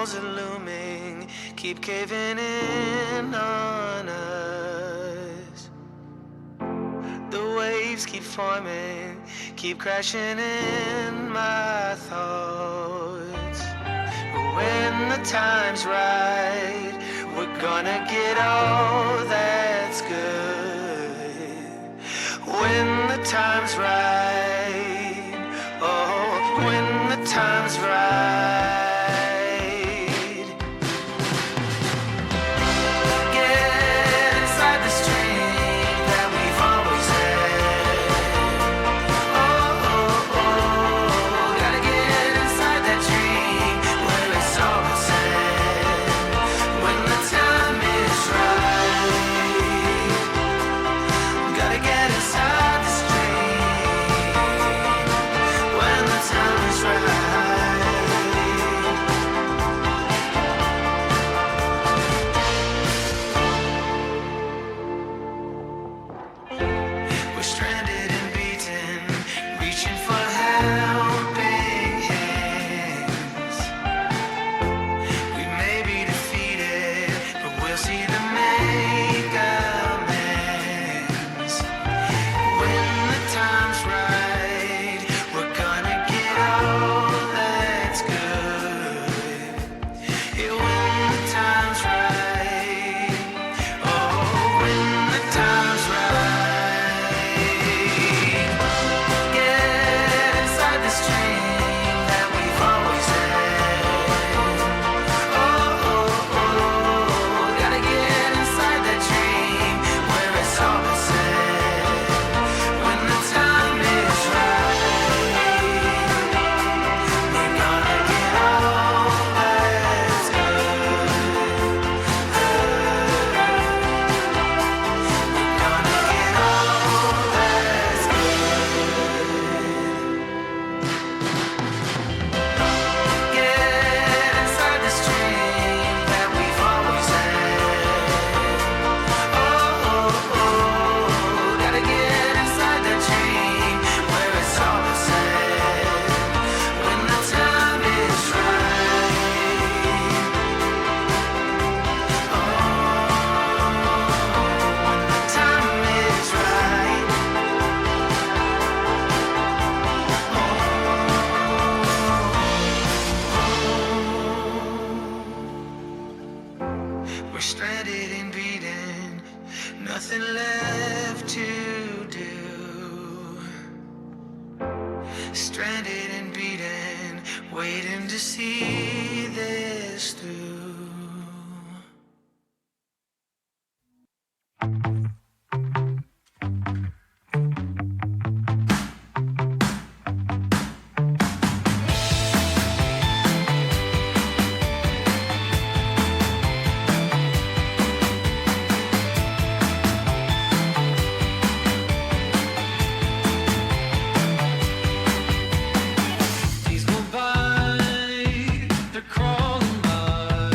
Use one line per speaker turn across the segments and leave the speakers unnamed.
walls are looming, keep caving in on us. The waves keep forming, keep crashing in my thoughts. When the time's right, we're gonna get all that's good. When the time's right, oh, when the time's right. Get inside the stream that we've always had. Oh, oh, oh, gotta get inside that dream where it's all said. When the time is right, gotta get inside the stream when the time is right. We're stranded and beaten, reaching for helping hands. We may be defeated, but we'll see them make amends. When the time's right, we're gonna get all that's good. Yeah, when the time's right, oh, when the time's right. Get inside the stream that we've always had. Oh, oh, oh, gotta get inside that dream where it's all been said. When the time is right, we're gonna get all that's good. We're gonna get all that's good. Get inside the stream that we've always had. Oh, oh, oh, gotta get inside that dream where it's all been said. When the time is right. Oh, when the time is right. We're stranded and beaten, nothing left to do. Stranded and beaten, waiting to see this through. Please go by, they're crawling by.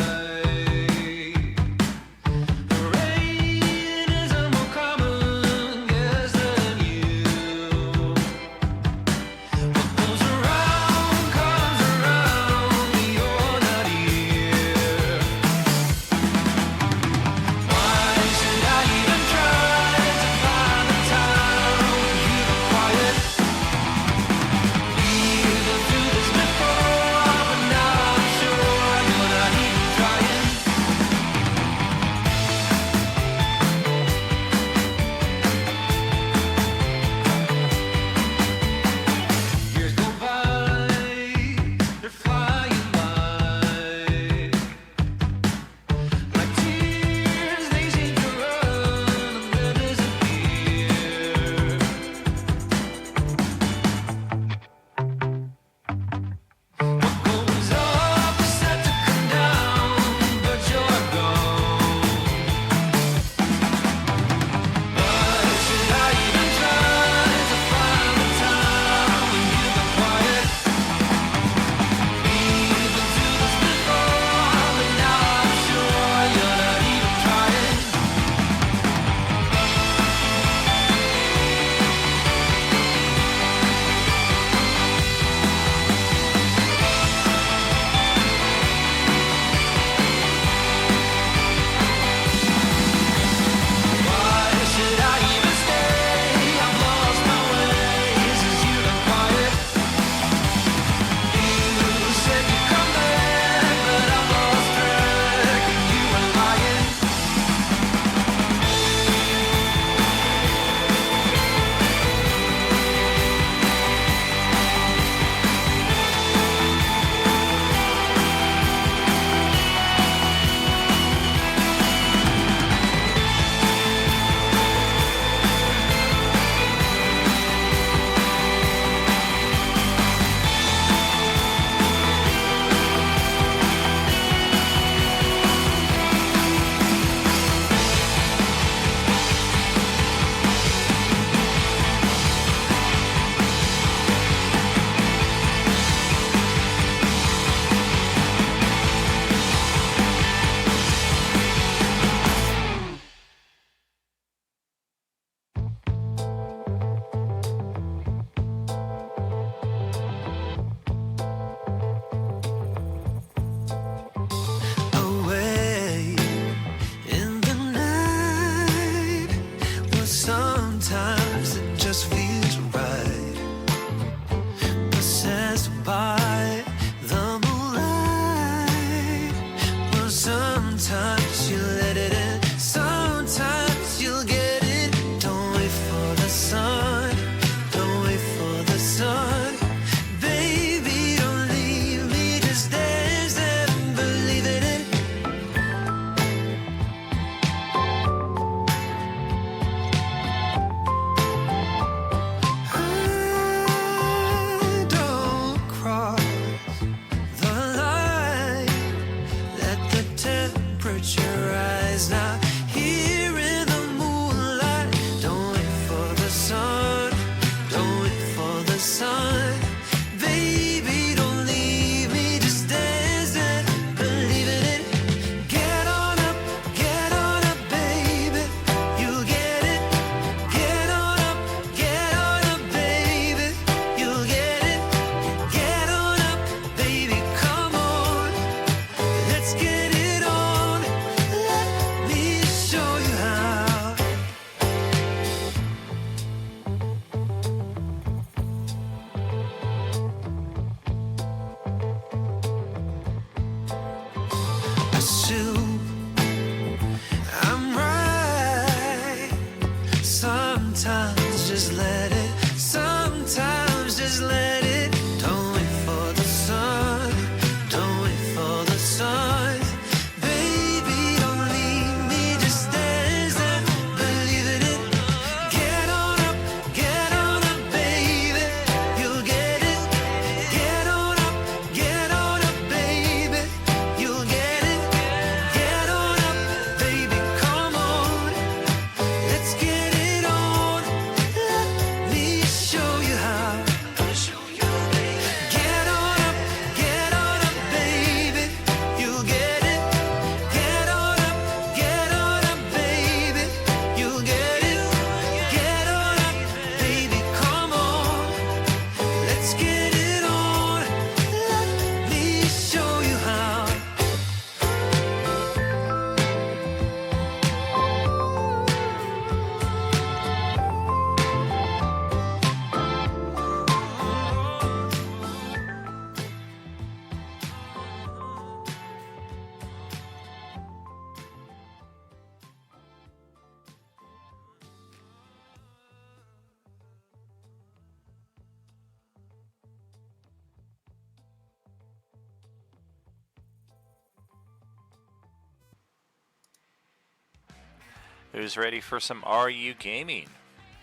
Who's ready for some Are You Gaming?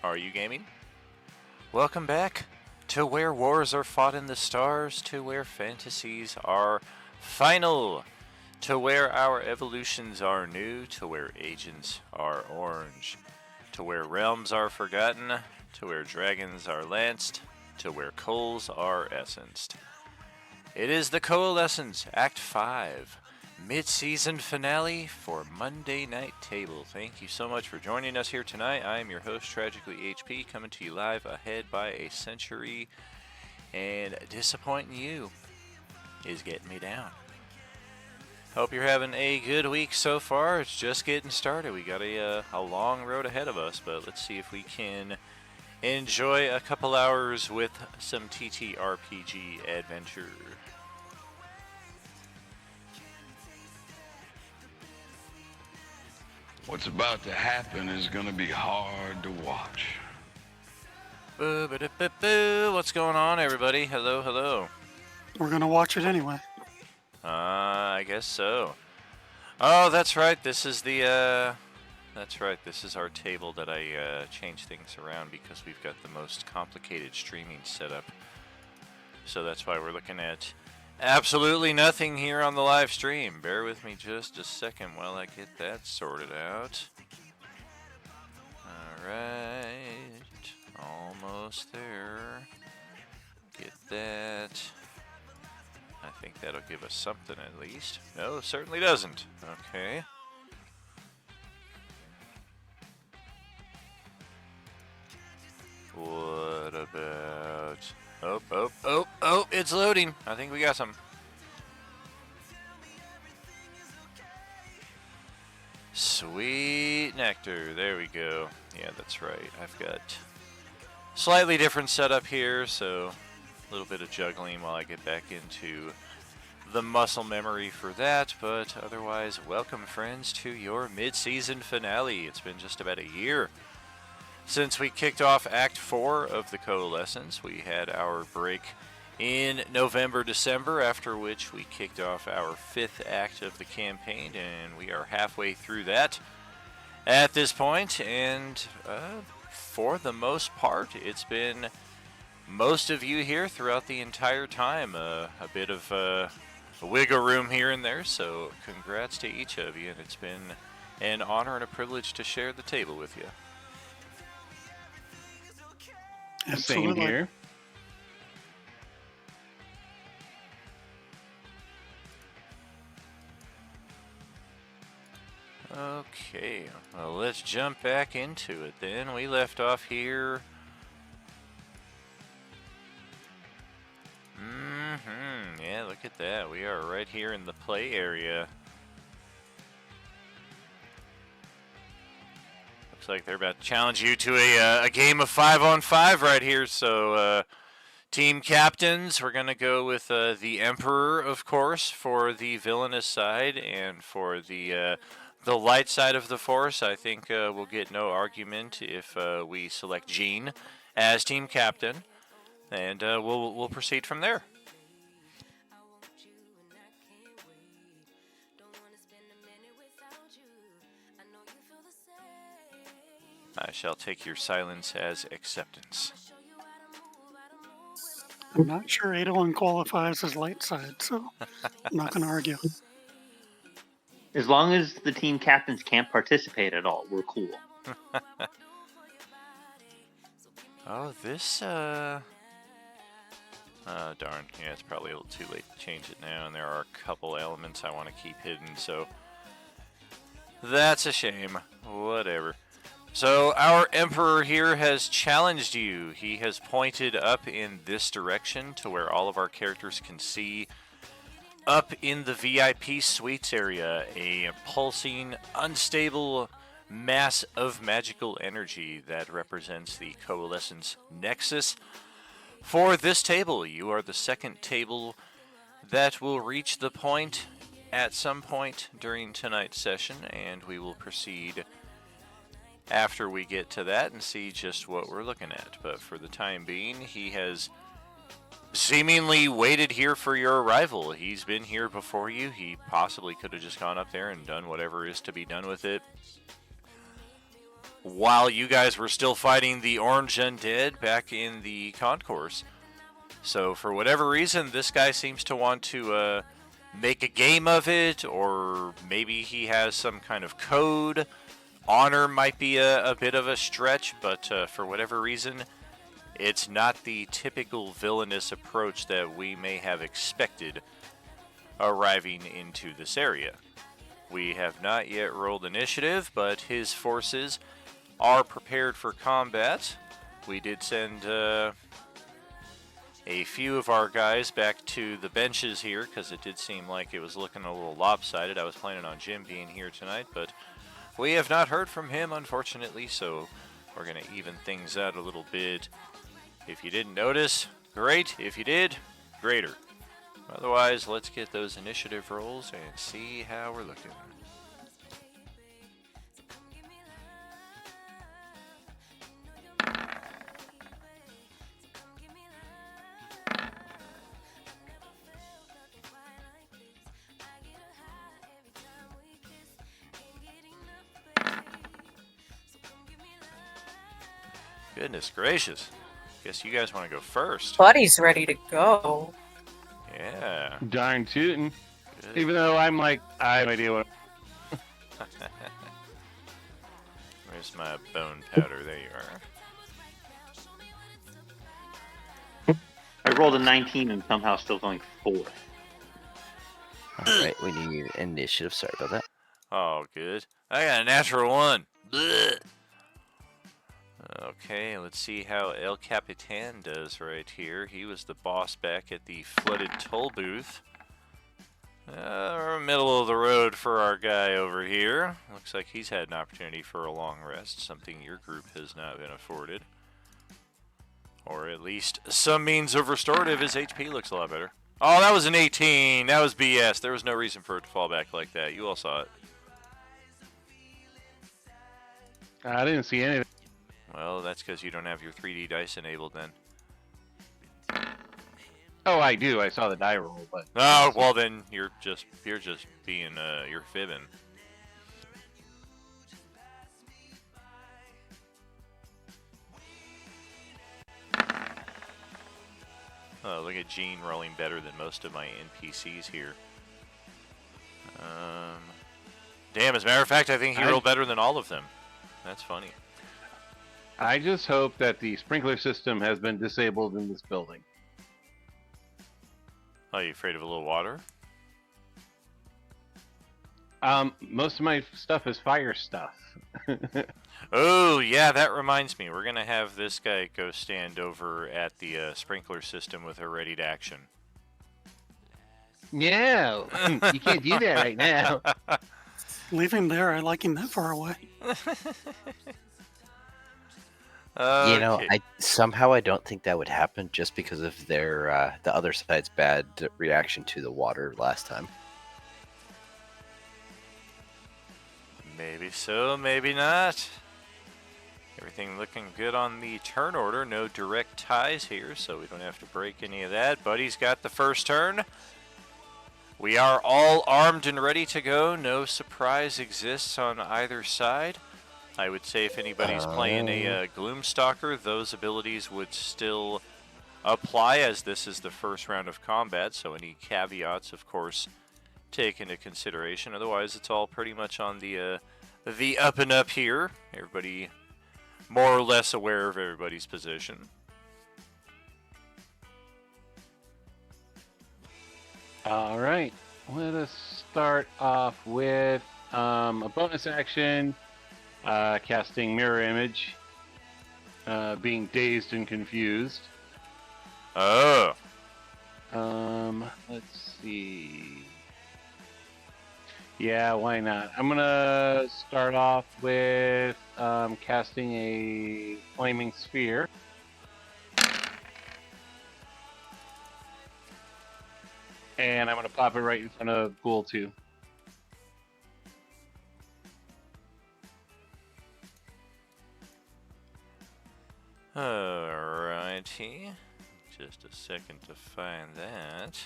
Are You Gaming? Welcome back to where wars are fought in the stars, to where fantasies are final, to where our evolutions are new, to where agents are orange, to where realms are forgotten, to where dragons are lanced, to where coals are essenced. It is the Coalescence Act 5 mid-season finale for Monday Night Table. Thank you so much for joining us here tonight. I am your host, Tragically HP, coming to you live ahead by a century, and disappointing you is getting me down. Hope you're having a good week so far. It's just getting started. We got a long road ahead of us, but let's see if we can enjoy a couple hours with some TTRPG adventure.
What's about to happen is going to be hard to watch.
Boo, ba, da, ba, boo. What's going on, everybody? Hello, hello.
We're gonna watch it anyway.
I guess so. Oh, that's right. This is the, that's right. This is our table that I changed things around because we've got the most complicated streaming setup. So that's why we're looking at absolutely nothing here on the live stream. Bear with me just a second while I get that sorted out. Alright. Almost there. Get that. I think that'll give us something at least. No, it certainly doesn't. Okay. What about... Oh, it's loading. I think we got some. Sweet nectar. There we go. Yeah, that's right. I've got slightly different setup here, so a little bit of juggling while I get back into the muscle memory for that, but otherwise, welcome friends to your mid-season finale. It's been just about a year since we kicked off Act 4 of the Coalescence. We had our break in November, December, after which we kicked off our 5th act of the campaign, and we are halfway through that at this point, and for the most part, it's been most of you here throughout the entire time. A bit of a wiggle room here and there, so congrats to each of you, and it's been an honor and a privilege to share the table with you.
Absolutely.
Same here.
Okay, well, let's jump back into it then. We left off here. Yeah, look at that. We are right here in the play area. Looks like they're about to challenge you to a game of 5-on-5 right here. So, team captains, we're going to go with the Emperor, of course, for the villainous side, and for the light side of the Force, I think we'll get no argument if we select Jean as team captain, and we'll proceed from there. I shall take your silence as acceptance.
I'm not sure Adolin qualifies as light side, so I'm not gonna argue.
As long as the team captains can't participate at all, we're cool.
Oh, this, oh, darn. Yeah, it's probably a little too late to change it now, and there are a couple elements I want to keep hidden, so that's a shame. Whatever. So, our Emperor here has challenged you. He has pointed up in this direction to where all of our characters can see. Up in the VIP suites area, a pulsing, unstable mass of magical energy that represents the Coalescence Nexus. For this table, you are the second table that will reach the point at some point during tonight's session, and we will proceed after we get to that and see just what we're looking at. But for the time being, he has seemingly waited here for your arrival. He's been here before you. He possibly could have just gone up there and done whatever is to be done with it while you guys were still fighting the orange undead back in the concourse. So for whatever reason, this guy seems to want to make a game of it, or maybe he has some kind of code. Honor might be a bit of a stretch, but for whatever reason, it's not the typical villainous approach that we may have expected arriving into this area. We have not yet rolled initiative, but his forces are prepared for combat. We did send a few of our guys back to the benches here because it did seem like it was looking a little lopsided. I was planning on Jim being here tonight, but we have not heard from him, unfortunately, so we're going to even things out a little bit. If you didn't notice, great. If you did, greater. Otherwise, let's get those initiative rolls and see how we're looking. Goodness gracious. Guess you guys want to go first.
Buddy's ready to go.
Yeah.
Darn tootin'.
Good.
Even though I'm like, I have no idea what.
Where's my bone powder? There you are.
I rolled a 19 and somehow still going 4.
Alright, we need initiative. Sorry about that.
Oh, good. I got a natural 1. Blech. Okay, let's see how El Capitan does right here. He was the boss back at the flooded toll booth. Middle of the road for our guy over here. Looks like he's had an opportunity for a long rest, something your group has not been afforded. Or at least some means of restorative. His HP looks a lot better. Oh, that was an 18. That was BS. There was no reason for it to fall back like that. You all saw it.
I didn't see anything.
Well, that's because you don't have your 3D dice enabled then.
Oh, I do. I saw the die roll, but.
Oh, well then you're just being you're fibbing. Oh, look at Gene rolling better than most of my NPCs here. Damn, as a matter of fact, I think he rolled better than all of them. That's funny.
I just hope that the sprinkler system has been disabled in this building.
Oh, you afraid of a little water?
Most of my stuff is fire stuff.
Oh, yeah, that reminds me. We're going to have this guy go stand over at the sprinkler system with a ready to action.
No, you can't do that right now.
Leave him there. I like him that far away.
You know,
Okay.
I don't think that would happen just because of their the other side's bad reaction to the water last time.
Maybe so, maybe not. Everything looking good on the turn order. No direct ties here, so we don't have to break any of that. Buddy's got the first turn. We are all armed and ready to go. No surprise exists on either side. I would say if anybody's playing a Gloomstalker, those abilities would still apply, as this is the first round of combat, so any caveats, of course, take into consideration. Otherwise, it's all pretty much on the up and up here. Everybody more or less aware of everybody's position.
All right, let us start off with a bonus action, casting Mirror Image, being dazed and confused.
Oh.
Let's see. Yeah, why not? I'm gonna start off with casting a Flaming Sphere. And I'm gonna pop it right in front of Ghoul 2.
Alrighty. Just a second to find that.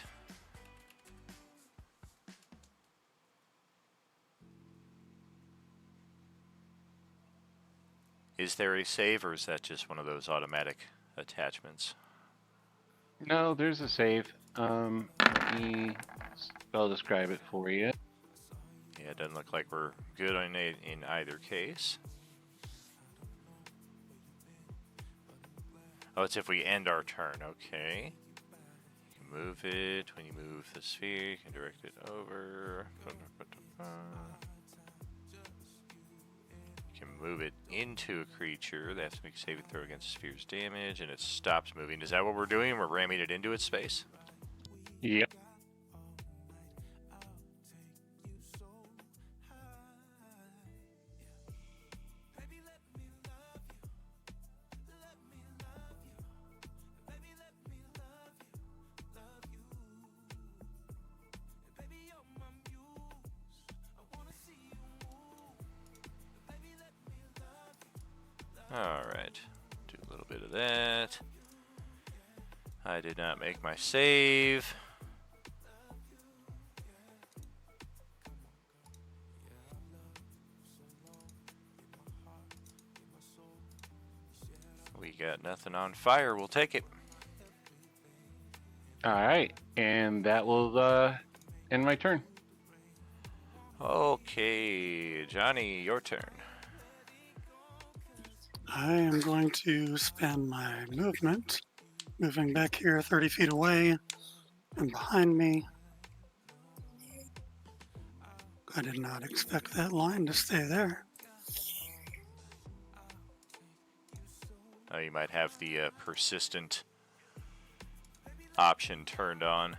Is there a save, or is that just one of those automatic attachments?
No, there's a save. I'll describe it for you.
Yeah, it doesn't look like we're good in either case. Oh, it's if we end our turn. Okay. You can move it. When you move the sphere, you can direct it over. You can move it into a creature. They have to make a saving throw against the sphere's damage, and it stops moving. Is that what we're doing? We're ramming it into its space?
Yep.
Alright. Do a little bit of that. I did not make my save. We got nothing on fire. We'll take it.
All right, and that will end my turn.
Okay, Johnny, your turn.
I am going to spend my movement, moving back here 30 feet away and behind me. I did not expect that line to stay there.
Oh, you might have the persistent option turned on.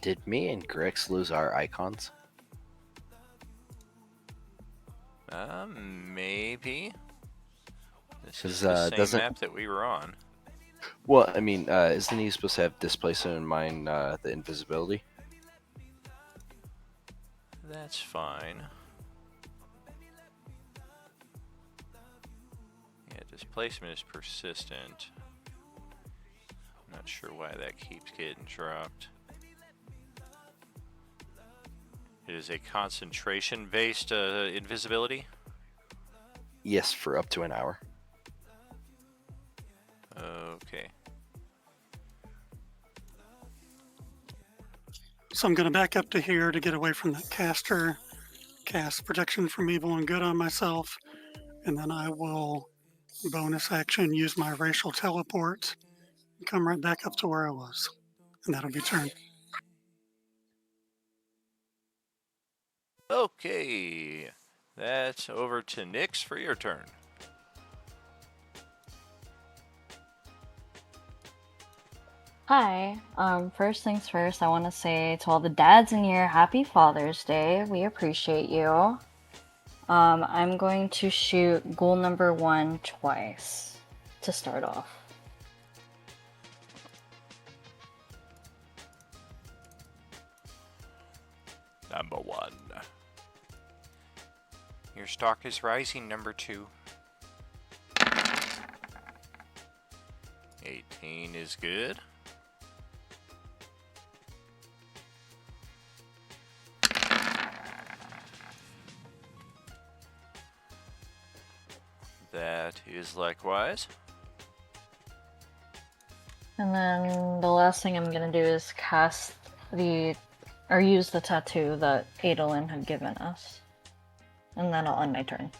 Did me and Grix lose our icons?
Maybe. This is
'Cause,
the same
doesn't-
map that we were on.
Well, I mean, isn't he supposed to have displacement in mind, the invisibility?
That's fine. Yeah, displacement is persistent. I'm not sure why that keeps getting dropped. It is a concentration-based invisibility.
Yes, for up to an hour.
Okay.
So I'm going to back up to here to get away from that caster, cast protection from evil and good on myself, and then I will bonus action use my racial teleport and come right back up to where I was. And that'll be turn.
Okay. That's over to Nyx for your turn.
Hi. First things first, I want to say to all the dads in here, Happy Father's Day. We appreciate you. I'm going to shoot goal number 1 twice to start off.
Number 1. Your stock is rising, number 2. 18 is good. That is likewise.
And then the last thing I'm gonna do is cast use the tattoo that Adolin had given us. And then I'll end my turn.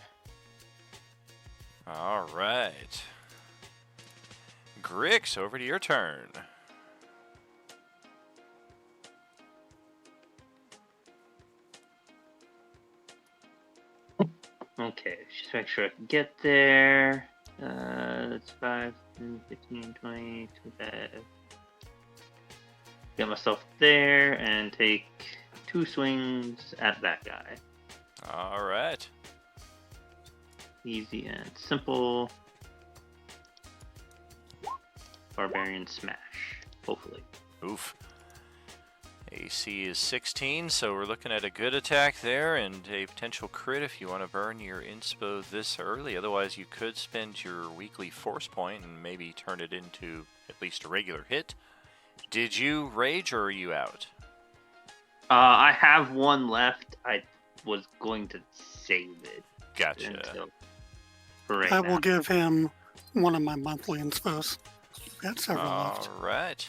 Alright. Grix, over to your turn.
Okay, just make sure I can get there. That's 5, 10, 15, 20, 25. Get myself there and take 2 swings at that guy.
Alright.
Easy and simple. Barbarian smash, hopefully.
Oof. AC is 16, so we're looking at a good attack there and a potential crit if you want to burn your inspo this early. Otherwise, you could spend your weekly force point and maybe turn it into at least a regular hit. Did you rage or are you out?
I have 1 left. I was going to save it.
Gotcha.
Until... for right
I
now.
will give him one of my monthly inspos. Got several left.
All right.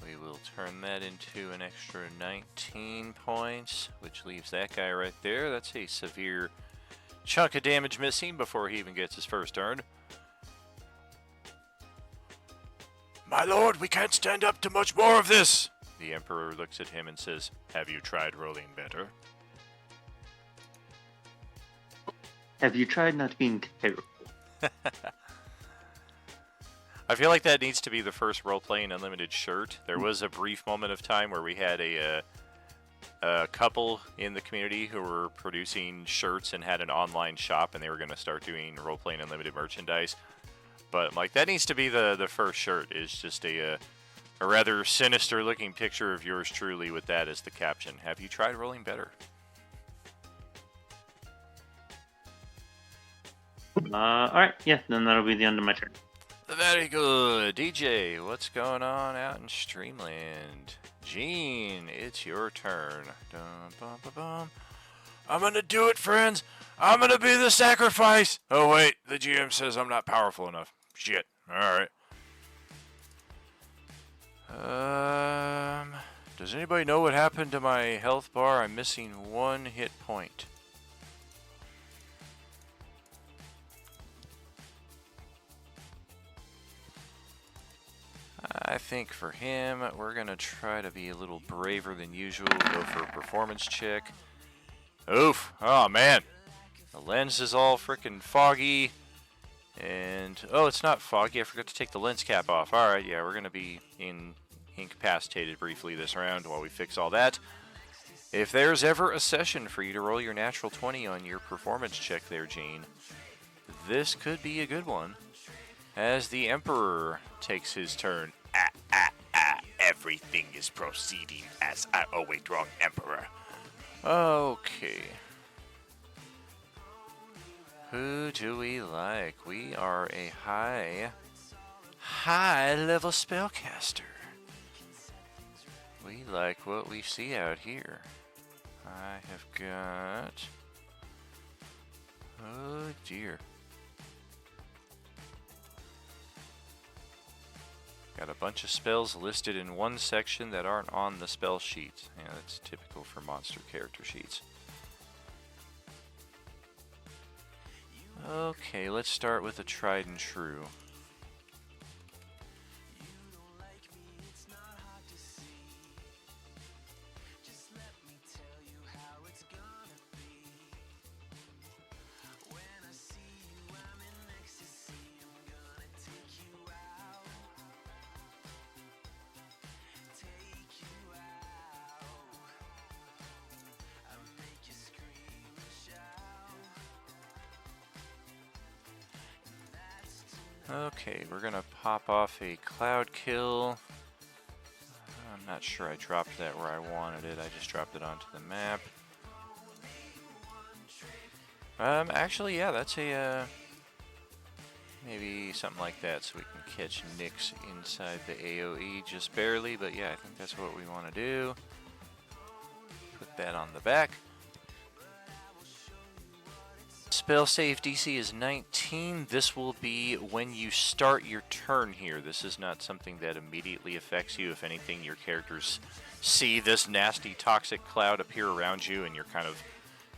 We will turn that into an extra 19 points, which leaves that guy right there. That's a severe chunk of damage missing before he even gets his first turn. My lord, we can't stand up to much more of this. The Emperor looks at him and says, have you tried rolling better?
Have you tried not being terrible?
I feel like that needs to be the first role-playing unlimited shirt. There was a brief moment of time where we had a couple in the community who were producing shirts and had an online shop, and they were going to start doing role-playing unlimited merchandise. But I'm like, that needs to be the first shirt. Is just a rather sinister-looking picture of yours truly with that as the caption. Have you tried rolling better?
Alright, yeah, then that'll be the end of my turn.
Very good. DJ, what's going on out in Streamland? Gene, it's your turn. Dum, bum, bum, bum. I'm gonna do it, friends. I'm gonna be the sacrifice. Oh, wait. The GM says I'm not powerful enough. Shit. Alright. Does anybody know what happened to my health bar? I'm missing 1 hit point. I think for him, we're going to try to be a little braver than usual. Go for a performance check. Oof. Oh, man. The lens is all freaking foggy. And, oh, it's not foggy. I forgot to take the lens cap off. All right, yeah, we're going to be incapacitated briefly this round while we fix all that. If there's ever a session for you to roll your natural 20 on your performance check there, Gene, this could be a good one. As the Emperor takes his turn. Everything is proceeding as I... Oh, wait, wrong Emperor. Okay. Who do we like? We are a high-level spellcaster. We like what we see out here. I have got... Oh, dear. Got a bunch of spells listed in one section that aren't on the spell sheet. Yeah, that's typical for monster character sheets. Okay, let's start with a tried and true. Okay, we're gonna pop off a cloud kill. I'm not sure I dropped that where I wanted it. I just dropped it onto the map. Actually, yeah, that's a maybe something like that, so we can catch Nyx inside the AoE just barely. But yeah, I think that's what we want to do. Put that on the back. Spell save DC is 19. This will be when you start your turn here. This is not something that immediately affects you. If anything, your characters see this nasty toxic cloud appear around you and you're kind of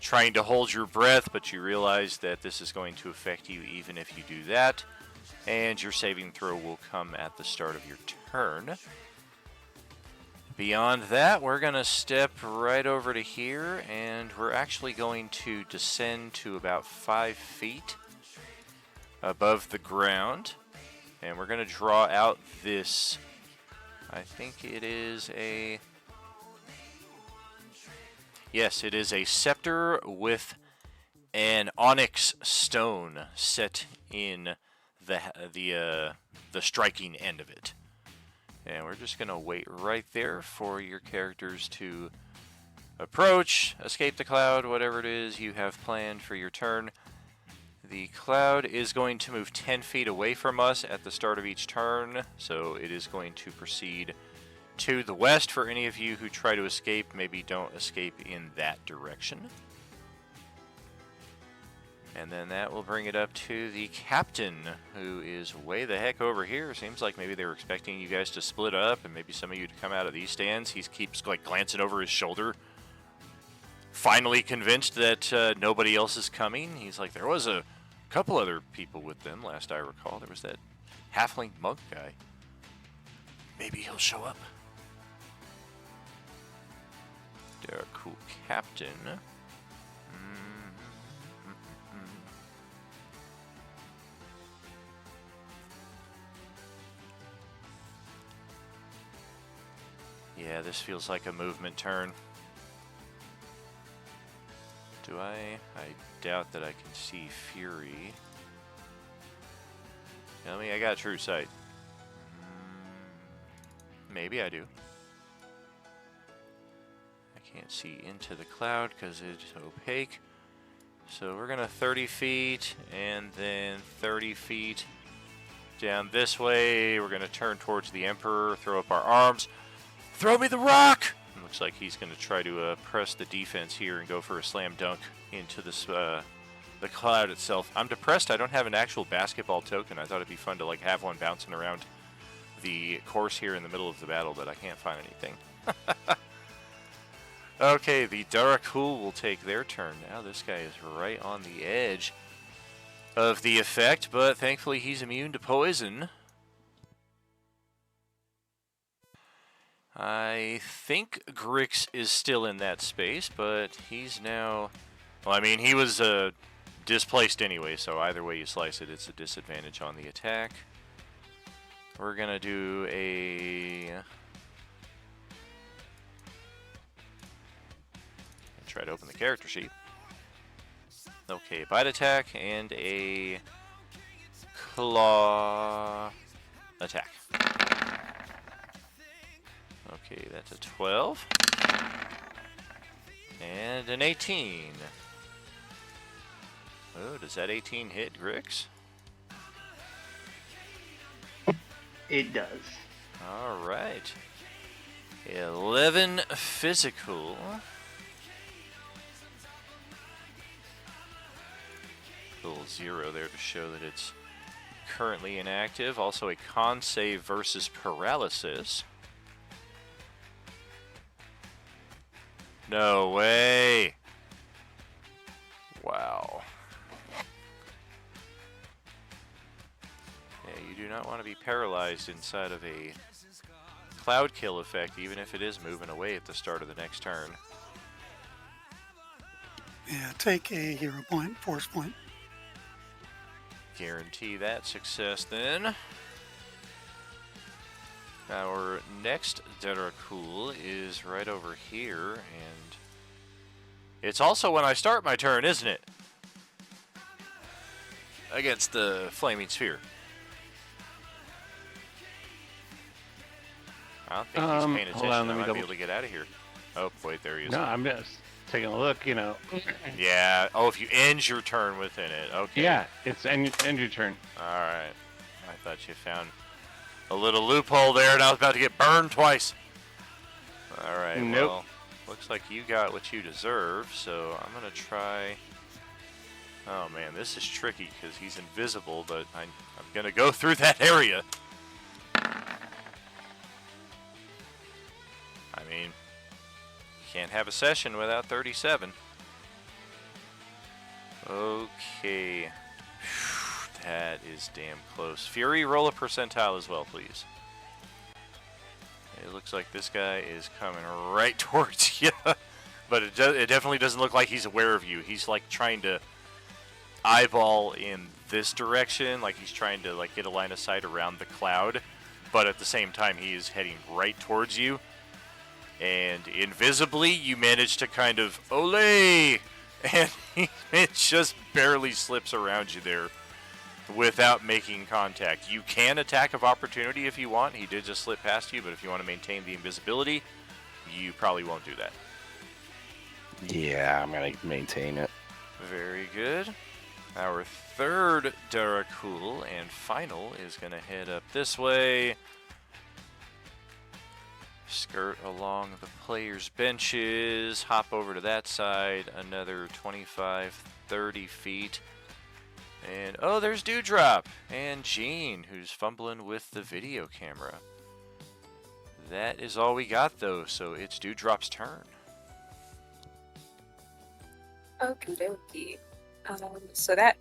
trying to hold your breath, but you realize that this is going to affect you even if you do that. And your saving throw will come at the start of your turn. Beyond that, we're going to step right over to here, and we're actually going to descend to about 5 feet above the ground. And we're going to draw out this, I think it is a... Yes, it is a scepter with an onyx stone set in the striking end of it. And we're just going to wait right there for your characters to approach, escape the cloud, whatever it is you have planned for your turn. The cloud is going to move 10 feet away from us at the start of each turn, so it is going to proceed to the west. For any of you who try to escape, maybe don't escape in that direction. And then that will bring it up to the captain, who is way the heck over here. Seems like maybe they were expecting you guys to split up and maybe some of you to come out of these stands. He keeps like glancing over his shoulder. Finally convinced that nobody else is coming. He's like, there was a couple other people with them, last I recall. There was that halfling monk guy. Maybe he'll show up. They're a cool captain. Yeah, this feels like a movement turn. Do I? I doubt that I can see Fury. Tell me I got true sight. Maybe I do. I can't see into the cloud because it's opaque. So we're gonna 30 feet and then 30 feet down this way. We're gonna turn towards the Emperor, throw up our arms. Throw me the rock! Looks like he's going to try to press the defense here and go for a slam dunk into this the cloud itself. I'm depressed I don't have an actual basketball token. I thought it'd be fun to like have one bouncing around the course here in the middle of the battle, but I can't find anything. Okay, the Darakul will take their turn now. This guy is right on the edge of the effect, but thankfully he's immune to poison. I think Grix is still in that space, but he's now... Well, I mean, he was displaced anyway, so either way you slice it, it's a disadvantage on the attack. We're going to do a... Try to open the character sheet. Okay, bite attack and a claw attack. Okay, that's a 12. And an 18. Oh, does that 18 hit Grix?
It does.
Alright. 11 physical. Little 0 there to show that it's currently inactive. Also a con save versus paralysis. No way. Wow. Yeah, you do not want to be paralyzed inside of a cloud kill effect, even if it is moving away at the start of the next turn.
Yeah, take a hero point, force point.
Guarantee that success then. Our next Darakul is right over here, and it's also when I start my turn, isn't it? Against the Flaming Sphere. I don't think he's paying attention.
Hold on,
I
let me
might be
double-
able to get out of here. Oh, wait, there he is.
No, I'm just taking a look, you know.
Yeah. Oh, if you end your turn within it. Okay.
Yeah, it's end your turn.
Alright. I thought you found a little loophole there, and I was about to get burned twice. Alright,
Nope.
well, looks like you got what you deserve, so I'm going to try... Oh man, this is tricky because he's invisible, but I'm going to go through that area. I mean, you can't have a session without 37. Okay. That is damn close. Fury, roll a percentile as well, please. It looks like this guy is coming right towards you. But it definitely doesn't look like he's aware of you. He's like trying to eyeball in this direction, like he's trying to like get a line of sight around the cloud. But at the same time, he is heading right towards you. And invisibly, you manage to kind of olay, and it just barely slips around you there without making contact. You can attack of opportunity if you want. He did just slip past you, but if you want to maintain the invisibility, you probably won't do that.
Yeah, I'm gonna maintain it.
Very good. Our third Darakul and final is going to head up this way. Skirt along the players' benches, hop over to that side, another 25, 30 feet, And oh, there's Dewdrop and Jean, who's fumbling with the video camera. That is all we got, though, so it's Dewdrop's turn.
Okie dokie. So that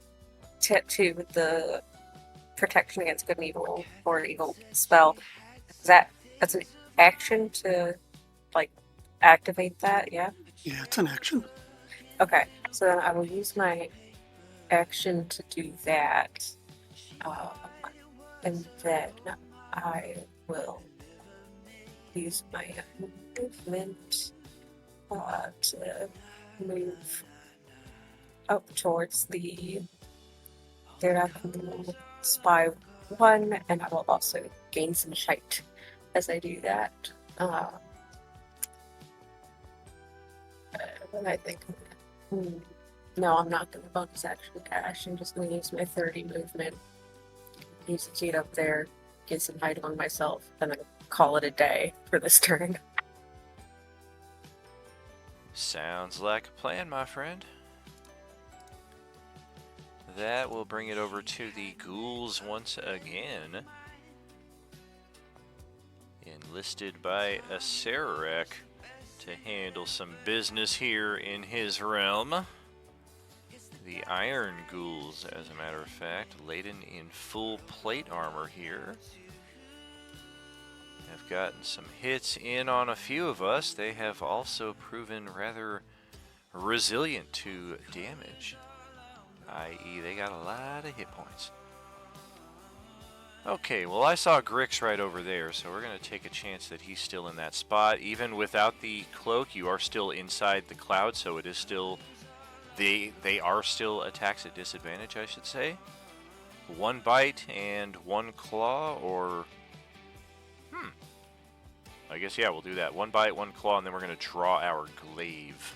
tattoo with the protection against good and evil or an evil spell, that's an action to like activate that, yeah?
Yeah, it's an action.
Okay, so then I will use my action to do that. And then I will use my movement to move up towards the Daredevil Spy 1, and I will also gain some height as I do that. And I think, no, I'm not going to bonus action dash. I'm just going to use my 30 movement, use the cheat up there, get some height on myself, and then call it a day for this turn.
Sounds like a plan, my friend. That will bring it over to the ghouls once again. Enlisted by Acererak to handle some business here in his realm. The Iron Ghouls, as a matter of fact, laden in full plate armor here. Have gotten some hits in on a few of us. They have also proven rather resilient to damage, i.e. they got a lot of hit points. Okay, well I saw Grix right over there, so we're going to take a chance that he's still in that spot. Even without the cloak, you are still inside the cloud, so it is still... They are still attacks at disadvantage, I should say. 1 bite and 1 claw, or... I guess, yeah, we'll do that. 1 bite, 1 claw, and then we're going to draw our glaive.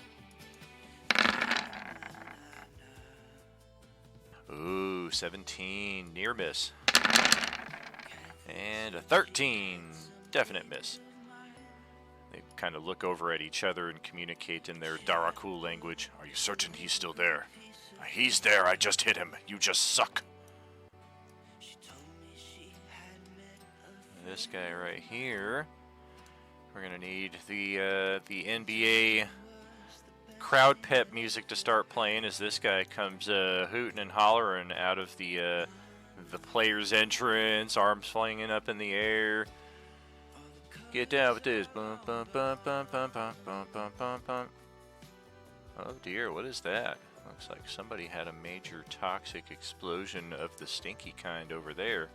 Ooh, 17. Near miss. And a 13. Definite miss. They kind of look over at each other and communicate in their Darakul language. Are you certain he's still there? He's there, I just hit him. You just suck. This guy right here. We're going to need the NBA crowd pep music to start playing as this guy comes hooting and hollering out of the player's entrance, arms flinging up in the air. Get down with this. Bum, bum, bum, bum, bum, bum, bum, bum, bum, bum. Oh dear, what is that? Looks like somebody had a major toxic explosion of the stinky kind over there.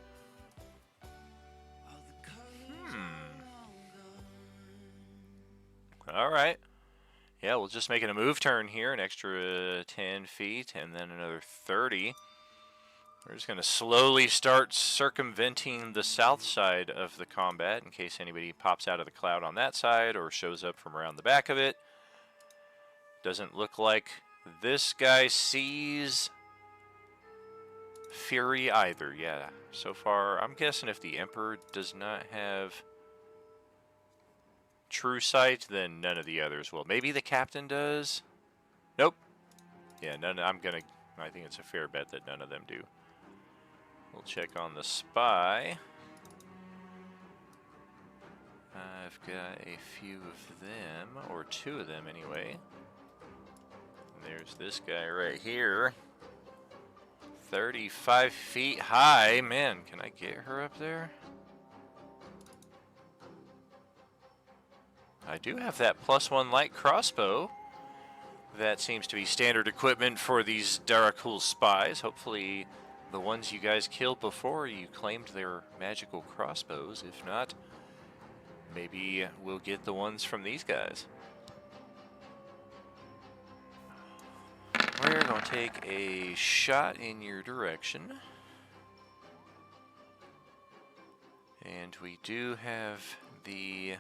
Alright. Yeah, we'll just make it a move turn here, an extra 10 feet, and then another 30. We're just going to slowly start circumventing the south side of the combat in case anybody pops out of the cloud on that side or shows up from around the back of it. Doesn't look like this guy sees Fury either. Yeah, so far, I'm guessing if the Emperor does not have True Sight, then none of the others will. Maybe the Captain does? Nope. Yeah, none. I think it's a fair bet that none of them do. We'll check on the Spy. I've got a few of them, or 2 of them anyway. And there's this guy right here. 35 feet high. Man, can I get her up there? I do have that +1 light crossbow. That seems to be standard equipment for these Darakul spies. Hopefully the ones you guys killed before you claimed their magical crossbows. If not, maybe we'll get the ones from these guys. We're going to take a shot in your direction. And we do have the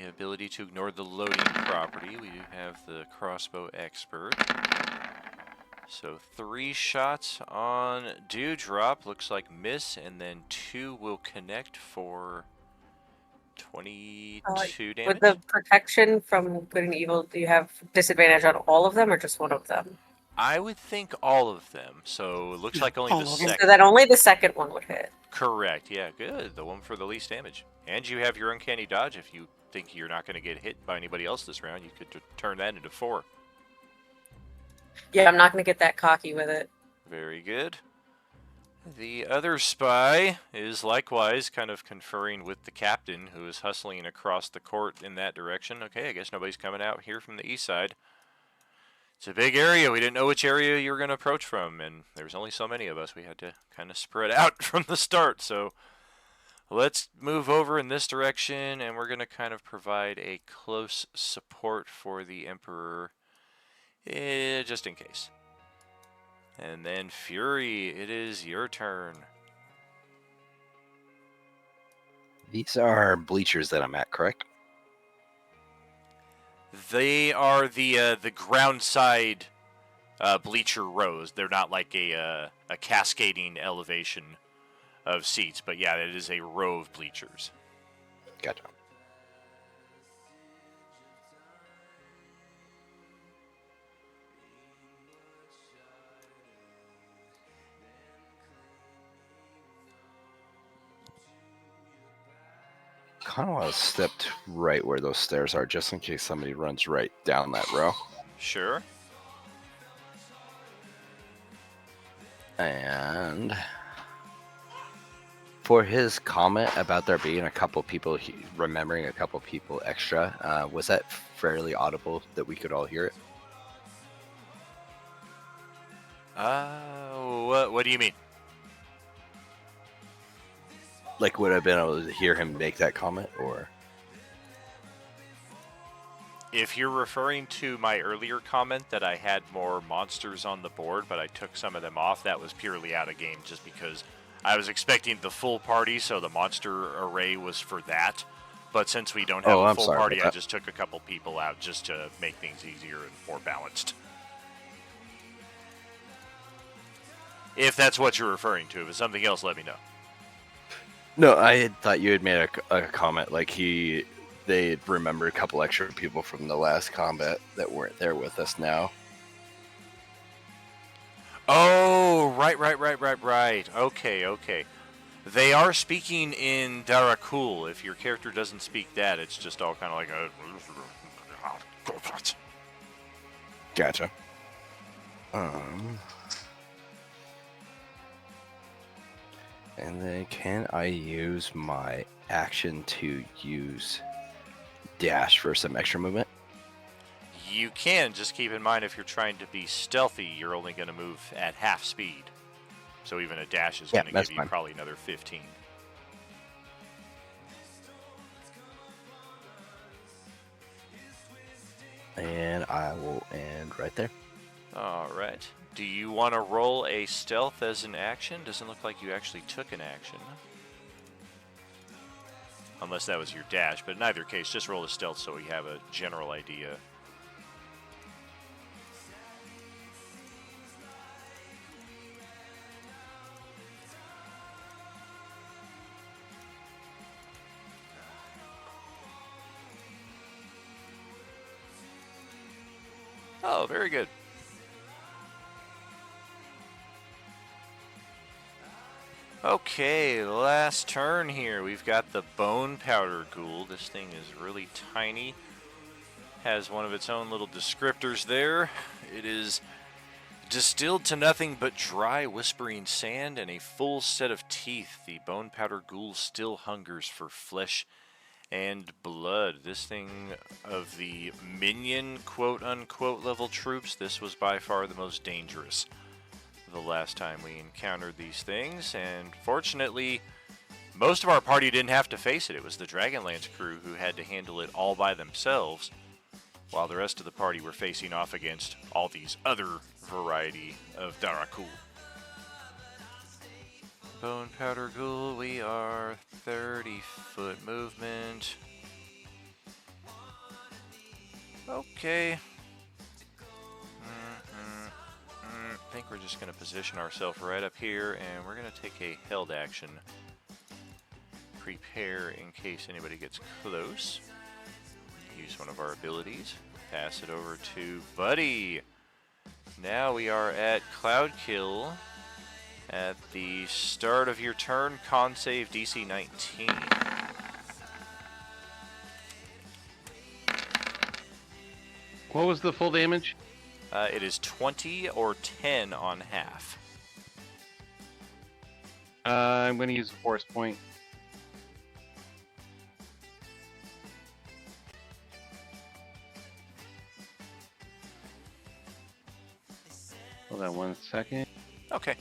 ability to ignore the loading property. We do have the crossbow expert. So 3 shots on Dewdrop. Looks like miss, and then 2 will connect for 22 damage.
With the protection from good and evil, do you have disadvantage on all of them or just one of them?
I would think all of them. So it looks
Yeah,
like only
all
the
of them.
So
second.
that only the second one would hit.
Correct. Yeah, good. The one for the least damage. And you have your uncanny dodge. If you think you're not going to get hit by anybody else this round, you could turn that into 4.
Yeah, I'm not going to get that cocky with it.
Very good. The other spy is likewise kind of conferring with the captain, who is hustling across the court in that direction. Okay, I guess nobody's coming out here from the east side. It's a big area. We didn't know which area you were going to approach from, and there's only so many of us. We had to kind of spread out from the start. So let's move over in this direction, and we're going to kind of provide a close support for the Emperor, just in case. And then Fury, it is your turn.
These are bleachers that I'm at, correct?
They are the ground side bleacher rows. They're not like a cascading elevation of seats, but yeah, it is a row of bleachers.
Gotcha. Kind of want to step right where those stairs are, just in case somebody runs right down that row.
Sure.
And for his comment about there being a couple people, remembering a couple people extra, was that fairly audible that we could all hear it?
What do you mean?
Like, would I have been able to hear him make that comment, or?
If you're referring to my earlier comment that I had more monsters on the board, but I took some of them off, that was purely out of game just because I was expecting the full party, so the monster array was for that. But since we don't have a full party, I just took a couple people out just to make things easier and more balanced. If that's what you're referring to. If it's something else, let me know.
No, I had thought you had made a comment like they remember a couple extra people from the last combat that weren't there with us now.
Oh, right. Okay. They are speaking in Darakul. If your character doesn't speak that, it's just all kind of like a...
Gotcha. And then can I use my action to use dash for some extra movement?
You can, just keep in mind if you're trying to be stealthy, you're only going to move at half speed. So even a dash is going to give you probably another 15.
And I will end right there.
Alright. Do you want to roll a stealth as an action? Doesn't look like you actually took an action. Unless that was your dash, but in either case, just roll a stealth so we have a general idea. Oh, very good. Okay, last turn here. We've got the Bone Powder Ghoul. This thing is really tiny. Has one of its own little descriptors there. It is distilled to nothing but dry, whispering sand and a full set of teeth. The Bone Powder Ghoul still hungers for flesh and blood. This thing of the minion quote-unquote level troops, this was by far the most dangerous the last time we encountered these things, and fortunately most of our party didn't have to face it. It was the Dragonlance crew who had to handle it all by themselves, while the rest of the party were facing off against all these other variety of Darakul. Bone Powder Ghoul, we are 30-foot movement. Okay. I think we're just going to position ourselves right up here, and we're going to take a held action. Prepare in case anybody gets close. Use one of our abilities. Pass it over to Buddy. Now we are at Cloud Kill. At the start of your turn, con save DC 19.
What was the full damage?
It is 20 or 10 on half.
I'm going to use a force point. Hold on 1 second.
Okay.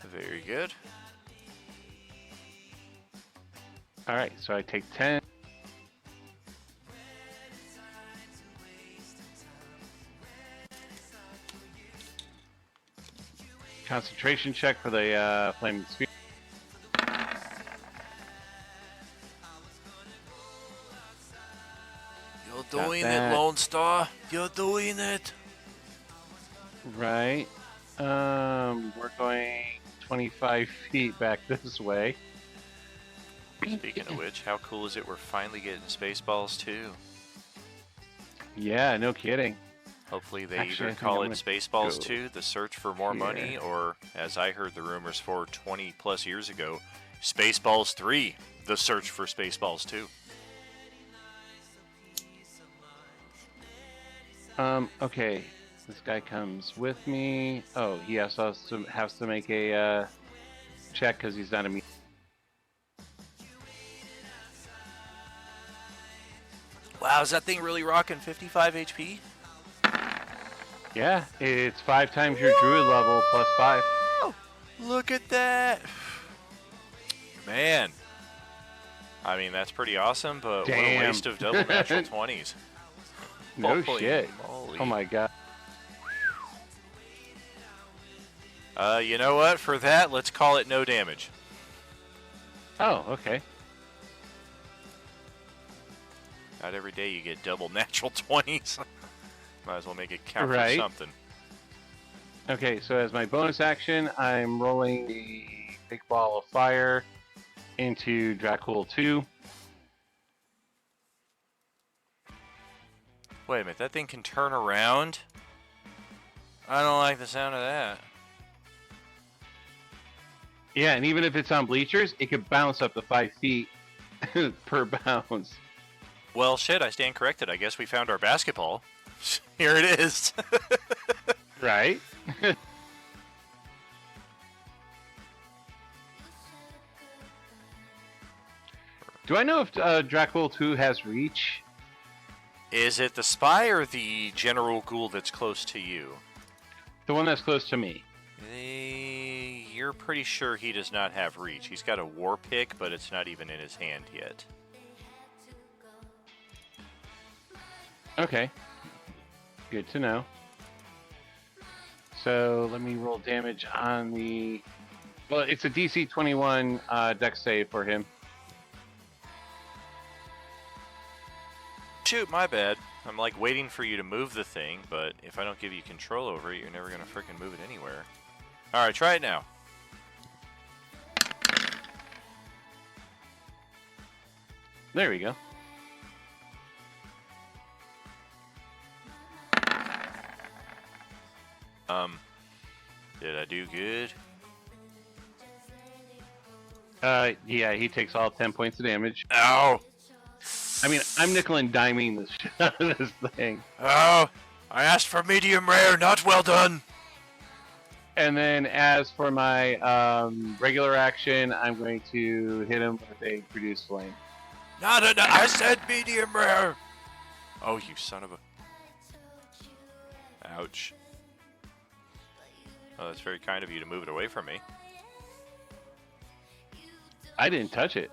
Very good.
All right, so I take 10. Concentration check for the flaming sphere.
You're
Got
doing it,
that.
Lone Star. You're doing it.
Right. We're going 25 feet back this way.
Speaking of which, how cool is it we're finally getting Spaceballs too?
Yeah, no kidding.
Hopefully they
Actually, I
either
think
call
I'm
it
gonna
Spaceballs
go
2, The Search for More Money,
here.
or, as I heard the rumors for 20 plus years ago, Spaceballs 3, The Search for Spaceballs 2.
Okay. This guy comes with me. Oh, he also has to make a check because he's not immune.
Wow, is that thing really rocking 55 HP?
Yeah, it's 5 times your druid level plus 5.
Look at that! Man. I mean, that's pretty awesome, but what a
Damn.
waste of double natural 20s.
No
Holy
shit.
moly.
Oh my god.
You know what? For that, let's call it no damage.
Oh, okay.
Not every day you get double natural 20s. Might as well make it count
Right.
for something.
Okay, so as my bonus action, I'm rolling the big ball of fire into Dracul 2.
Wait a minute, that thing can turn around? I don't like the sound of that.
Yeah, and even if it's on bleachers, it could bounce up to 5 feet per bounce.
Well, shit, I stand corrected. I guess we found our basketball. Here it is.
Right? Do I know if Dracul 2 has reach?
Is it the spy or the general ghoul that's close to you?
The one that's close to me.
You're pretty sure he does not have reach. He's got a war pick, but it's not even in his hand yet.
Okay. Good to know. So let me roll damage on the... Well, it's a DC 21 dex save for him.
Shoot, my bad. I'm like waiting for you to move the thing, but if I don't give you control over it, you're never gonna frickin' move it anywhere. Alright, try it now.
There we go.
Did I do good?
Yeah, he takes all 10 points of damage.
Ow!
I mean, I'm nickel and diming the shit out of this thing.
Oh! I asked for medium rare, not well done!
And then as for my regular action, I'm going to hit him with a produce flame.
No, I said medium rare! Oh, you son of a... Ouch. Oh, that's very kind of you to move it away from me.
I didn't touch it.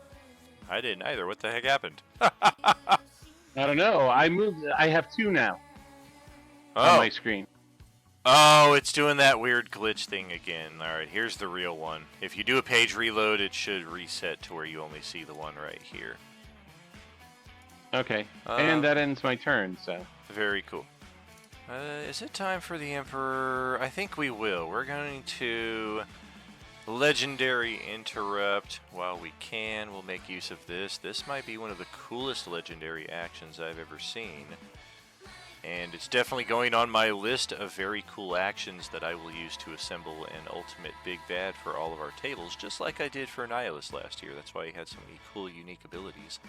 I didn't either. What the heck happened?
I don't know. I moved. I have 2 now on my screen.
Oh, it's doing that weird glitch thing again. Alright, here's the real one. If you do a page reload, it should reset to where you only see the one right here.
Okay. And that ends my turn, so.
Very cool. Is it time for the Emperor? I think we will. We're going to Legendary Interrupt. While we can, we'll make use of this. This might be one of the coolest legendary actions I've ever seen. And it's definitely going on my list of very cool actions that I will use to assemble an ultimate big bad for all of our tables, just like I did for Nihilus last year. That's why he had so many cool, unique abilities.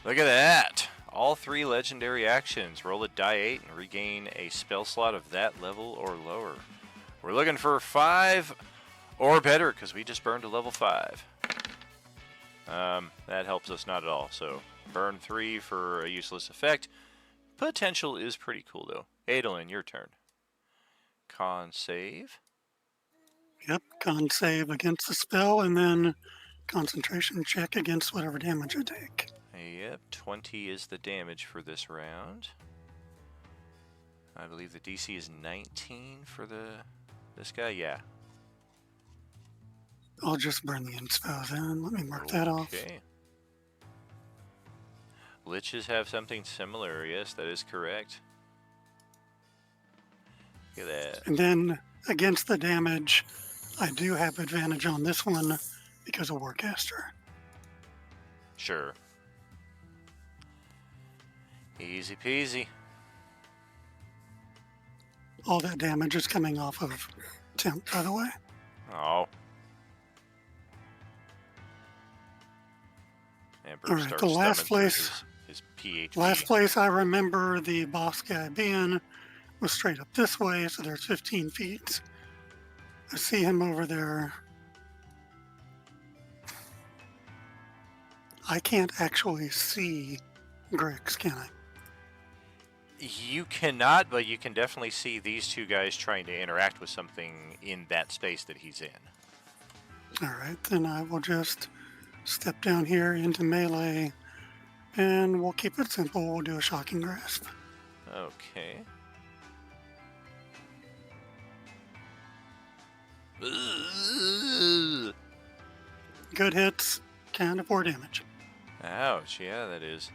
Look at that! All 3 legendary actions. Roll a die 8 and regain a spell slot of that level or lower. We're looking for 5 or better, because we just burned to level 5. That helps us not at all. So, burn 3 for a useless effect. Potential is pretty cool, though. Adolin, your turn. Con save.
Yep, con save against the spell, and then concentration check against whatever damage I take.
Yep, 20 is the damage for this round. I believe the DC is 19 for this guy. Yeah.
I'll just burn the inspo then. Let me mark that off.
Okay. Liches have something similar. Yes, that is correct. Look at that.
And then against the damage, I do have advantage on this one because of Warcaster.
Sure. Easy peasy.
All that damage is coming off of temp, by the way.
Oh. Emperor
All right,
starts
the last
thumbing through
place-
his PhD.
Last place I remember the boss guy being was straight up this way, so there's 15 feet. I see him over there. I can't actually see Grix, can I?
You cannot, but you can definitely see these two guys trying to interact with something in that space that he's in.
All right, then I will just step down here into melee, and we'll keep it simple. We'll do a shocking grasp.
Okay.
Good hits, kind of poor damage.
Ouch, yeah, that is.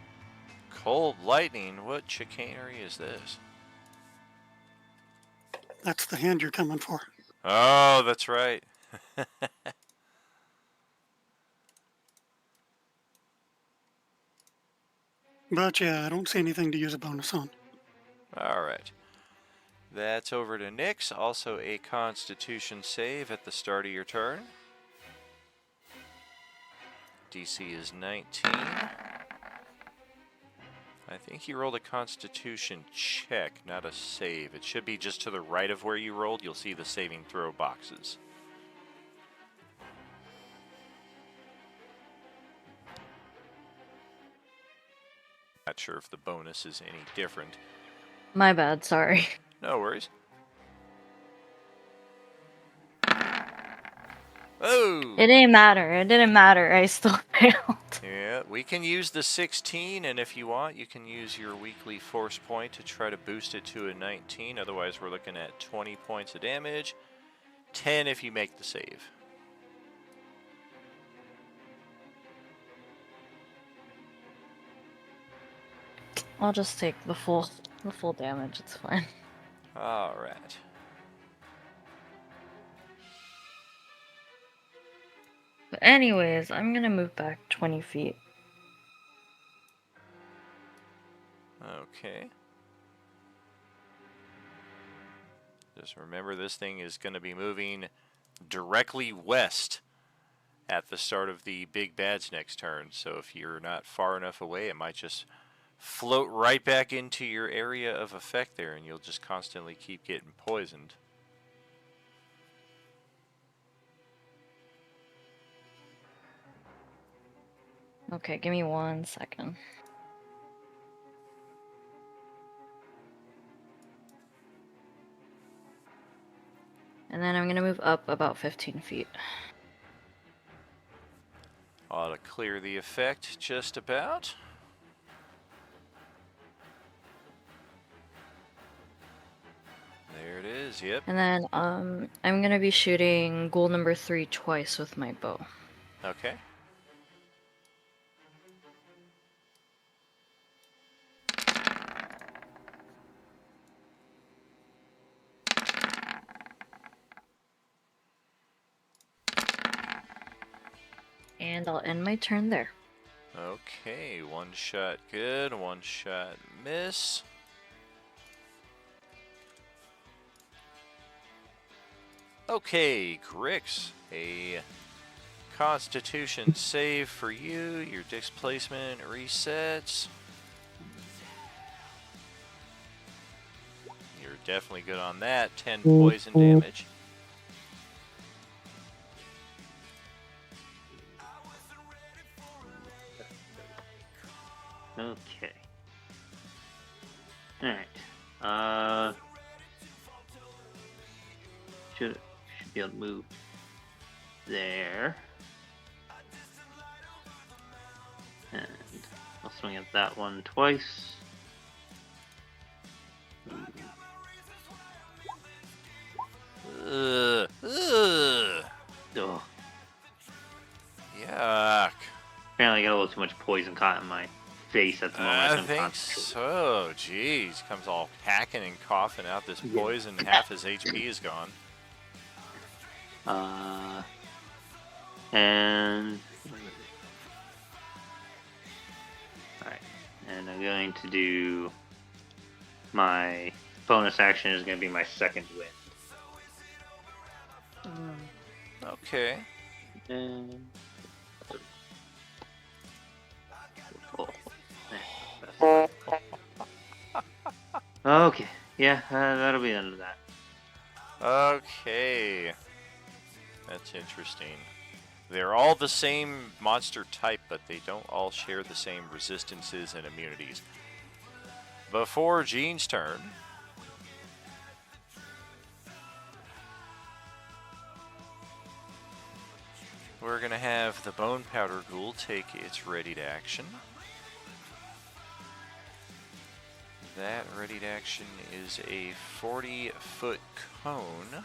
Cold lightning, what chicanery is this?
That's the hand you're coming for.
Oh, that's right.
But yeah, I don't see anything to use a bonus on.
Alright. That's over to Nyx. Also a Constitution save at the start of your turn. DC is 19. I think you rolled a Constitution check, not a save. It should be just to the right of where you rolled. You'll see the saving throw boxes. Not sure if the bonus is any different.
My bad, sorry.
No worries. Oh!
It didn't matter. It didn't matter. I still failed.
Yeah, we can use the 16, and if you want, you can use your weekly force point to try to boost it to a 19. Otherwise, we're looking at 20 points of damage. 10 if you make the save.
I'll just take the full damage. It's fine.
All right.
But anyways, I'm gonna move back 20 feet.
Okay. Just remember, this thing is going to be moving directly west at the start of the big bad's next turn. So if you're not far enough away, it might just float right back into your area of effect there, and you'll just constantly keep getting poisoned.
Okay, give me 1 second. And then I'm gonna move up about 15 feet.
Ought to clear the effect just about. There it is, yep.
And then I'm gonna be shooting goal number 3 twice with my bow.
Okay.
And I'll end my turn there.
Okay, one shot good, one shot miss. Okay, Grix, a Constitution save for you. Your displacement resets. You're definitely good on that. 10 poison damage.
Okay. Alright. Should be able to move there. And I'll swing at that one twice.
Ugh.
Ugh.
Yuck.
Apparently I got a little too much poison caught in my face at the moment.
I
couldn't
think
concentrate.
so. Jeez, comes all hacking and coughing out this poison. Half his HP is gone.
And alright. And I'm going to do my bonus action is going to be my second wind.
Okay.
And okay, yeah, that'll be the end of that.
Okay. That's interesting. They're all the same monster type, but they don't all share the same resistances and immunities. Before Jean's turn, we're going to have the Bone Powder Ghoul take its readied action. That readied action is a 40-foot cone.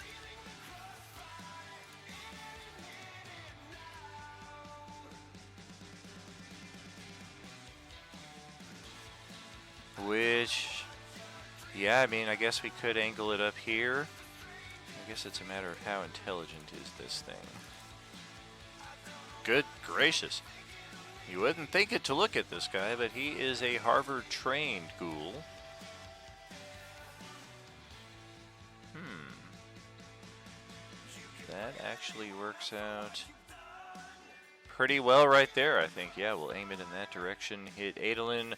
Which, yeah, I mean, I guess we could angle it up here. I guess it's a matter of how intelligent is this thing. Good gracious. You wouldn't think it to look at this guy, but he is a Harvard-trained ghoul. That actually works out pretty well right there, I think. Yeah, we'll aim it in that direction. Hit Adolin,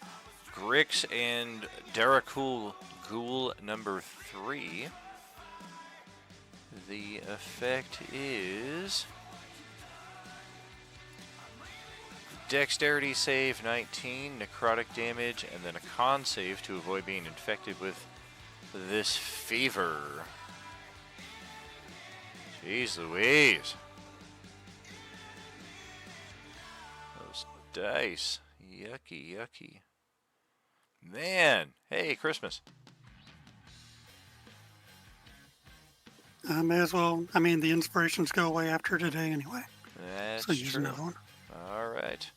Grix, and Darakul Ghoul number 3. The effect is Dexterity save 19, necrotic damage, and then a con save to avoid being infected with this fever. Jeez Louise. Those dice. Yucky, yucky. Man, hey, Christmas.
I may as well. I mean, the inspirations go away after today anyway.
That's
So use
true.
another one.
All right.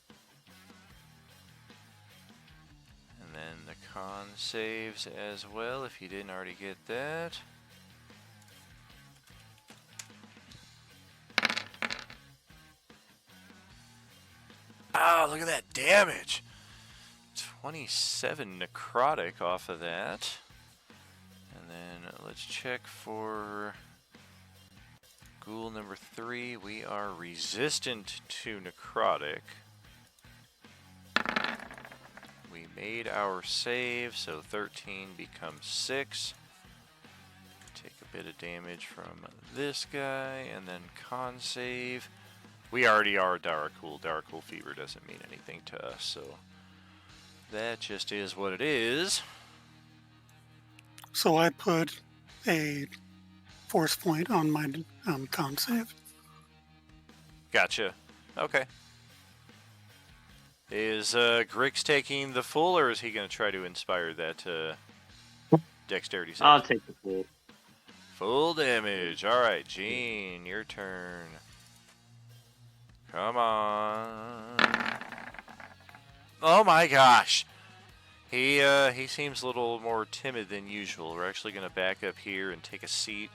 And then the con saves as well, if you didn't already get that. Oh, look at that damage. 27 necrotic off of that. And then let's check for ghoul number 3. We are resistant to necrotic. We made our save, so 13 becomes 6. Take a bit of damage from this guy, and then con save. We already are Darakul. Darakul fever doesn't mean anything to us, so that just is what it is.
So I put a force point on my con save.
Gotcha. Okay. Is Grix taking the full, or is he going to try to inspire that dexterity save?
I'll take the full.
Full damage. All right, Jean, your turn. Come on. Oh my gosh. He seems a little more timid than usual. We're actually going to back up here and take a seat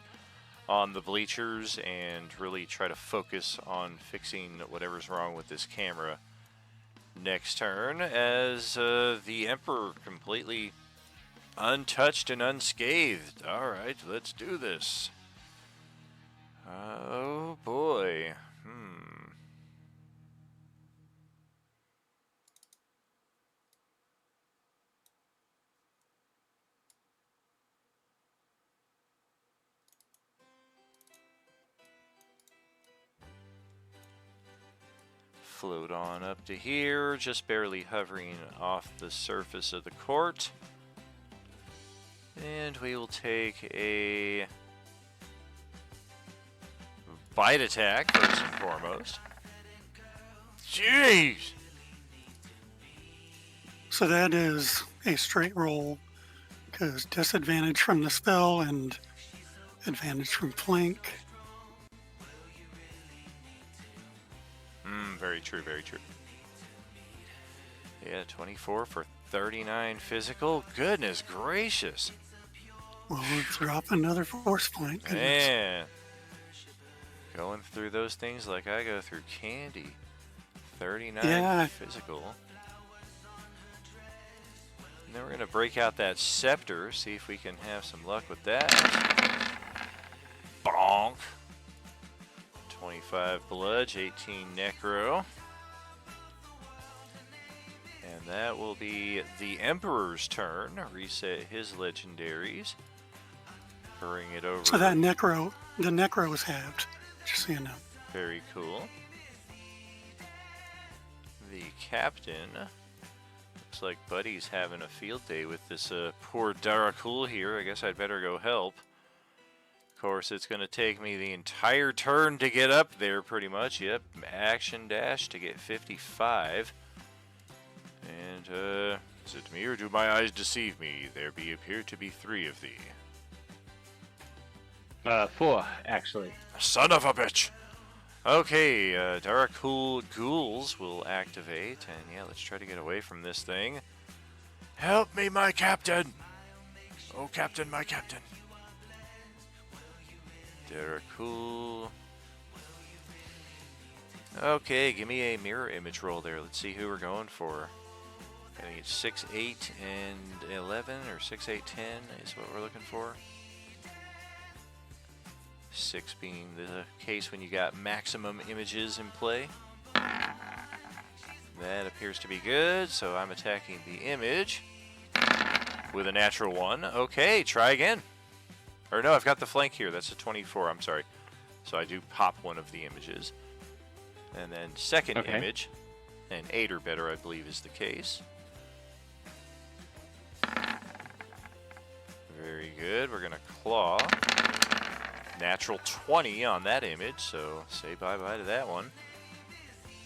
on the bleachers and really try to focus on fixing whatever's wrong with this camera next turn, as the Emperor completely untouched and unscathed. Alright, let's do this. Oh boy. Float on up to here, just barely hovering off the surface of the court. And we will take a bite attack first and foremost. Jeez!
So that is a straight roll, because disadvantage from the spell and advantage from flank.
Very true, very true. Yeah, 24 for 39 physical. Goodness gracious.
Well, we'll drop another force point. Goodness.
Man. Going through those things like I go through candy. 39
Yeah.
physical. And then we're going to break out that scepter, see if we can have some luck with that. Bonk. 25 bludge, 18 necro. And that will be the Emperor's turn. Reset his legendaries. Bring it over.
So that necro, the necro is halved, just so you know.
Very cool. The captain. Looks like Buddy's having a field day with this poor Darakul here. I guess I'd better go help. Of course, it's going to take me the entire turn to get up there, pretty much. Yep, action dash to get 55. And, is it me or do my eyes deceive me? There appear to be 3 of thee.
4, actually.
Son of a bitch! Okay, Darakul Ghouls will activate, and yeah, let's try to get away from this thing. Help me, my captain! Oh, captain, my captain. Darakul. Okay, give me a mirror image roll there. Let's see who we're going for. I think it's 6, 8, and 11, or 6, 8, 10 is what we're looking for. 6 being the case when you got maximum images in play. That appears to be good, so I'm attacking the image with a natural 1. Okay, try again. Or no, I've got the flank here. That's a 24, I'm sorry. So I do pop one of the images. And then second image, and 8 or better I believe is the case. Very good, we're going to claw. Natural 20 on that image, so say bye-bye to that one.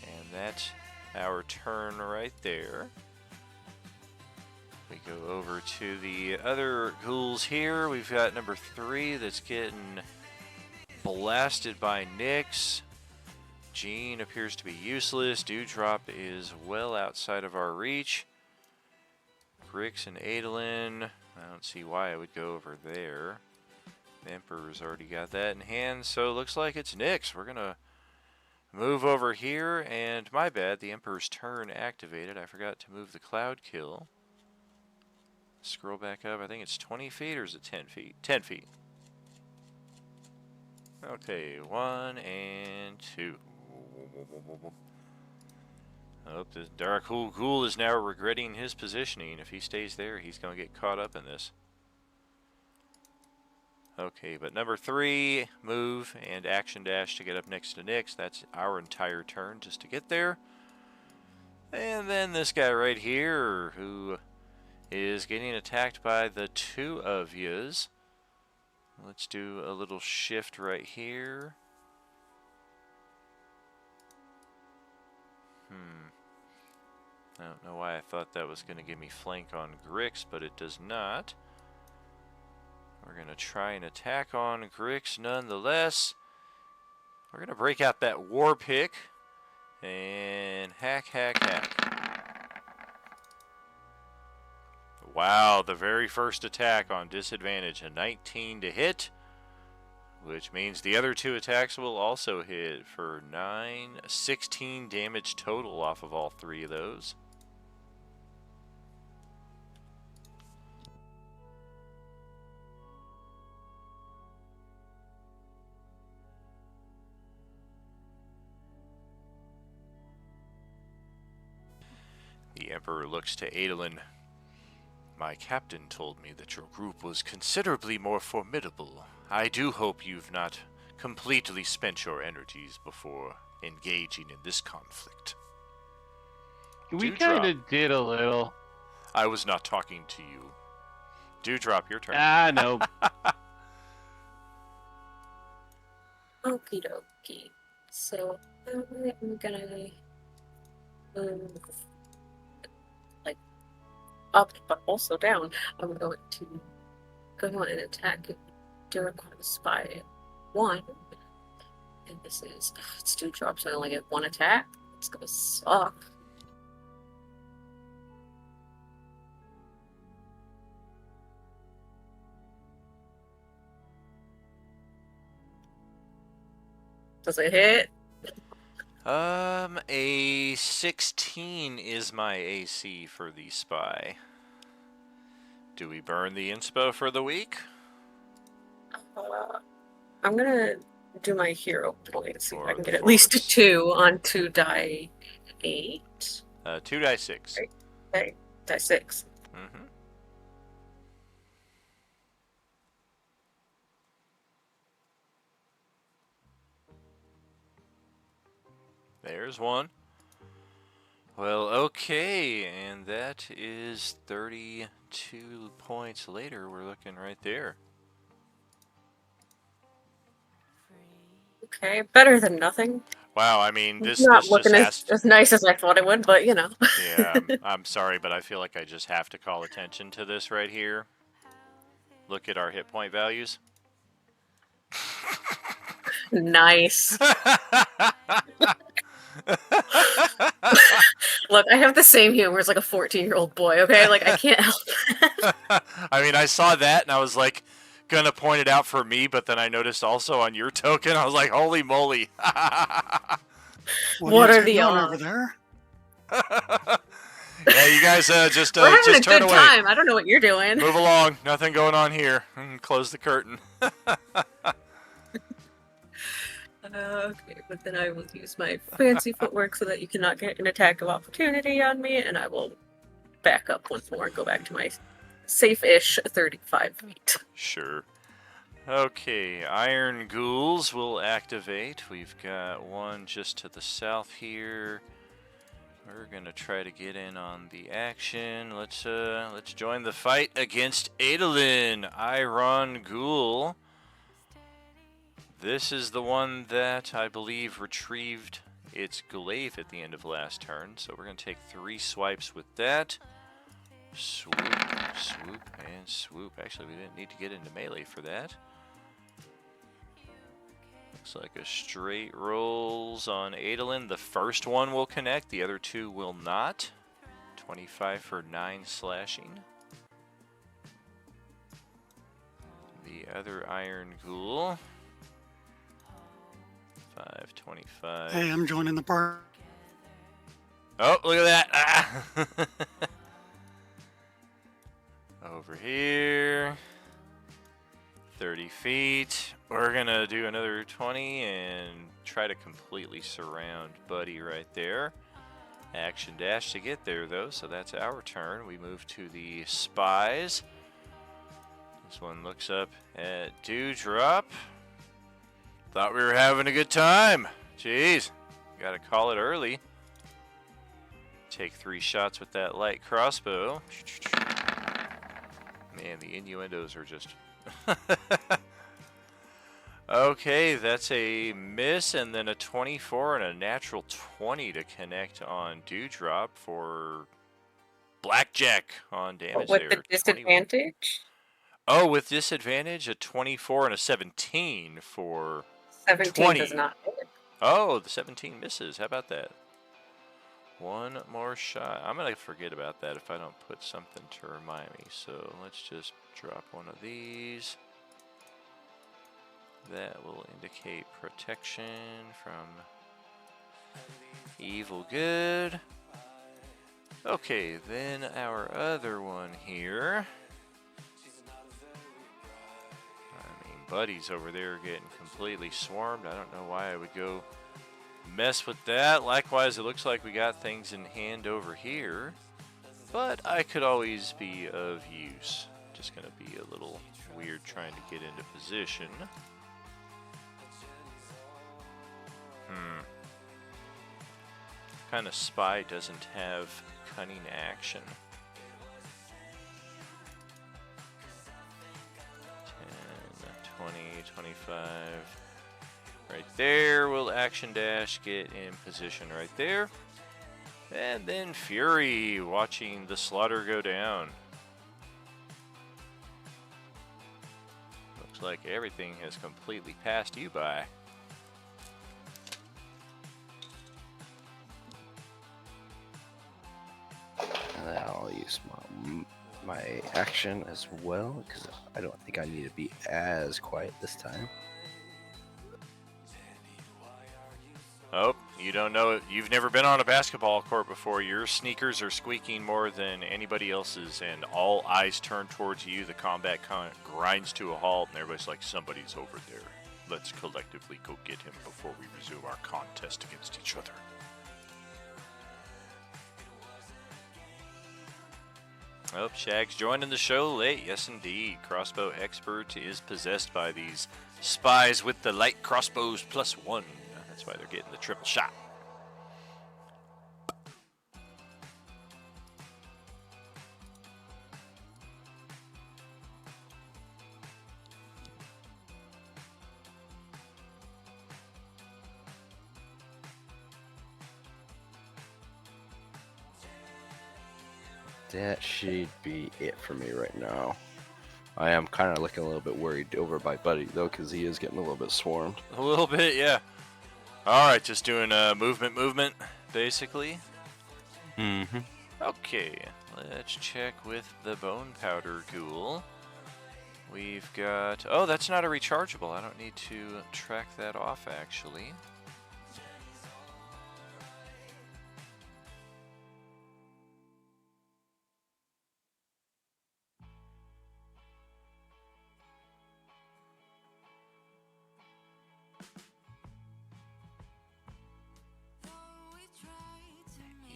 And that's our turn right there. We go over to the other ghouls here. We've got number 3 that's getting blasted by Nyx. Jean appears to be useless. Dewdrop is well outside of our reach. Grix and Adolin, I don't see why I would go over there. The Emperor's already got that in hand, so it looks like it's Nyx. We're going to move over here, and my bad, the Emperor's turn activated. I forgot to move the Cloud Kill. Scroll back up. I think it's 20 feet, or is it 10 feet? 10 feet. Okay, 1 and 2. Oh, the Darakul Ghoul is now regretting his positioning. If he stays there, he's going to get caught up in this. Okay, but number 3, move and action dash to get up next to Nyx. That's our entire turn just to get there. And then this guy right here, who is getting attacked by the 2 of yous. Let's do a little shift right here. I don't know why I thought that was going to give me flank on Grix, but it does not. We're going to try and attack on Grix nonetheless. We're going to break out that war pick and hack, hack, hack. Wow, the very first attack on disadvantage, a 19 to hit which means the other 2 attacks will also hit for 16 damage total off of all 3 of those. The Emperor looks to Adolin. My captain told me that your group was considerably more formidable. I do hope you've not completely spent your energies before engaging in this conflict.
We
Dewdrop.
kind of did a little.
I was not talking to you. Dewdrop, your turn.
Ah, no.
Okie dokie. So I'm gonna move like up but also down. I'm going to go and attack Duracon Spy 1. And this is it's 2 drops, so I only get 1 attack. It's gonna suck. Does it hit?
A 16 is my AC for the spy. Do we burn the inspo for the week?
I'm gonna do my hero point, see if I
Or
can
the
get at least
force.
2 on 2 die 8.
2 die 6.
Right. Okay, die 6.
Mm-hmm. There's 1. Well, okay, and that is 32 points later. We're looking right there.
Okay, better than nothing.
Wow, I mean,
It's
this
not
just
looking
has
as nice as I thought it would, but you know.
Yeah, I'm sorry, but I feel like I just have to call attention to this right here. Look at our hit point values.
Nice. Look, I have the same humor as like a 14-year-old boy, okay? Like, I can't help it.
I mean, I saw that and I was like, gonna point it out for me, but then I noticed also on your token, I was like, holy moly.
What are the
doing
odds?
over there?
Yeah, you guys just
We're having a
turn
good
away.
time. I don't know what you're doing.
Move along. Nothing going on here. Close the curtain.
Okay, but then I will use my fancy footwork so that you cannot get an attack of opportunity on me, and I will back up once more and go back to my safe-ish 35 feet.
Sure. Okay, Iron Ghouls will activate. We've got one just to the south here. We're gonna try to get in on the action. Let's join the fight against Adolin, Iron Ghoul. This is the one that I believe retrieved its glaive at the end of last turn. So we're gonna take 3 swipes with that. Swoop, swoop, and swoop. Actually, we didn't need to get into melee for that. Looks like a straight rolls on Adolin. The first one will connect, the other 2 will not. 25 for 9 slashing. The other Iron Ghoul. 525.
Hey, I'm joining the party.
Oh, look at that. Ah. Over here. 30 feet. We're going to do another 20 and try to completely surround Buddy right there. Action dash to get there, though, so that's our turn. We move to the spies. This one looks up at Dewdrop. Thought we were having a good time. Jeez, gotta call it early. Take 3 shots with that light crossbow. Man, the innuendos are just... Okay, that's a miss, and then a 24 and a natural 20 to connect on Dewdrop for blackjack on damage
With
there.
the
21.
disadvantage?
Oh, with disadvantage, a 24 and a 17 for
17
20.
does not hit.
Oh, the 17 misses. How about that? One more shot. I'm going to forget about that if I don't put something to remind me. So let's just drop one of these. That will indicate protection from evil good. Okay, then our other one here. I mean, Buddy's over there getting completely swarmed. I don't know why I would go mess with that. Likewise, it looks like we got things in hand over here. But I could always be of use. Just going to be a little weird trying to get into position. Kind of spy doesn't have cunning action. 10, 20, 25. Right there. We'll action dash, get in position right there. And then Fury watching the slaughter go down. Looks like everything has completely passed you by.
And I'll use my action as well, because I don't think I need to be as quiet this time.
Oh, you don't know. You've never been on a basketball court before. Your sneakers are squeaking more than anybody else's, and all eyes turn towards you. The combat grinds to a halt, and everybody's like, somebody's over there. Let's collectively go get him before we resume our contest against each other. Oh, Shag's joining the show late. Yes, indeed. Crossbow expert is possessed by these spies with the light crossbows +1. That's why they're getting the triple shot.
That should be it for me right now. I am kind of looking a little bit worried over by Buddy, though, because he is getting a little bit swarmed.
A little bit, yeah. Alright, just doing movement, basically.
Mm-hmm.
Okay, let's check with the Bone Powder Ghoul. We've got... Oh, that's not a rechargeable. I don't need to track that off, actually.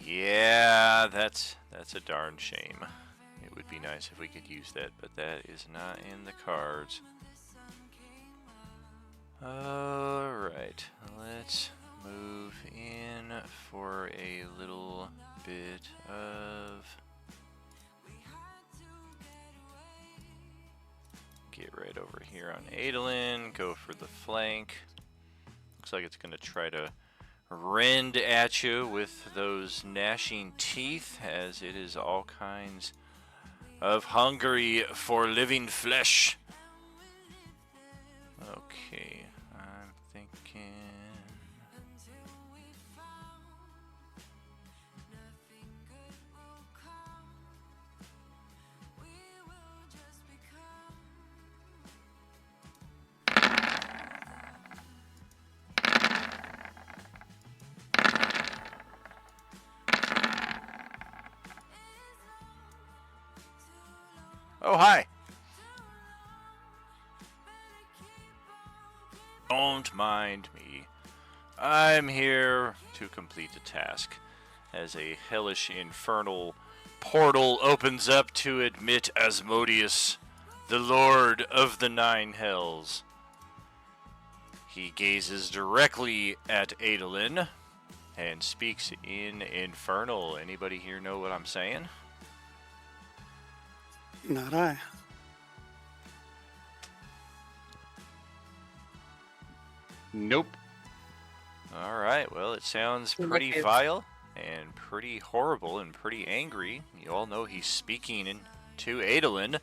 Yeah, that's a darn shame. It would be nice if we could use that, but that is not in the cards. Alright, let's move in for a little bit of... Get right over here on Adolin, go for the flank. Looks like it's going to try to rend at you with those gnashing teeth, as it is all kinds of hungry for living flesh. Okay, I'm thinking... Oh, hi. Don't mind me. I'm here to complete a task, as a hellish infernal portal opens up to admit Asmodeus, the Lord of the Nine Hells. He gazes directly at Adolin and speaks in Infernal. Anybody here know what I'm saying?
Not I.
Nope.
Alright, well, it sounds pretty
Okay.
vile and pretty horrible and pretty angry. You all know he's speaking to Adolin.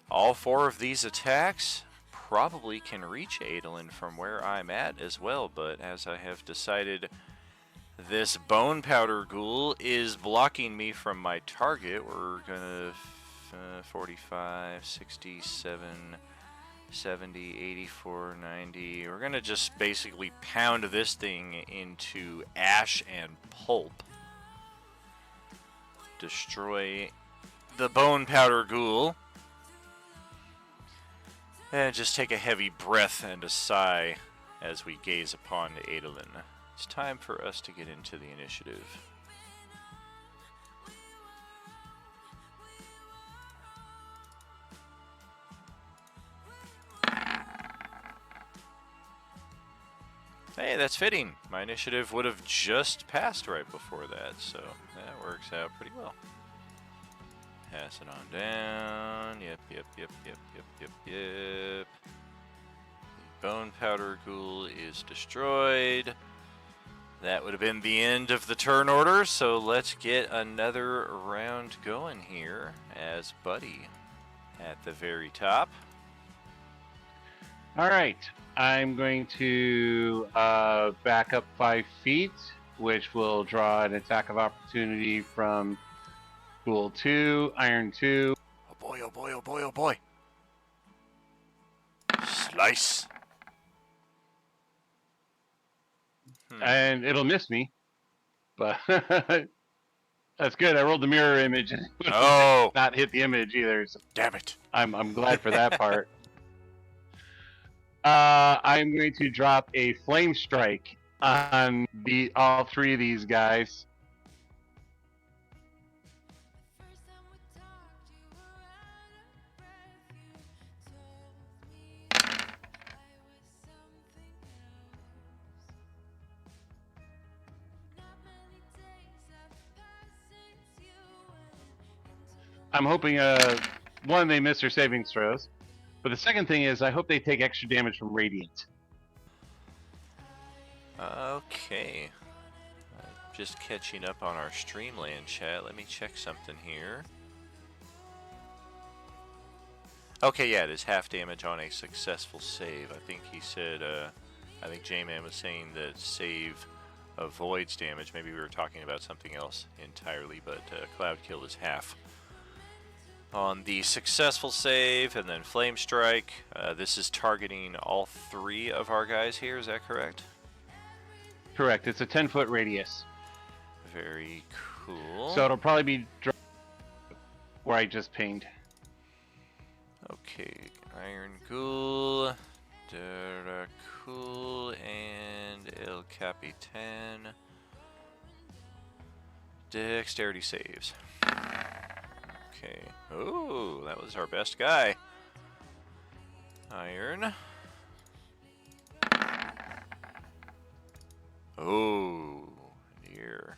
All 4 of these attacks probably can reach Adolin from where I'm at as well, but as I have decided this Bone Powder Ghoul is blocking me from my target, we're gonna 45, 67, 70, 84, 90. We're gonna just basically pound this thing into ash and pulp. Destroy the bone powder ghoul. And just take a heavy breath and a sigh as we gaze upon Adolin. It's time for us to get into the initiative. Hey, that's fitting. My initiative would have just passed right before that, so that works out pretty well. Pass it on down. Yep. The bone powder ghoul is destroyed. That would have been the end of the turn order, so let's get another round going here as Buddy at the very top.
All right, I'm going to back up 5 feet, which will draw an attack of opportunity from Ghoul 2, Iron 2.
Oh boy, oh boy, oh boy, oh boy. Slice.
And it'll miss me, but that's good. I rolled the mirror image and it
Oh,
not hit the image either. So
damn it.
I'm glad for that part. I'm going to drop a flame strike on all 3 of these guys. I'm hoping one, they miss their savings throws, but the second thing is I hope they take extra damage from radiant.
Okay. Just catching up on our Streamland chat. Let me check something here. Okay, yeah, it is half damage on a successful save. I think he said, I think J-Man was saying that save avoids damage. Maybe we were talking about something else entirely, but Cloud Kill is half on the successful save, and then Flame Strike. This is targeting all 3 of our guys here, is that correct?
Correct. It's a 10-foot radius.
Very cool.
So it'll probably be where I just pinged.
Okay, Iron Ghoul, Dracul, and El Capitan. Dexterity saves. Okay. Oh, that was our best guy. Iron. Oh, dear.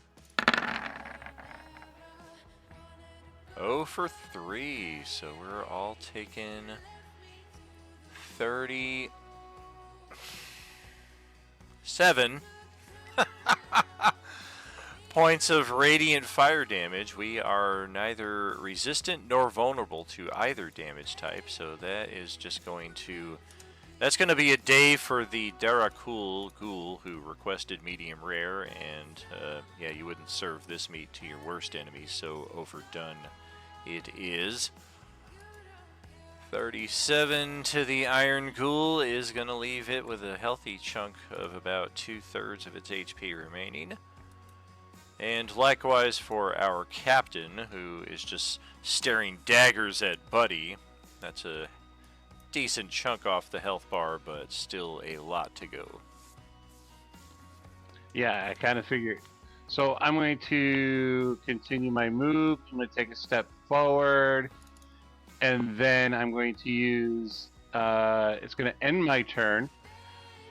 0 for 3, so we're all taking 37 points of radiant fire damage. We are neither resistant nor vulnerable to either damage type, so that is just going to... That's going to be a day for the Darakul Ghoul who requested medium rare, and yeah, you wouldn't serve this meat to your worst enemies, so overdone it is. 37 to the Iron Ghoul is going to leave it with a healthy chunk of about 2/3 of its HP remaining. And likewise for our captain, who is just staring daggers at Buddy. That's a decent chunk off the health bar, but still a lot to go.
Yeah, I kind of figured. So I'm going to continue my move. I'm going to take a step forward, and then I'm going to use... it's going to end my turn,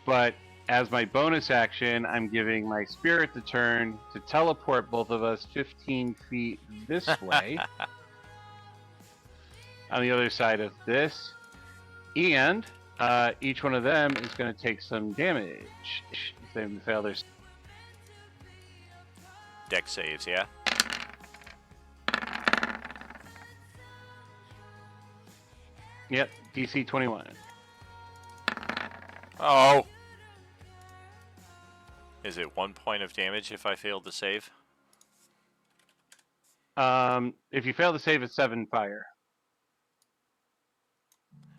but as my bonus action, I'm giving my spirit the turn to teleport both of us 15 feet this way on the other side of this. And each one of them is going to take some damage if they fail their...
Deck saves, yeah?
Yep, DC 21.
Oh! Is it 1 point of damage if I failed to save?
If you fail to save, it's 7 fire.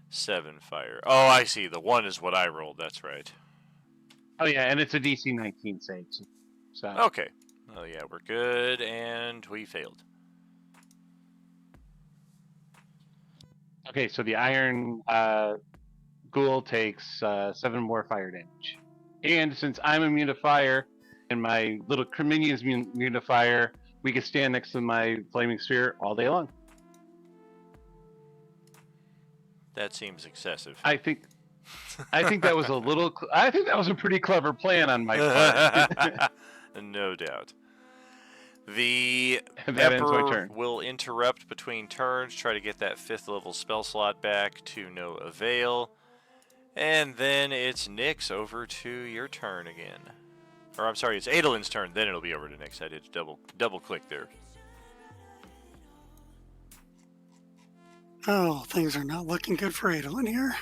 7 fire. Oh, I see. The 1 is what I rolled. That's right.
Oh yeah, and it's a DC 19 save. So
Okay. Oh, yeah, we're good, and we failed.
okay, so the iron ghoul takes 7 more fire damage, and since I'm immune to fire, and my little minion is immune to fire, we can stand next to my flaming sphere all day long.
That seems excessive.
I think that was a little. I think that was a pretty clever plan on my part.
No doubt. The
That ends my
Emperor
turn.
will interrupt between turns, try to get that 5th level spell slot back to no avail. And then it's Nyx, over to your turn again. Or I'm sorry, it's Adolin's turn, then it'll be over to Nyx. I did double click there.
Oh, things are not looking good for Adolin here.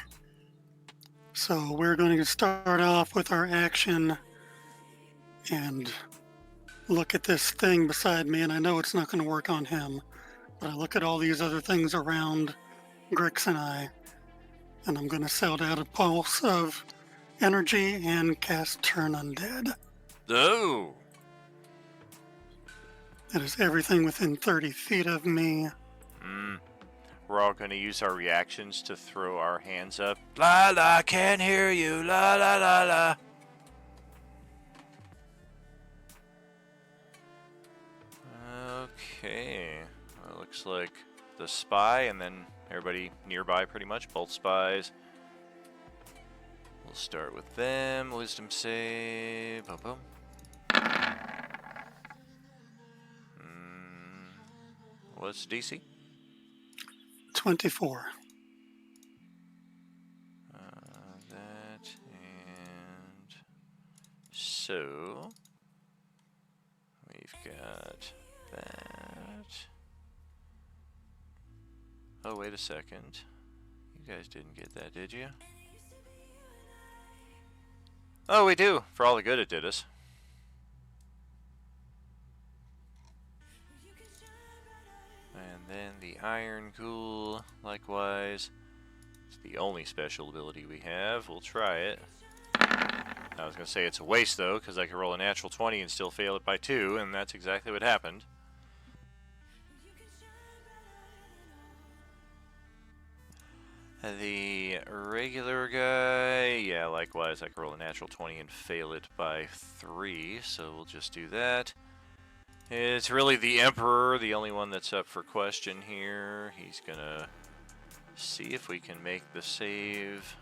So we're going to start off with our action and look at this thing beside me, and I know it's not going to work on him, but I look at all these other things around Grix and I, and I'm going to send out a pulse of energy and cast Turn Undead.
Oh!
That is everything within 30 feet of me.
We're all going to use our reactions to throw our hands up. La la, can't hear you. La la la la. Okay. Well, it looks like the spy and then everybody nearby pretty much. Both spies. We'll start with them. Wisdom save. Boom, boom. What's DC?
24.
That and so we've got that. Oh, wait a second. You guys didn't get that, did you? Oh, we do, for all the good it did us. And then the Iron Ghoul, likewise. It's the only special ability we have. We'll try it. I was going to say it's a waste, though, because I could roll a natural 20 and still fail it by 2, and that's exactly what happened. The regular guy, yeah, likewise, I could roll a natural 20 and fail it by 3, so we'll just do that. It's really the Emperor, the only one that's up for question here. He's gonna see if we can make the save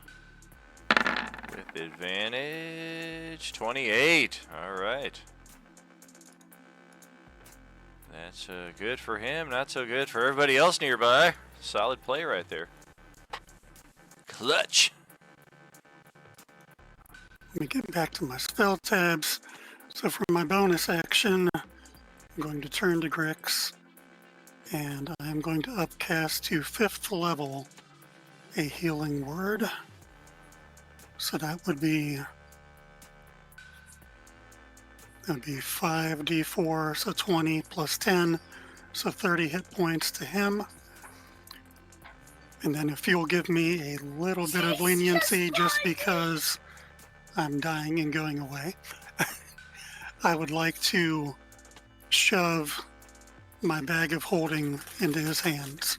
with advantage. 28, alright. That's good for him, not so good for everybody else nearby. Solid play right there. Clutch.
Let me get back to my spell tabs. So for my bonus action, I'm going to turn to Grix, and I'm going to upcast to 5th level a healing word. So that would be 5d4, so 20 plus 10, so 30 hit points to him. And then if you'll give me a little bit of leniency just because I'm dying and going away, I would like to shove my bag of holding into his hands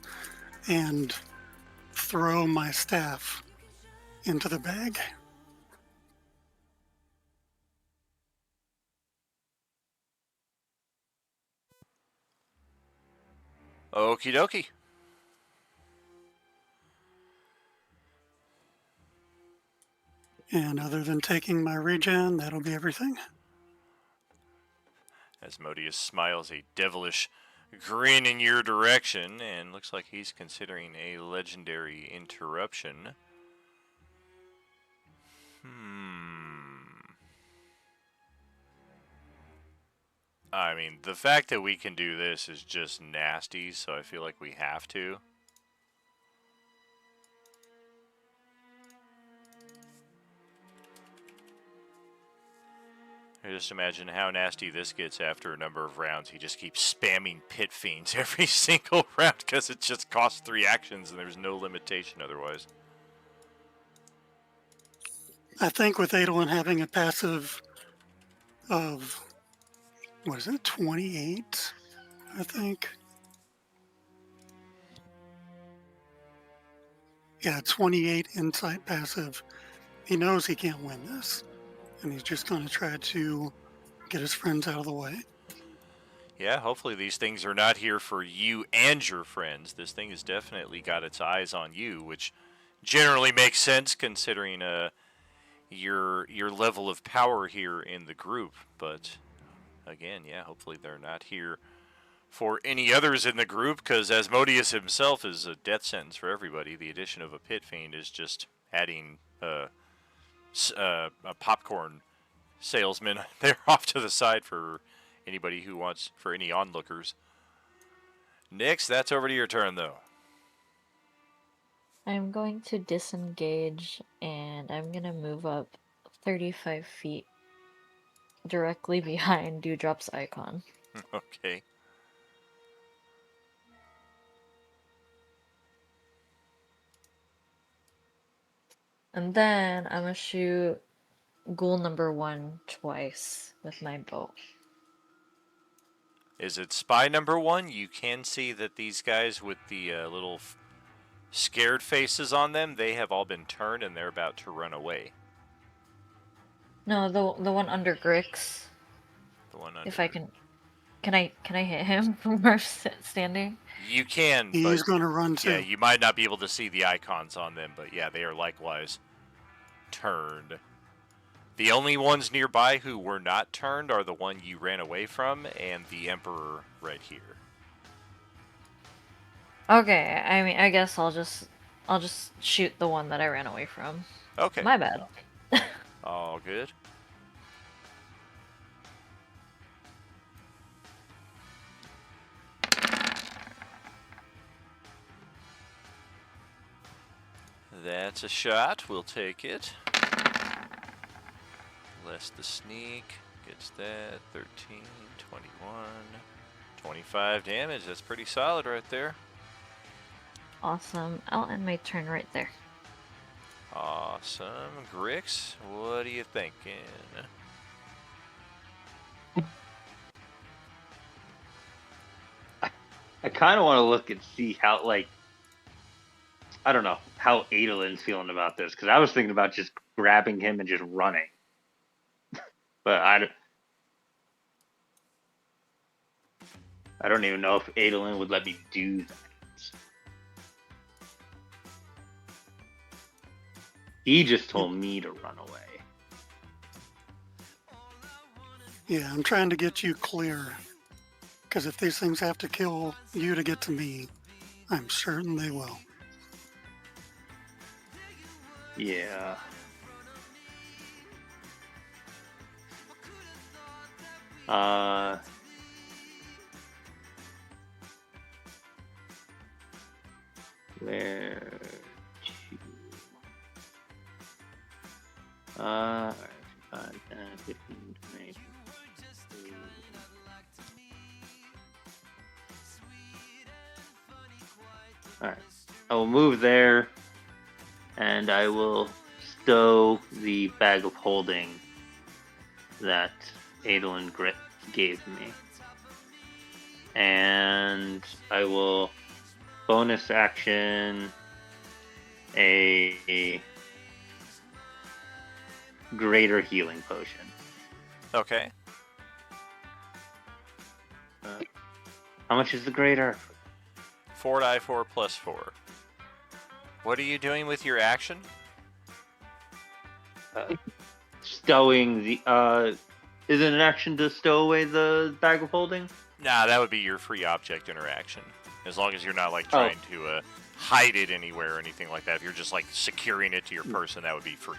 and throw my staff into the bag.
Okie dokie.
And other than taking my regen, that'll be everything.
Asmodeus smiles a devilish grin in your direction, and looks like he's considering a legendary interruption. I mean, the fact that we can do this is just nasty, so I feel like we have to. I just imagine how nasty this gets after a number of rounds. He just keeps spamming Pit Fiends every single round because it just costs 3 actions and there's no limitation otherwise.
I think with Adolin having a passive of, what is it, 28, I think. Yeah, 28 insight passive. He knows he can't win this, and he's just going to try to get his friends out of the way.
Yeah, hopefully these things are not here for you and your friends. This thing has definitely got its eyes on you, which generally makes sense considering your level of power here in the group. But again, yeah, hopefully they're not here for any others in the group, because Asmodeus himself is a death sentence for everybody. The addition of a pit fiend is just adding a popcorn salesman there off to the side for anybody who wants, for any onlookers. Nix, that's over to your turn, though.
I'm going to disengage and I'm gonna move up 35 feet directly behind Dewdrop's icon.
Okay.
And then I'm gonna shoot ghoul number 1 twice with my bow.
Is it spy number 1? You can see that these guys with the little scared faces on them, they have all been turned and they're about to run away.
No, the one under Grix.
The one under.
If I can I hit him from where I'm standing?
You can,
He's
but
going to run too.
yeah, you might not be able to see the icons on them, but yeah, they are likewise turned. The only ones nearby who were not turned are the one you ran away from and the Emperor right here.
Okay, I mean I guess I'll just shoot the one that I ran away from.
Okay.
My bad.
All good. That's a shot. We'll take it. Less the sneak. Gets that. 13, 21, 25 damage. That's pretty solid right there.
Awesome. I'll end my turn right there.
Awesome. Grix, what are you thinking?
I kind of want to look and see how, like, I don't know, how Adolin's feeling about this. Because I was thinking about just grabbing him and just running. But I don't even know if Adolin would let me do that. He just told me to run away.
Yeah, I'm trying to get you clear. Because if these things have to kill you to get to me, I'm certain they will.
Yeah. Where to? 5, 10, 15, 20. Alright. I will move there and I will stow the bag of holding that Adolin Grit gave me. And I will bonus action a greater healing potion.
Okay.
How much is the greater?
4 die 4 plus 4. What are you doing with your action?
Stowing the is it an action to stow away the bag of holding?
Nah, that would be your free object interaction. As long as you're not like trying to hide it anywhere or anything like that. If you're just like securing it to your person, that would be free.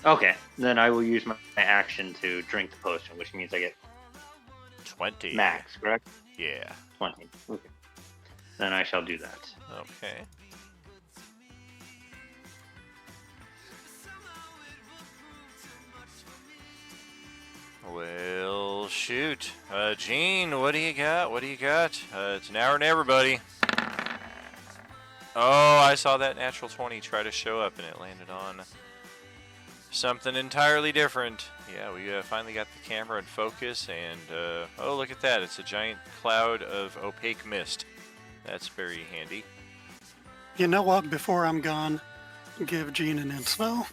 Okay, then I will use my action to drink the potion, which means I get
20.
max, correct?
Yeah.
20. Okay. Then I shall do that.
Okay. Well, shoot. Gene, what do you got? What do you got? It's now or never, buddy. Oh, I saw that natural 20 try to show up and it landed on something entirely different. Yeah, we finally got the camera in focus, and oh, look at that. It's a giant cloud of opaque mist. That's very handy.
You know what? Before I'm gone, give Gene an inspo.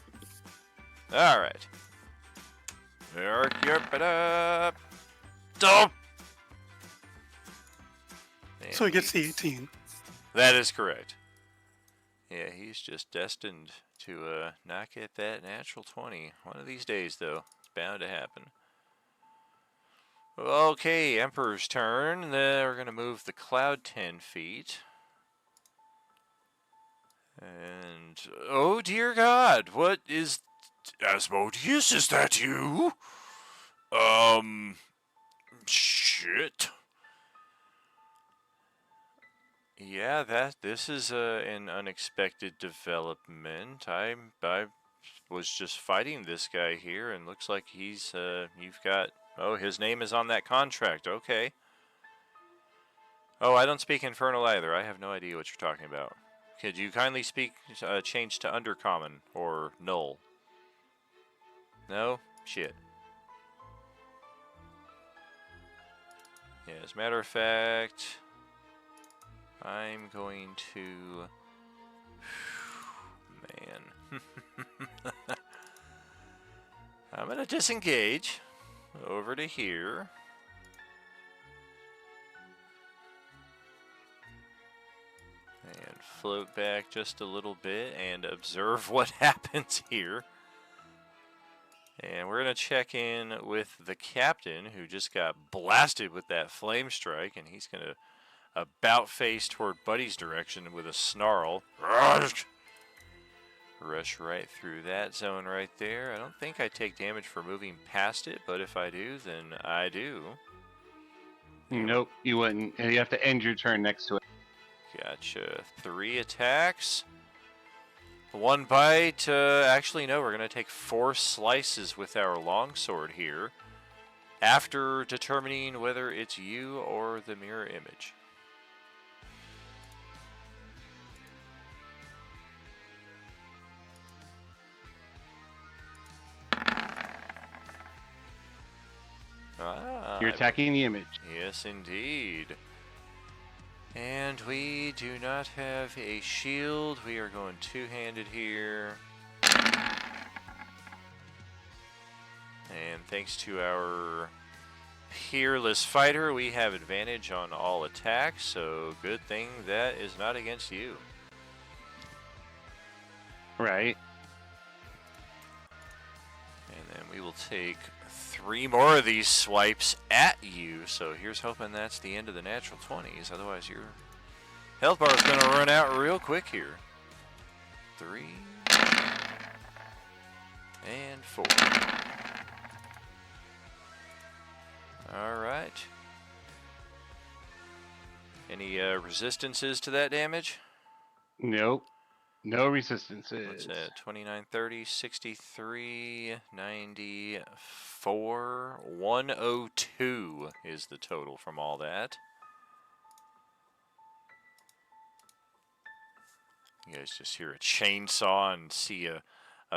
All right. Don't.
So he gets the 18.
That is correct. Yeah, he's just destined to not get that natural 20. One of these days, though. It's bound to happen. Okay, Emperor's turn. Then we're going to move the cloud 10 feet. And, oh dear God, what is... Asmodeus, is that you? Shit. Yeah, this is an unexpected development. I was just fighting this guy here, and looks like he's you've got. Oh, his name is on that contract. Okay. Oh, I don't speak Infernal either. I have no idea what you're talking about. Could you kindly speak change to Undercommon or Null? No? Shit. Yeah, as a matter of fact, I'm going to... Man. I'm going to disengage over to here. And float back just a little bit and observe what happens here. And we're going to check in with the captain, who just got blasted with that flame strike, and he's going to about face toward Buddy's direction with a snarl. Rush right through that zone right there. I don't think I take damage for moving past it, but if I do, then I do.
Nope, you wouldn't. And you have to end your turn next to it.
Gotcha. 3 attacks. 1 bite. Actually, no, we're going to take 4 slices with our longsword here, after determining whether it's you or the mirror image.
You're attacking the image.
Yes, indeed. And we do not have a shield. We are going two-handed here. And thanks to our peerless fighter, we have advantage on all attacks, so good thing that is not against you.
Right.
And then we will take 3 more of these swipes at you, so here's hoping that's the end of the natural 20s, otherwise your health bar is going to run out real quick here. 3 and 4. Alright. Any resistances to that damage?
Nope. No resistances.
What's that? 29, 30, 63, 94, 102 is the total from all that. You guys just hear a chainsaw and see a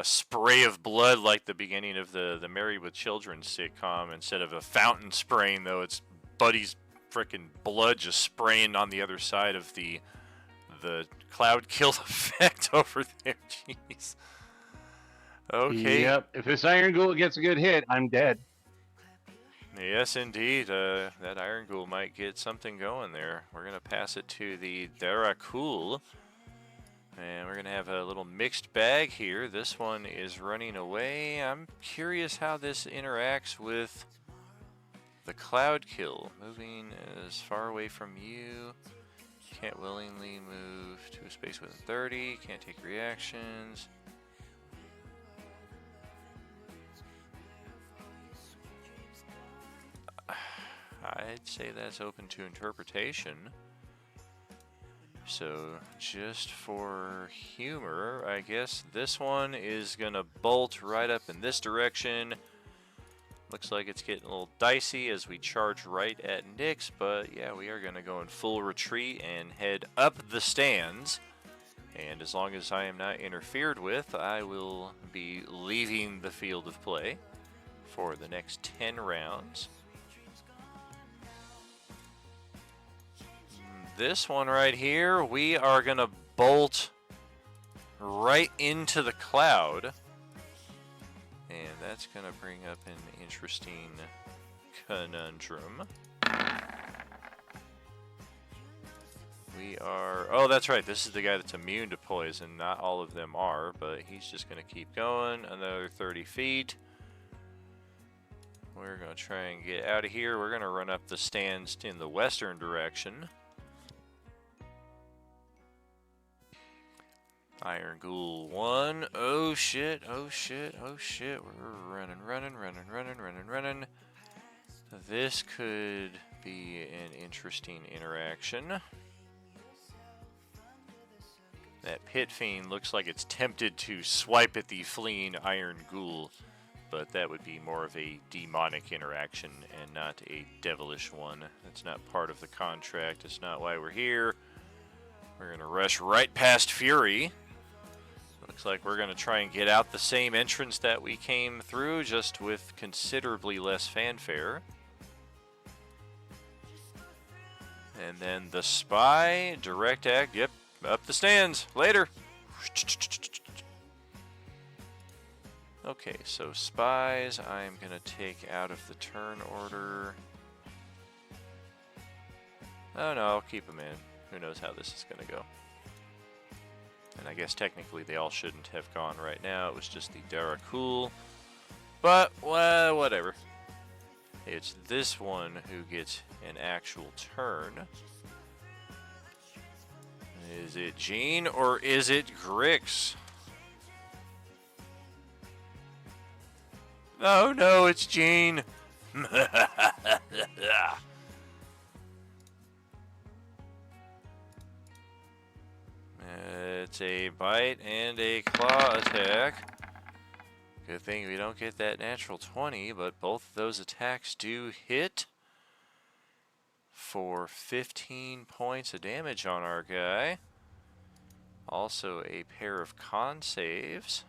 spray of blood like the beginning of the Married with Children sitcom. Instead of a fountain spraying, though, it's Buddy's frickin' blood just spraying on the other side of the cloud kill effect over there. Jeez. Okay.
Yep. If this Iron Ghoul gets a good hit, I'm dead.
Yes, indeed. That Iron Ghoul might get something going there. We're going to pass it to the Darakul. And we're going to have a little mixed bag here. This one is running away. I'm curious how this interacts with the cloud kill. Moving as far away from you. Can't willingly move to a space within 30. Can't take reactions. I'd say that's open to interpretation. So, just for humor, I guess this one is going to bolt right up in this direction. Looks like it's getting a little dicey as we charge right at Nyx, but yeah, we are going to go in full retreat and head up the stands. And as long as I am not interfered with, I will be leaving the field of play for the next 10 rounds. This one right here, we are going to bolt right into the cloud. And that's going to bring up an interesting conundrum. We are... Oh, that's right. This is the guy that's immune to poison. Not all of them are, but he's just going to keep going. Another 30 feet. We're going to try and get out of here. We're going to run up the stands in the western direction. Iron Ghoul 1. Oh shit, oh shit, oh shit. We're running. This could be an interesting interaction. That Pit Fiend looks like it's tempted to swipe at the fleeing Iron Ghoul, but that would be more of a demonic interaction and not a devilish one. That's not part of the contract. It's not why we're here. We're going to rush right past Fury. Looks like we're going to try and get out the same entrance that we came through, just with considerably less fanfare. And then the Spy, direct act, yep, up the stands, later. Okay, so Spies, I'm going to take out of the turn order. Oh no, I'll keep them in. Who knows how this is going to go. And I guess technically they all shouldn't have gone right now. It was just the Darakul. But, well, whatever. It's this one who gets an actual turn. Is it Jean or is it Grix? Oh no, it's Jean. It's a bite and a claw attack. Good thing we don't get that natural 20, but both of those attacks do hit for 15 points of damage on our guy. Also a pair of con saves.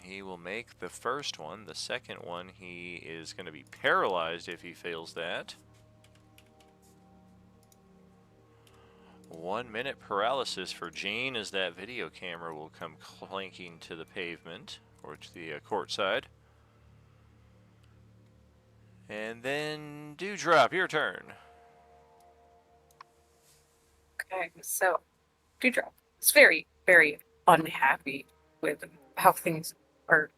He will make the first one. The second one, he is going to be paralyzed if he fails that. 1 minute paralysis for Jean as that video camera will come clanking to the pavement, or to the court side. And then Dewdrop, your turn.
Okay, so Dewdrop is very, very unhappy with how things are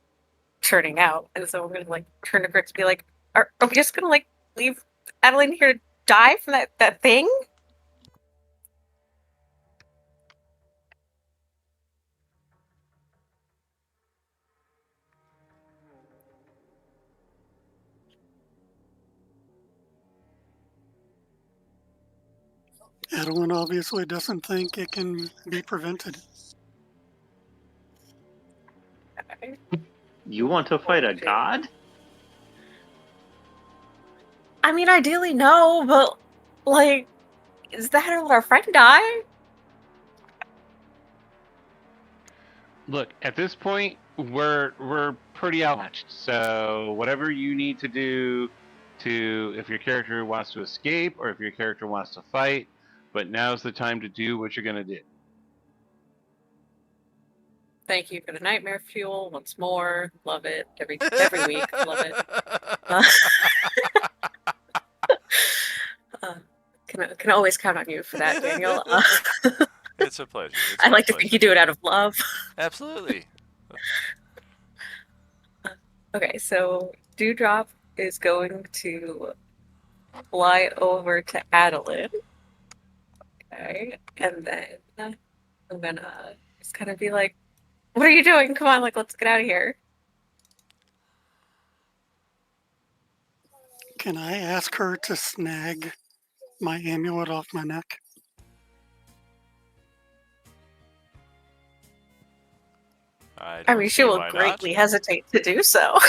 turning out. And so we're gonna like turn to Grits and be like, are we just gonna like leave Adeline here to die from that thing?
Adeline obviously doesn't think it can be prevented.
Okay.
You want to fight a god?
I mean, ideally no, but like, is that how let our friend die?
Look, at this point, we're pretty outmatched. So whatever you need to do to, if your character wants to escape or if your character wants to fight, but now's the time to do what you're gonna do.
Thank you for the nightmare fuel once more. Love it every week. Love it. Can always count on you for that, Daniel.
It's a pleasure.
I like to think you do it out of love.
Absolutely.
Okay, so Dewdrop is going to fly over to Adeline. Okay, and then I'm gonna just kind of be like, "What are you doing? Come on, like, let's get out of here."
Can I ask her to snag my amulet off my neck?
I mean, she will greatly hesitate to do so.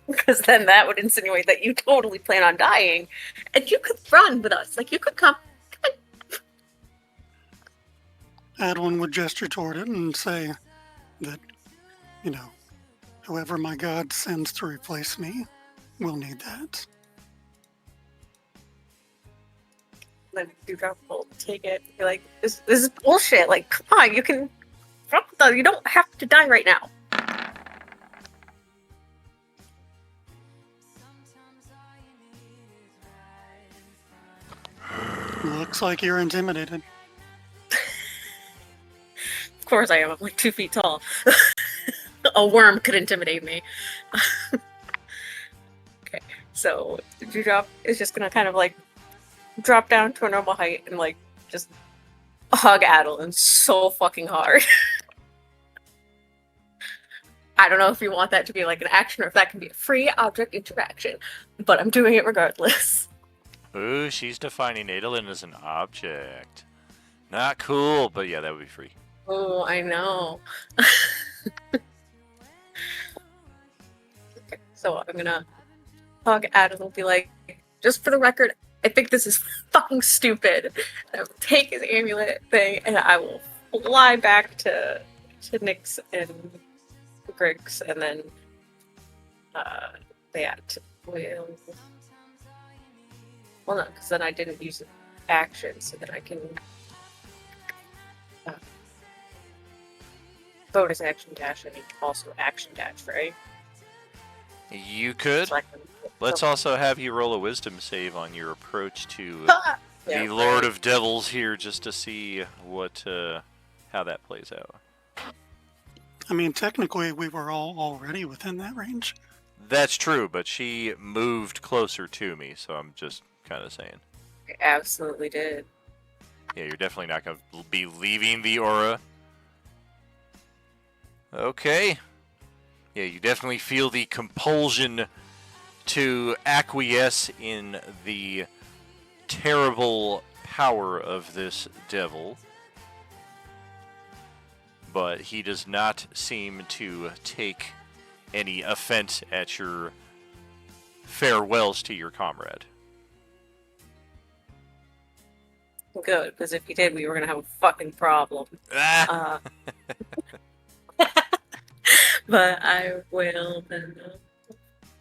Because then that would insinuate that you totally plan on dying. And you could run with us. Like, you could come
Adeline would gesture toward it and say that, whoever my god sends to replace me will need that.
Then Dewdrop will take it. Be like, this is bullshit. Like, come on, you can. You don't have to die right now.
Looks like you're intimidated.
Of course I am. I'm like 2 feet tall. A worm could intimidate me. Okay, so Dewdrop is just gonna kind of like drop down to a normal height and like just hug Adeline so fucking hard. I don't know if you want that to be like an action or if that can be a free object interaction, but I'm doing it regardless.
Ooh, she's defining Adolin as an object. Not cool, but yeah, that would be free.
Oh, I know. Okay, so I'm gonna hug Adeline and be like, just for the record, I think this is fucking stupid. And I will take his amulet thing and I will fly back to Nyx and Griggs, and then well, no, because then I didn't use action, so that I can bonus action dash and also action dash, right?
You could.
So I can-
Let's also have you roll a wisdom save on your approach to
Yeah,
the Lord of Devils here, just to see what how that plays out.
I mean, technically, we were all already within that range.
That's true, but she moved closer to me, so I'm just kind of saying.
I absolutely did.
Yeah, you're definitely not going to be leaving the aura. Okay. Yeah, you definitely feel the compulsion to acquiesce in the terrible power of this devil. But he does not seem to take any offense at your farewells to your comrade.
Good, because if he did, we were gonna have a fucking problem.
Ah!
But I will then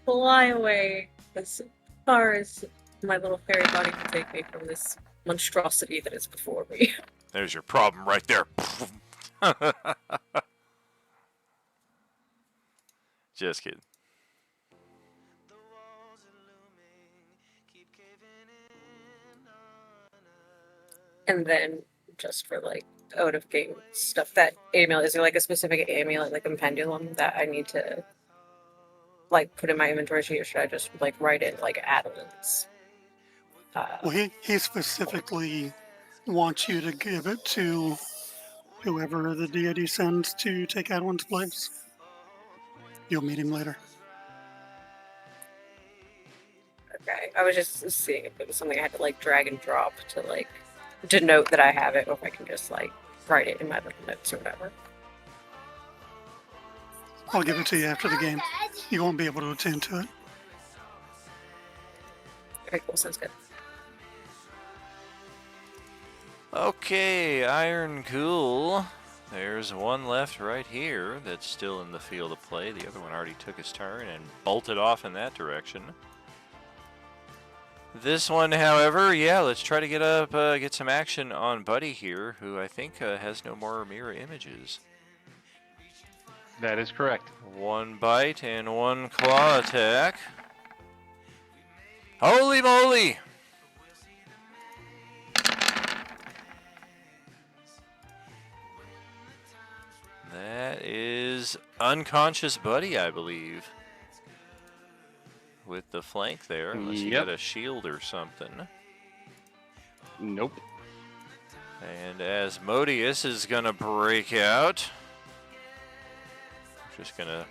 fly away as far as my little fairy body can take me from this monstrosity that is before me.
There's your problem right there. Just kidding.
And then, just for like out of game stuff, that amulet, is there like a specific amulet, like a pendulum that I need to like put in my inventory sheet, or should I just like write it like Adeline's?
Well, he specifically wants you to give it to whoever the deity sends to take Adeline's place. You'll meet him later.
Okay, I was just seeing if it was something I had to like drag and drop to like denote that I have it, or if I can just like write it in my little notes or whatever.
I'll give it to you after the game. You won't be able to attend to it.
Okay, cool, sounds good.
Okay, Iron Ghoul. There's one left right here that's still in the field of play. The other one already took his turn and bolted off in that direction. This one, however, yeah, let's try to get some action on Buddy here, who I think has no more mirror images.
That is correct.
One bite and one claw attack. Holy moly! That is unconscious Buddy, I believe. With the flank there, unless you
Yep.
got a shield or something.
Nope.
And as Modius is gonna break out, just gonna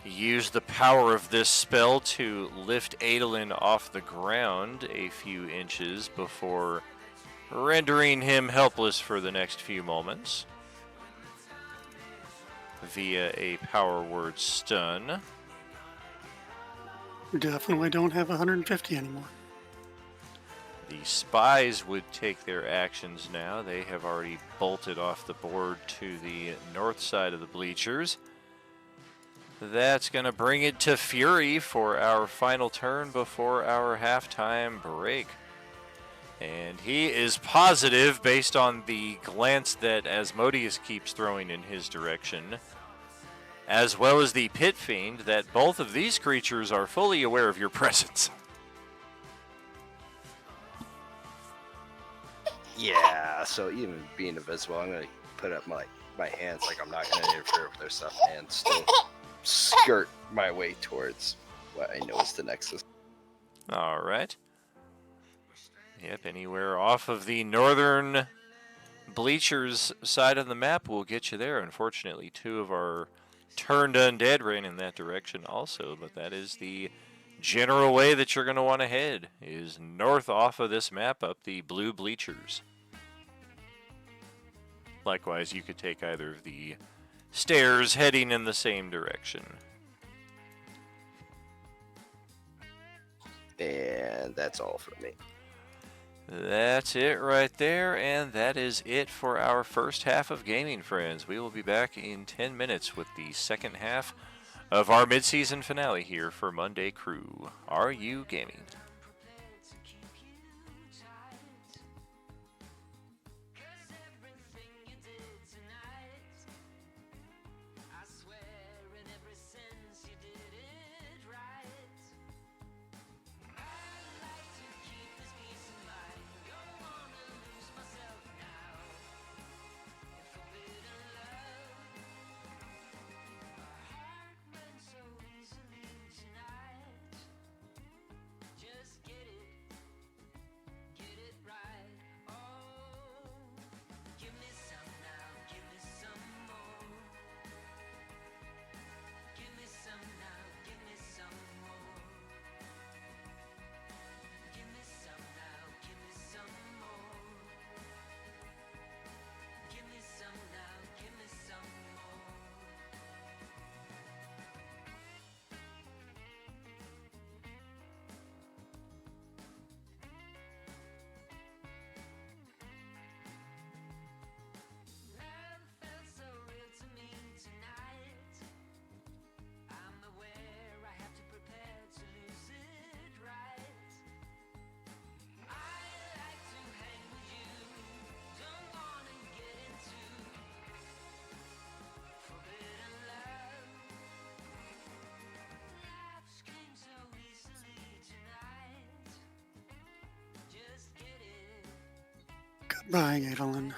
use the power of this spell to lift Adolin off the ground a few inches before rendering him helpless for the next few moments via a power word stun.
You definitely don't have 150 anymore.
The spies would take their actions now. They have already bolted off the board to the north side of the bleachers. That's going to bring it to Fury for our final turn before our halftime break. And he is positive, based on the glance that Asmodeus keeps throwing in his direction, as well as the Pit Fiend, that both of these creatures are fully aware of your presence.
Yeah, so even being invisible, I'm gonna put up my hands like I'm not gonna interfere with their stuff and still skirt my way towards what I know is the Nexus.
All right. Yep, anywhere off of the northern bleachers side of the map will get you there. Unfortunately, two of our turned undead ran in that direction also, but that is the general way that you're going to want to head, is north off of this map up the blue bleachers. Likewise, you could take either of the stairs heading in the same direction.
And that's all for me.
That's it right there, and that is it for our first half of gaming, friends. We will be back in 10 minutes with the second half of our mid-season finale here for Monday Crew. Are you gaming?
Goodbye, Adolin.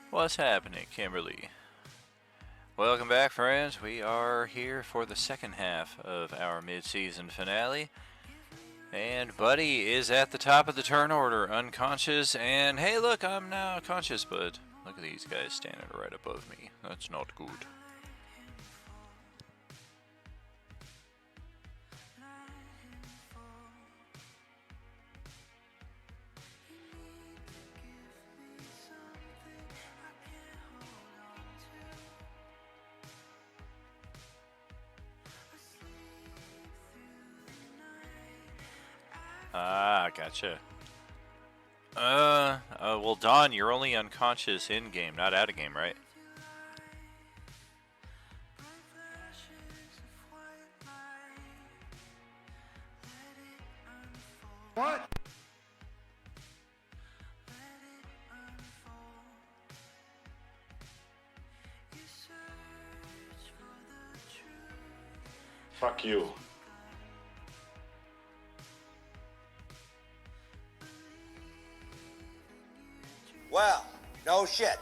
What's happening, Kimberly? Welcome back, friends. We are here for the second half of our mid-season finale. And Buddy is at the top of the turn order, unconscious. And hey, look, I'm now conscious, but look at these guys standing right above me. That's not good. Ah, gotcha. Well, Don, you're only unconscious in-game, not out-of-game, right?
What?
Fuck you.
Well, no shit.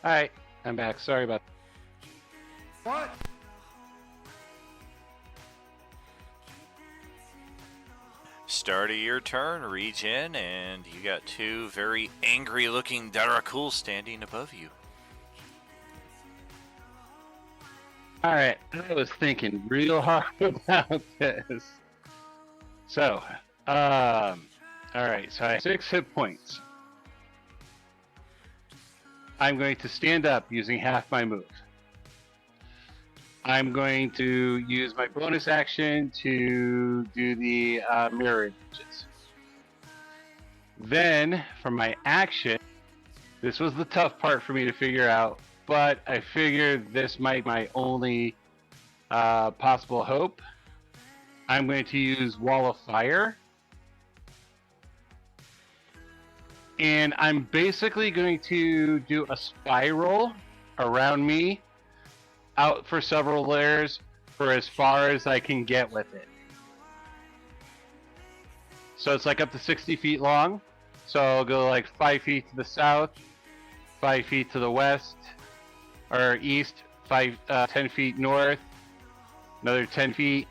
Alright, I'm back. Sorry about
What?
Start of your turn, regen, and you got two very angry-looking Darakul standing above you.
Alright, I was thinking real hard about this. So, alright, so I have 6 hit points. I'm going to stand up using half my move. I'm going to use my bonus action to do the mirror images. Then, for my action, this was the tough part for me to figure out, but I figured this might be my only possible hope. I'm going to use Wall of Fire. And I'm basically going to do a spiral around me, out for several layers, for as far as I can get with it. So it's like up to 60 feet long. So I'll go like 5 feet to the south, 5 feet to the west, or east, 10 feet north, another 10 feet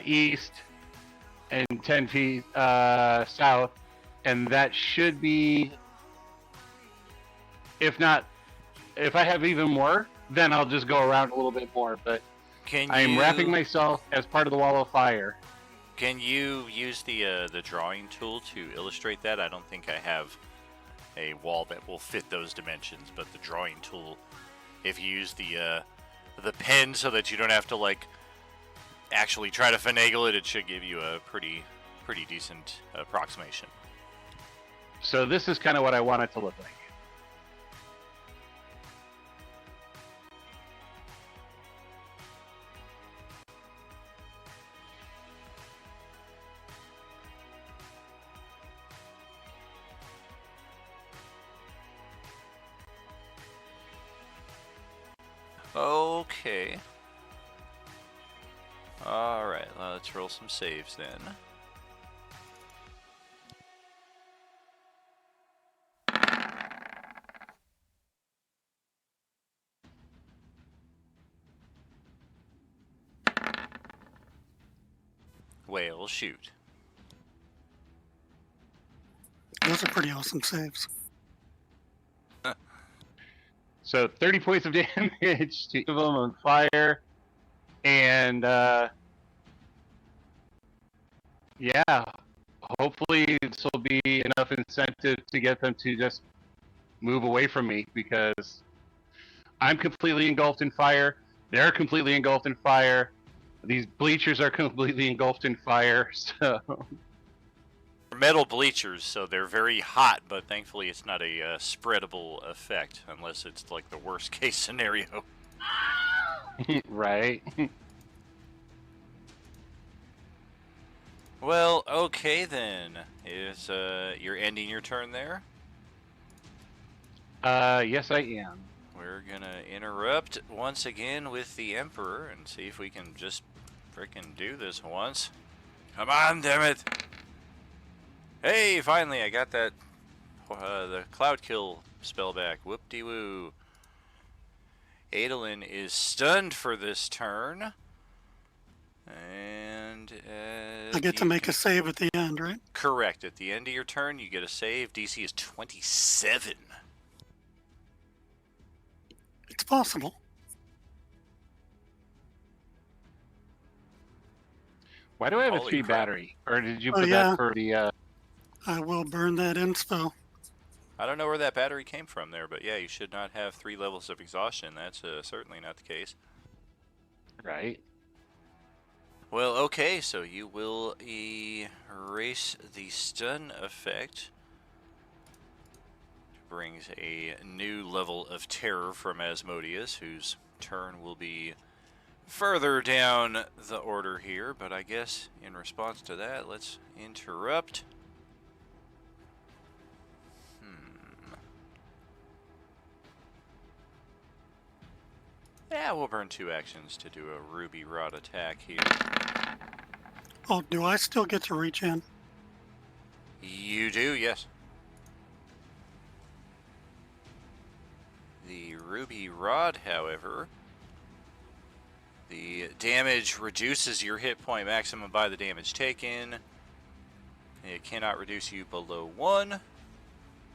east, and 10 feet south. And that should be, if I have even more, then I'll just go around a little bit more. But I'm wrapping myself as part of the Wall of Fire.
Can you use the drawing tool to illustrate that? I don't think I have a wall that will fit those dimensions, but the drawing tool, if you use the pen so that you don't have to like actually try to finagle it, it should give you a pretty decent approximation.
So this is kind of what I want it to look like.
Okay. Alright, let's roll some saves then. Whale, shoot.
Those are pretty awesome saves.
So 30 points of damage to each of them on fire. And yeah, hopefully this will be enough incentive to get them to just move away from me, because I'm completely engulfed in fire. They're completely engulfed in fire. These bleachers are completely engulfed in fire. So
Metal bleachers, so they're very hot, but thankfully it's not a spreadable effect, unless it's like the worst case scenario.
right.
Well, okay then. Is you're ending your turn there?
Yes, I am.
we're gonna interrupt once again with the Emperor and see if we can just frickin' do this once. Come on, damn it! Hey, finally, I got that, the Cloud Kill spell back. Whoop-de-woo. Adolin is stunned for this turn. And,
I get to make a save at the end, right?
Correct. At the end of your turn, you get a save. DC is 27.
It's possible.
Why do I have a
Holy
3
crap.
battery? Or did you
Oh,
put
yeah.
that for the...
I will burn that inspo.
I don't know where that battery came from there, but yeah, you should not have 3 levels of exhaustion. That's certainly not the case.
Right.
Well, okay, so you will erase the stun effect. Brings a new level of terror from Asmodeus, whose turn will be further down the order here, but I guess in response to that, let's interrupt. Yeah, we'll burn 2 actions to do a Ruby Rod attack here.
Oh, do I still get to reach in?
You do, yes. The Ruby Rod, however, the damage reduces your hit point maximum by the damage taken. It cannot reduce you below 1.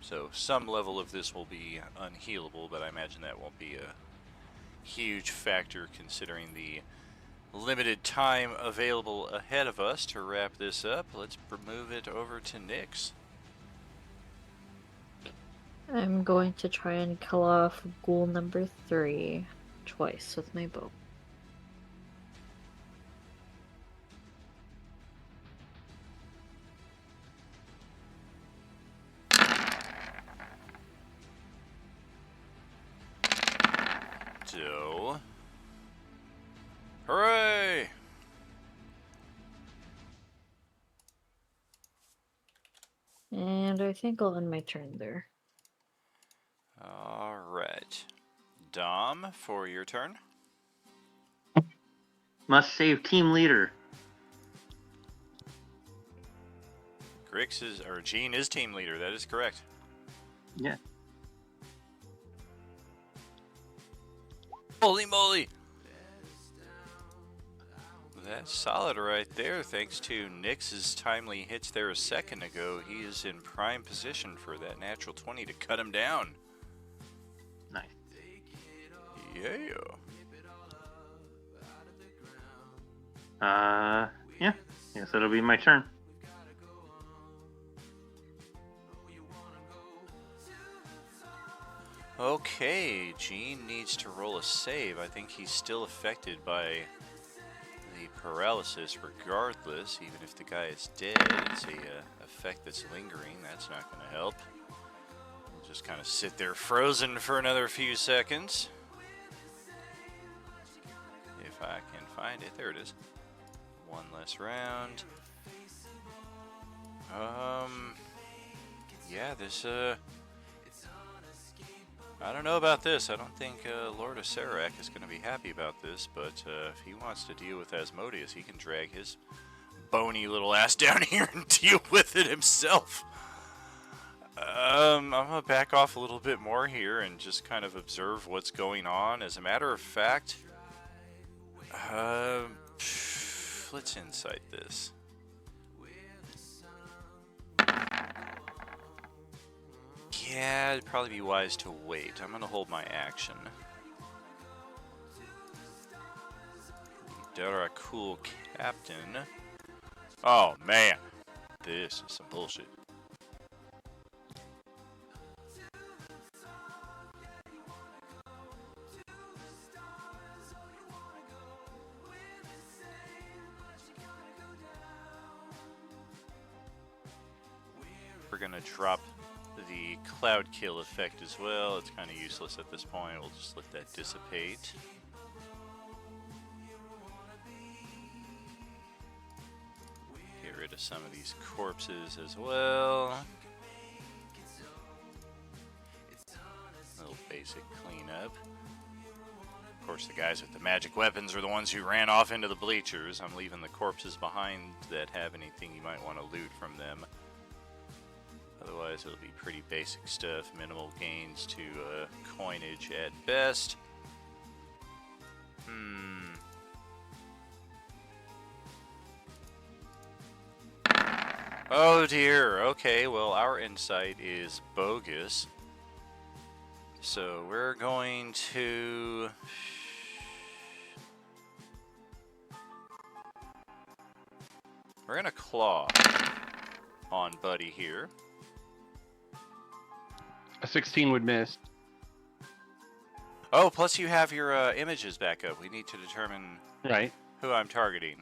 So some level of this will be unhealable, but I imagine that won't be a huge factor considering the limited time available ahead of us to wrap this up. Let's move it over to Nyx.
I'm going to try and kill off ghoul number 3 twice with my bow.
So, hooray!
And I think I'll end my turn there.
All right. Dom, for your turn.
Must save team leader.
Grix is, or Gene is team leader. That is correct.
Yeah.
Holy moly! That's solid right there. Thanks to Nyx's timely hits there a second ago, he is in prime position for that natural 20 to cut him down.
Nice.
Yeah.
Yeah. Guess it'll be my turn.
Okay, Gene needs to roll a save. I think he's still affected by the paralysis regardless. Even if the guy is dead, it's a effect that's lingering. That's not going to help. We'll just kind of sit there frozen for another few seconds. If I can find it. There it is. One less round. Yeah, this, I don't know about this. I don't think Lord of Serac is going to be happy about this, but if he wants to deal with Asmodeus, he can drag his bony little ass down here and deal with it himself. I'm going to back off a little bit more here and just kind of observe what's going on. As a matter of fact, let's insight this. Yeah, it'd probably be wise to wait. I'm going to hold my action. Dara cool captain. Oh, man. This is some bullshit. We're going to drop the cloud kill effect as well. It's kind of useless at this point. We'll just let that dissipate. Get rid of some of these corpses as well. little basic cleanup. Of course, the guys with the magic weapons are the ones who ran off into the bleachers. I'm leaving the corpses behind that have anything you might want to loot from them. Otherwise, it'll be pretty basic stuff. Minimal gains to coinage at best. Oh dear. Okay, well, our insight is bogus. So we're going to... We're going to claw on Buddy here.
A 16 would miss.
Oh, plus you have your images back up. We need to determine
Right.
who I'm targeting.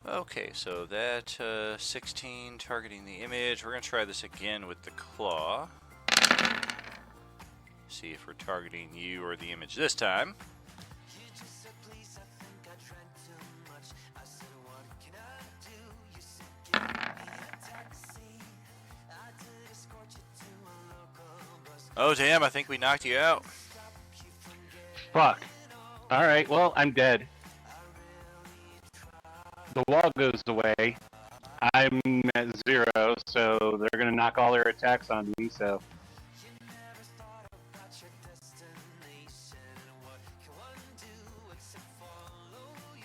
Okay, so that 16 targeting the image. We're going to try this again with the claw. See if we're targeting you or the image this time. Oh damn, I think we knocked you out.
Fuck. Alright, well, I'm dead. The wall goes away. I'm at 0, so they're gonna knock all their attacks on me, so...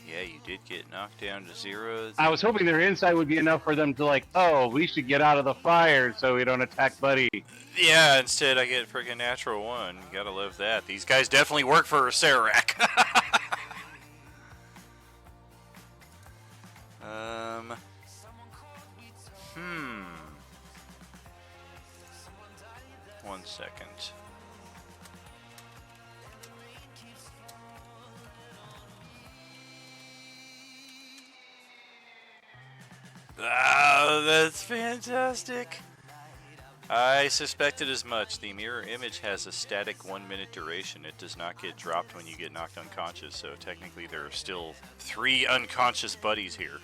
Yeah, you did get knocked down to 0.
I was hoping their insight would be enough for them to like, oh, we should get out of the fire so we don't attack Buddy.
Yeah, instead I get freaking natural 1. You gotta love that. These guys definitely work for Sararak. One second. Oh, that's fantastic. I suspected as much. The mirror image has a static 1-minute duration. It does not get dropped when you get knocked unconscious, so technically there are still 3 unconscious buddies here.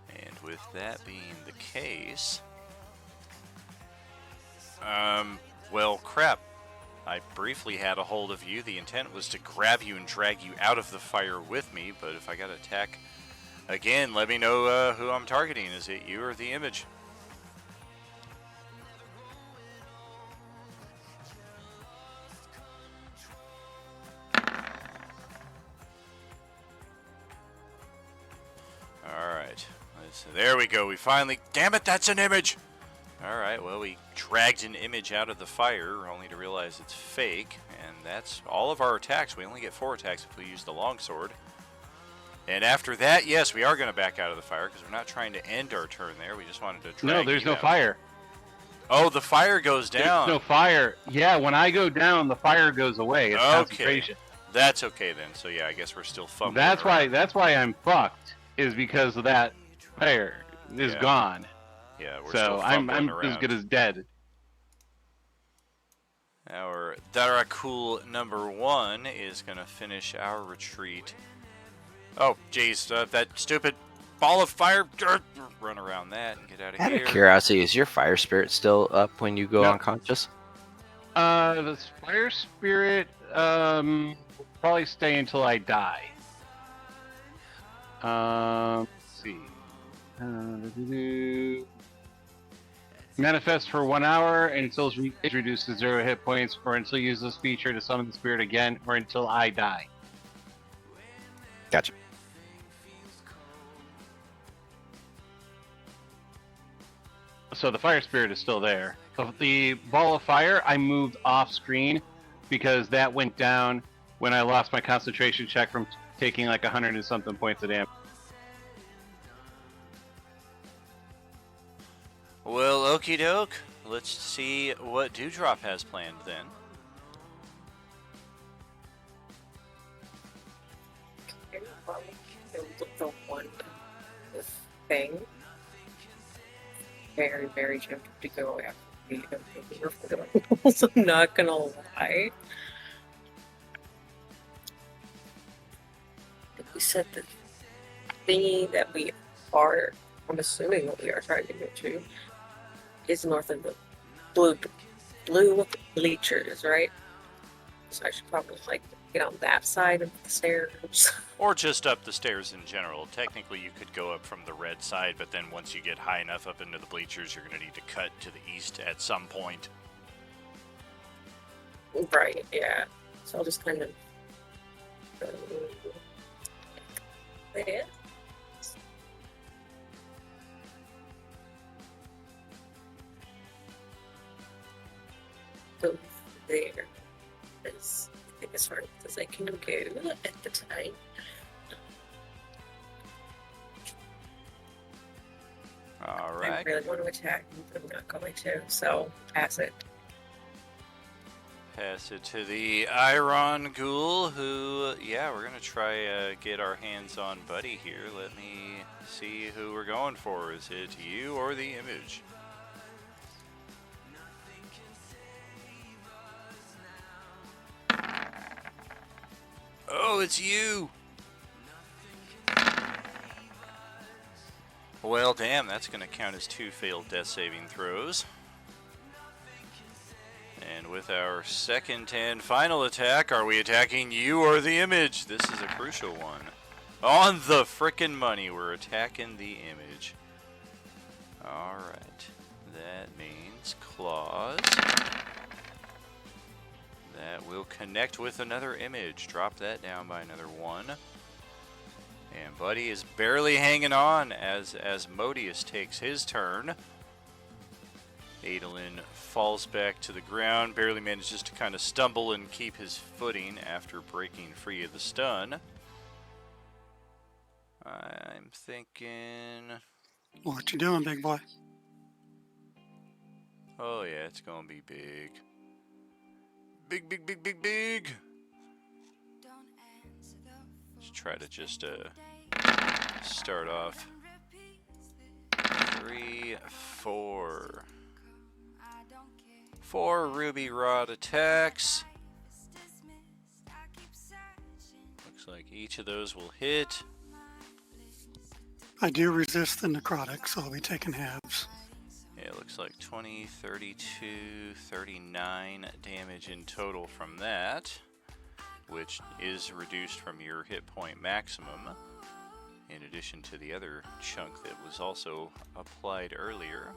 And with that being the case... well, crap. I briefly had a hold of you. The intent was to grab you and drag you out of the fire with me, but if I got to attack again, let me know who I'm targeting. Is it you or the image? Alright. There we go. We finally... Damn it, that's an image! Alright, well, we dragged an image out of the fire, only to realize it's fake, and that's all of our attacks. We only get 4 attacks if we use the longsword. And after that, yes, we are going to back out of the fire, because we're not trying to end our turn there. We just wanted to drag
No, there's
you
no
out.
fire.
Oh, the fire goes down.
There's no fire. Yeah, when I go down, the fire goes away. It's concentration.
That's okay then. So yeah, I guess we're still fumbling
That's
around.
why I'm fucked, is because of that fire is gone.
Yeah, we're
So
still
I'm
fumbling
as
around.
good as dead.
Our Darakul number 1 is going to finish our retreat. Oh, jeez, that stupid ball of fire. Run around that and get out of
Out
here.
of curiosity, is your fire spirit still up when you go
No.
unconscious?
The fire spirit will probably stay until I die. Let's see. Manifest for 1 hour until it's reduced to 0 hit points, or until you use this feature to summon the spirit again, or until I die.
Gotcha.
So the fire spirit is still there. The ball of fire I moved off screen because that went down when I lost my concentration check from taking like 100 and something points of damage.
Well, okie doke. Let's see what Dewdrop has planned then.
The one thing. very, very tempted to go after the referrals. I'm not gonna lie. We said the thingy that we are, I'm assuming what we are trying to get to, is north of the blue bleachers, right? So I should probably like get on that side of the stairs.
Or just up the stairs in general. Technically, you could go up from the red side, but then once you get high enough up into the bleachers, you're going to need to cut to the east at some point.
Right, yeah. So I'll just kind of there. Go there. As I think as far as I can go at the time.
All
I
right.
really want to attack, but I'm not going to, so pass it.
Pass it to the Iron Ghoul, who, yeah, we're going to try get our hands on Buddy here. Let me see who we're going for. Is it you or the image? Oh, it's you! Well, damn, that's going to count as 2 failed death saving throws. And with our second and final attack, are we attacking you or the image? This is a crucial one. On the frickin' money, we're attacking the image. Alright, that means claws. That will connect with another image. Drop that down by another 1. And Buddy is barely hanging on as Modius takes his turn. Adolin falls back to the ground, barely manages to kind of stumble and keep his footing after breaking free of the stun. I'm thinking...
What you doing, big boy?
Oh yeah, it's gonna be big. Big, big, big, big, big! Let's try to just start off. 3, 4. 4 Ruby Rod attacks. Looks like each of those will hit.
I do resist the necrotic, so I'll be taking halves.
Yeah, it looks like 20, 32, 39 damage in total from that, which is reduced from your hit point maximum, in addition to the other chunk that was also applied earlier.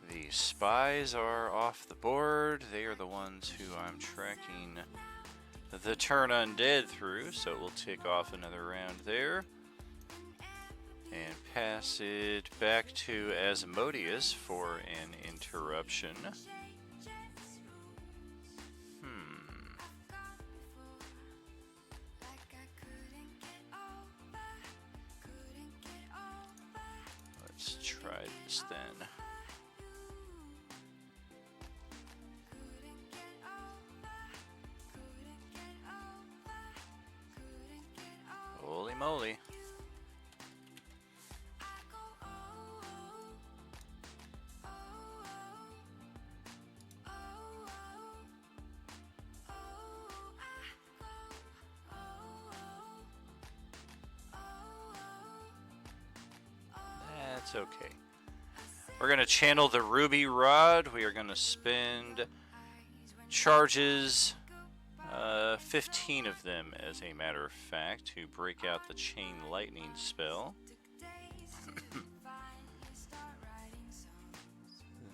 The spies are off the board. They are the ones who I'm tracking the turn undead through, so we'll take off another round there. And pass it back to Asmodeus for an interruption. Let's try this then. Holy moly. That's okay. We're going to channel the Ruby Rod. We are going to spend charges, 15 of them as a matter of fact, to break out the Chain Lightning spell.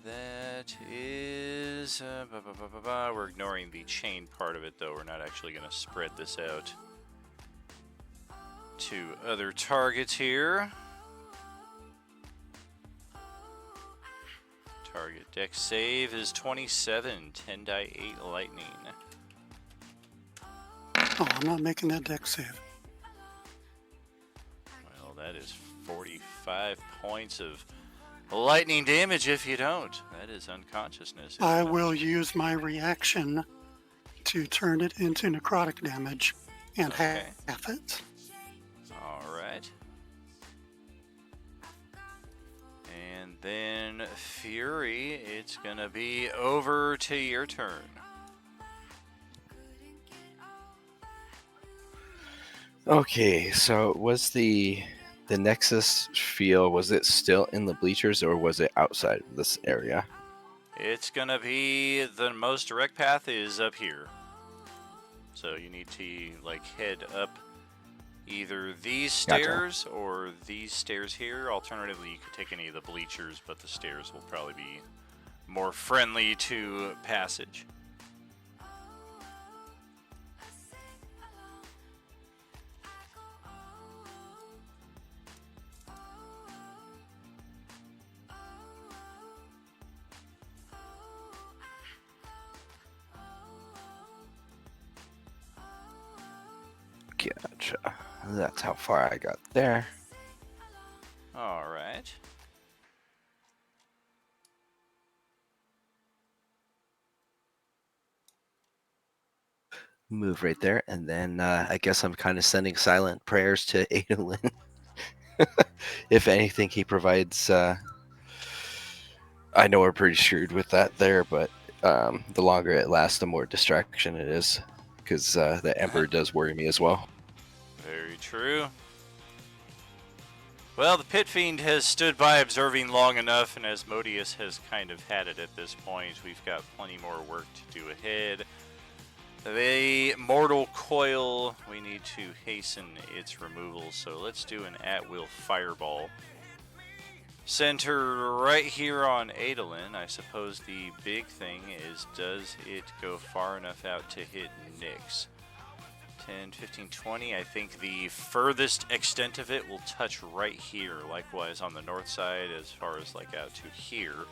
That is... we're ignoring the chain part of it, though. We're not actually going to spread this out to other targets here. Target dex save is 27, 10 die 8 lightning.
Oh, I'm not making that deck save.
Well, that is 45 points of lightning damage if you don't. That is unconsciousness.
I will use my reaction to turn it into necrotic damage and
Okay.
half it.
All right. And then Fury, it's gonna be over to your turn.
Okay, so was the Nexus field, was it still in the bleachers or was it outside of this area?
It's gonna be the most direct path is up here. So you need to like head up either these
Gotcha.
stairs or these stairs here. Alternatively, you could take any of the bleachers, but the stairs will probably be more friendly to passage.
Gotcha. That's how far I got there.
All right.
Move right there, and then I guess I'm kind of sending silent prayers to Adolin. If anything, he provides. I know we're pretty screwed with that there, but the longer it lasts, the more distraction it is, because the Emperor does worry me as well.
Very true. Well, the Pit Fiend has stood by observing long enough, and Asmodeus has kind of had it at this point. We've got plenty more work to do ahead. The Mortal Coil, we need to hasten its removal, so let's do an at-will Fireball. Center right here on Adolin. I suppose the big thing is, does it go far enough out to hit Nyx? 10, 15, 20. I think the furthest extent of it will touch right here. Likewise on the north side as far as like out to here.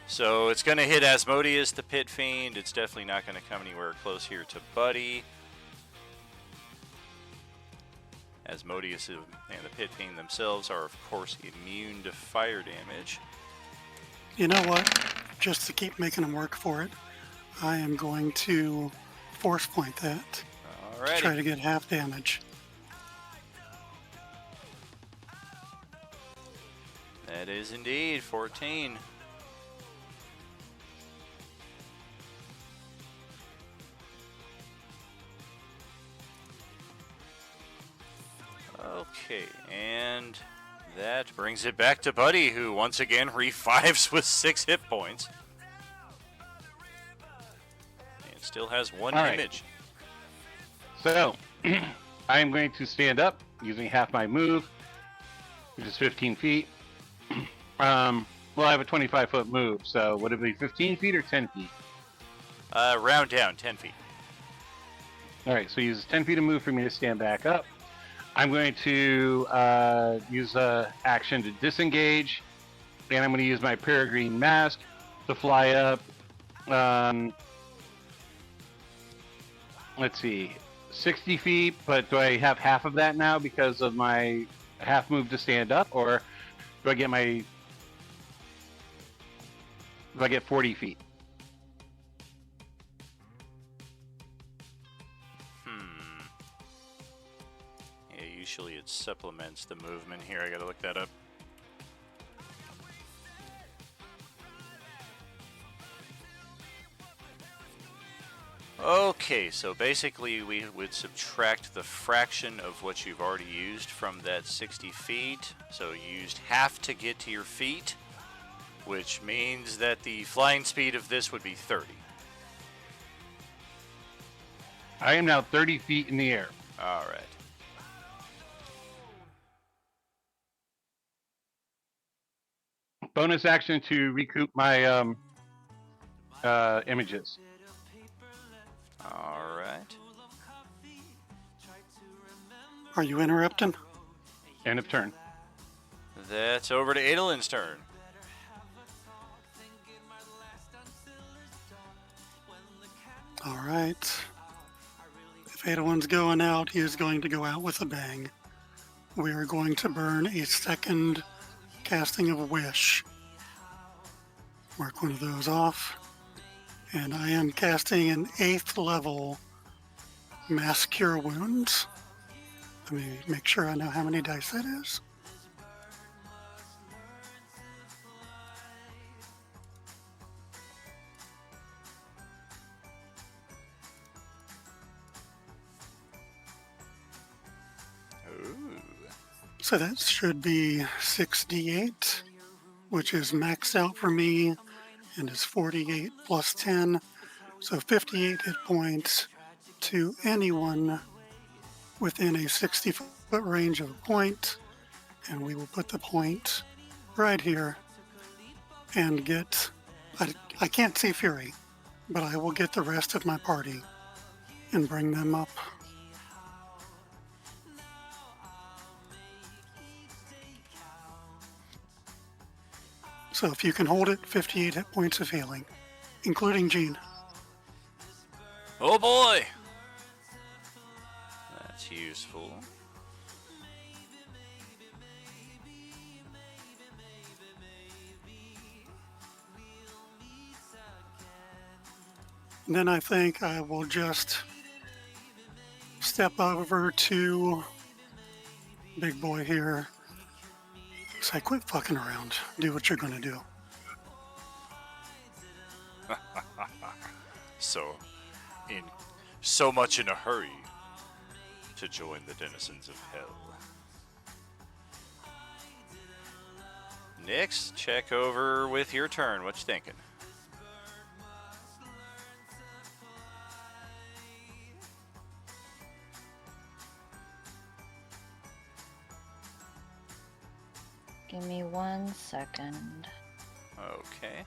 So it's going to hit Asmodeus, the Pit Fiend. It's definitely not going to come anywhere close here to Buddy. Asmodeus and the Pit Fiend themselves are, of course, immune to fire damage.
You know what? Just to keep making them work for it, I am going to force point that to try
Alrighty.
to get half damage.
That is indeed 14. Okay, and that brings it back to Buddy, who once again revives with 6 hit points. And still has 1
All right.
image.
So, I'm going to stand up using half my move, which is 15 feet. Well, I have a 25-foot move, so would it be 15 feet or 10 feet?
Round down, 10 feet.
All right, so use 10 feet of move for me to stand back up. I'm going to use an action to disengage, and I'm going to use my peregrine mask to fly up. Let's see, 60 feet, but do I have half of that now because of my half move to stand up, or do I get 40 feet?
Yeah, usually it supplements the movement here. I gotta look that up. Okay, so basically we would subtract the fraction of what you've already used from that 60 feet. So you used half to get to your feet, which means that the flying speed of this would be 30.
I am now 30 feet in the air.
All right.
Bonus action to recoup my images.
All right.
Are you interrupting?
End of turn.
That's over to Adolin's turn.
All right. If Adolin's going out, he is going to go out with a bang. We are going to burn a second casting of Wish. Mark one of those off. And I am casting an 8th level Mass Cure Wounds. Let me make sure I know how many dice that is.
Ooh.
So that should be 6d8, which is maxed out for me, and is 48 plus 10. So 58 hit points to anyone within a 60-foot range of a point. And we will put the point right here and get. I can't see Fury, but I will get the rest of my party and bring them up. So if you can hold it, 58 hit points of healing, including Jean.
Oh boy! That's useful.
And then I think I will just step over to Big Boy here. Say, quit fucking around. Do what you're gonna do.
So much in a hurry to join the denizens of hell. Next, check over with your turn. What you thinking?
Give me 1 second.
Okay.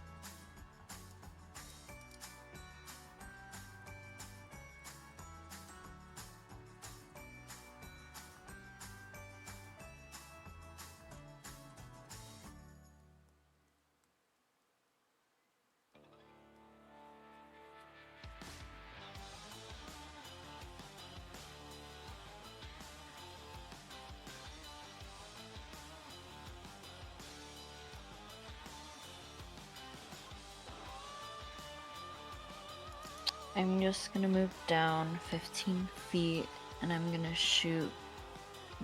I'm just gonna move down 15 feet and I'm gonna shoot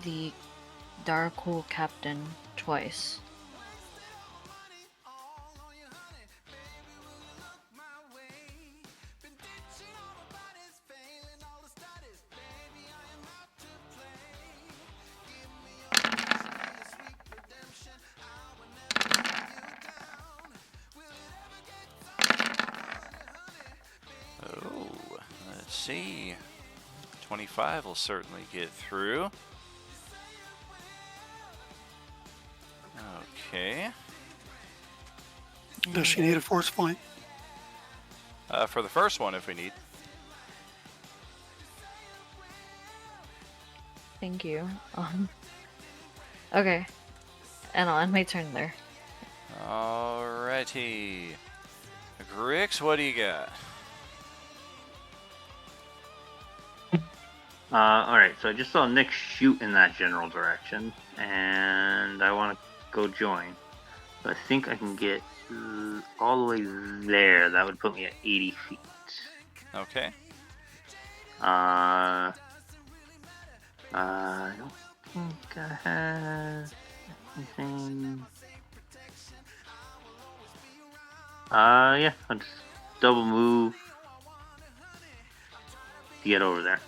the Darkhold Captain twice.
Oh, let's see. 25 will certainly get through. Okay.
Does she need a force point?
For the first one, if we need.
Thank you. Okay. And I'll end my turn there.
Alrighty. Grix, what do you got?
Alright, so I just saw Nick shoot in that general direction, and I want to go join. So I think I can get all the way there. That would put me at 80 feet.
Okay.
I don't think I have anything. Yeah, I'll just double move to get over there.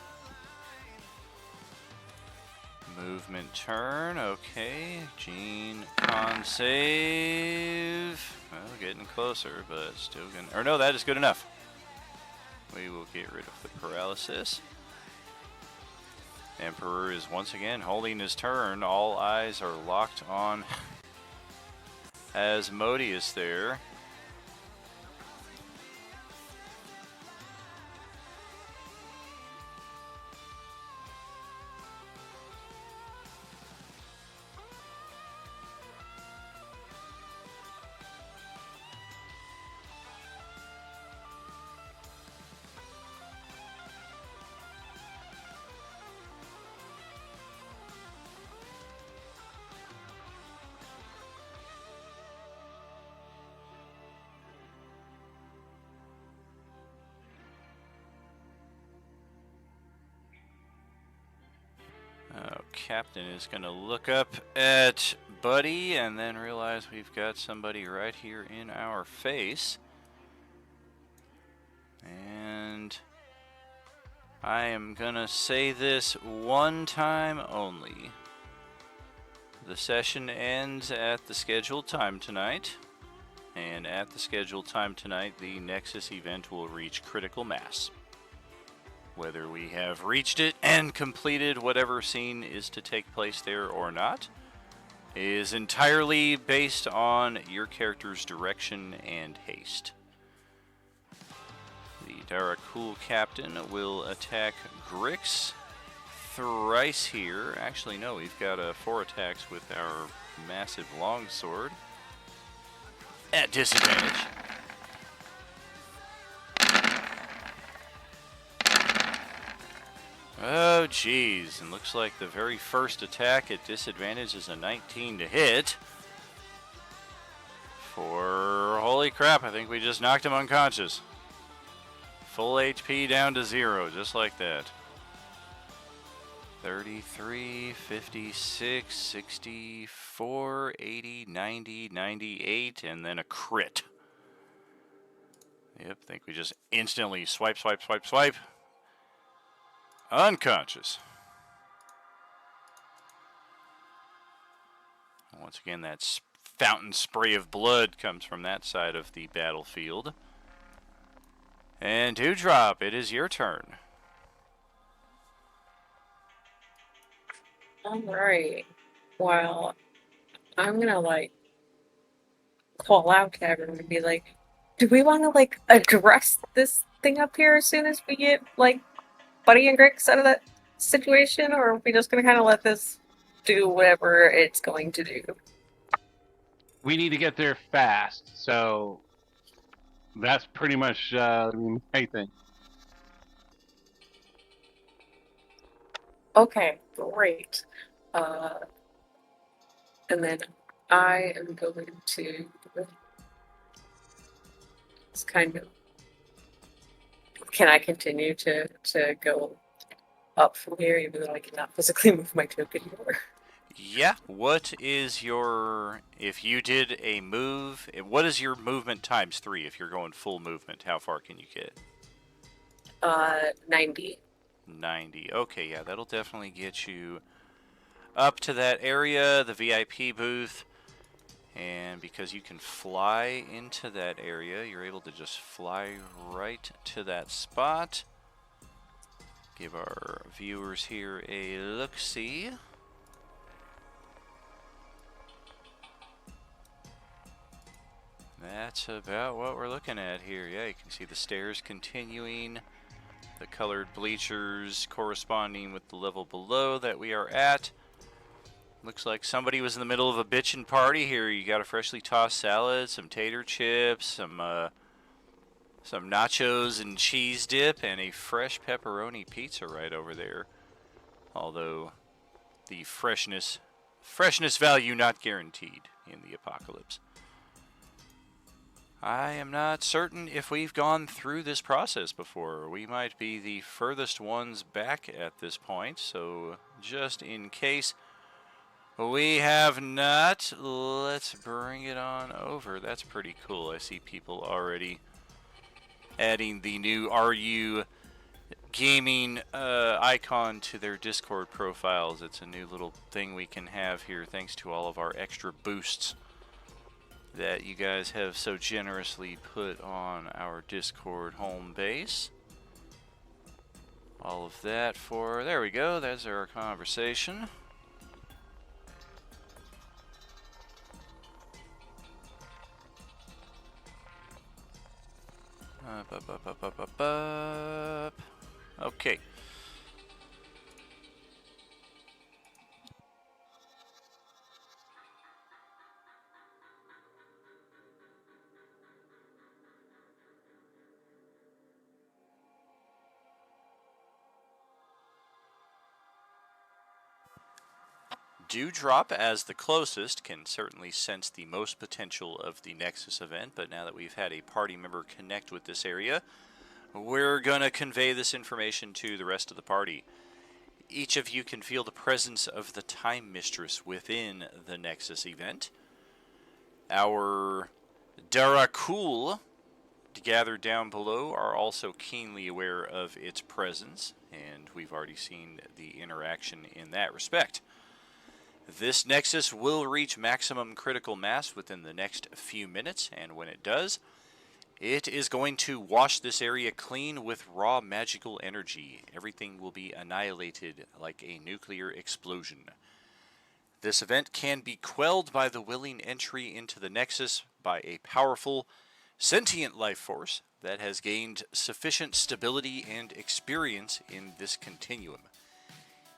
Movement turn, okay. Gene, con save. Well, getting closer, but still gonna. Or no, that is good enough. We will get rid of the paralysis. Emperor is once again holding his turn. All eyes are locked on Asmodeus there. captain is going to look up at Buddy and then realize we've got somebody right here in our face. And I am going to say this one time only. The session ends at the scheduled time tonight. And at the scheduled time tonight, the Nexus event will reach critical mass. Whether we have reached it and completed whatever scene is to take place there or not is entirely based on your character's direction and haste. The Darakul captain will attack Grix thrice here. Actually, no, we've got 4 attacks with our massive longsword at disadvantage. Oh, geez. And looks like the very first attack at disadvantage is a 19 to hit. Holy crap, I think we just knocked him unconscious. Full HP down to 0, just like that. 33, 56, 64, 80, 90, 98, and then a crit. Yep, I think we just instantly swipe. Unconscious. Once again, that fountain spray of blood comes from that side of the battlefield. And Dewdrop, it is your turn.
Alright. Well, I'm gonna, like, call out to everyone and be like, do we want to, like, address this thing up here as soon as we get, like, Buddy and Grix out of that situation, or are we just gonna kind of let this do whatever it's going to do?
We need to get there fast, so that's pretty much my thing.
Okay, great. And then I am going to it's kind of. Can I continue to go up from here, even though I cannot physically move my token anymore?
Yeah, what is your, if you did a move, what is your movement times 3 if you're going full movement? How far can you get?
90.
90. Okay, yeah, that'll definitely get you up to that area, the VIP booth. And because you can fly into that area, you're able to just fly right to that spot. Give our viewers here a look-see. That's about what we're looking at here. Yeah, you can see the stairs continuing, the colored bleachers corresponding with the level below that we are at. Looks like somebody was in the middle of a bitchin' party here. You got a freshly tossed salad, some tater chips, some nachos and cheese dip, and a fresh pepperoni pizza right over there. Although the freshness value not guaranteed in the apocalypse. I am not certain if we've gone through this process before. We might be the furthest ones back at this point, so just in case we have not, let's bring it on over. That's pretty cool. I see people already adding the new RU gaming icon to their Discord profiles. It's a new little thing we can have here thanks to all of our extra boosts that you guys have so generously put on our Discord home base. All of that for, there we go, that's our conversation. Okay. Dewdrop, as the closest, can certainly sense the most potential of the Nexus event, but now that we've had a party member connect with this area, we're going to convey this information to the rest of the party. each of you can feel the presence of the Time Mistress within the Nexus event. Our Darakul gathered down below are also keenly aware of its presence, and we've already seen the interaction in that respect. This Nexus will reach maximum critical mass within the next few minutes, and when it does, it is going to wash this area clean with raw magical energy. Everything will be annihilated like a nuclear explosion. This event can be quelled by the willing entry into the Nexus by a powerful, sentient life force that has gained sufficient stability and experience in this continuum.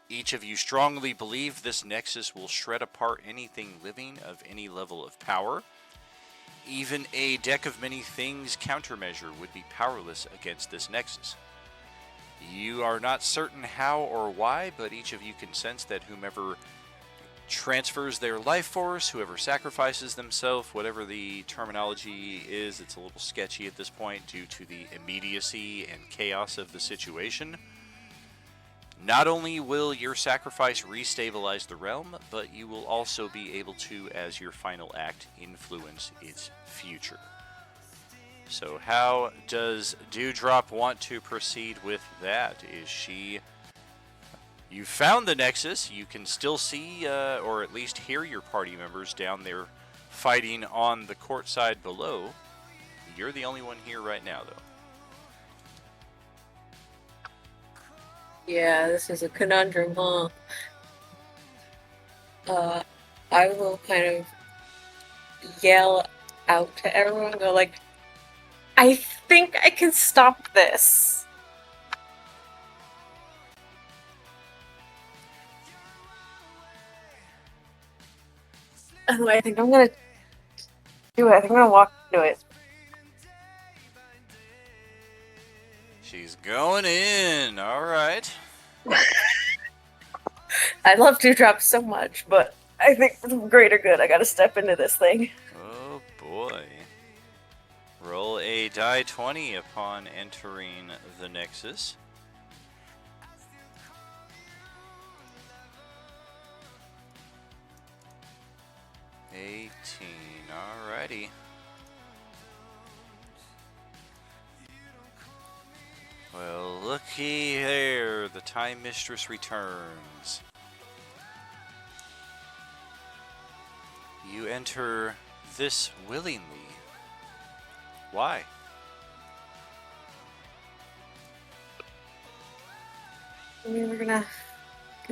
Each of you strongly believe this Nexus will shred apart anything living of any level of power. Even a deck of many things countermeasure would be powerless against this Nexus. You are not certain how or why, but each of you can sense that whomever transfers their life force, whoever sacrifices themselves, whatever the terminology is, it's a little sketchy at this point due to the immediacy and chaos of the situation. Not only will your sacrifice restabilize the realm, but you will also be able to, as your final act, influence its future. So how does Dewdrop want to proceed with that? Is she... You found the Nexus. You can still see, or at least hear your party members down there fighting on the courtside below. You're the only one here right now, though.
Yeah, this is a conundrum, huh? I will kind of yell out to everyone, go like, I think I can stop this. I think I'm gonna do it. I think I'm gonna walk into it.
She's going in. All right.
I love Dewdrop so much, but I think for the greater good, I gotta step into this thing.
Oh boy. Roll a die 20 upon entering the Nexus. Alrighty. Well, looky there. The Time Mistress returns. You enter this willingly. Why?
I mean, we're gonna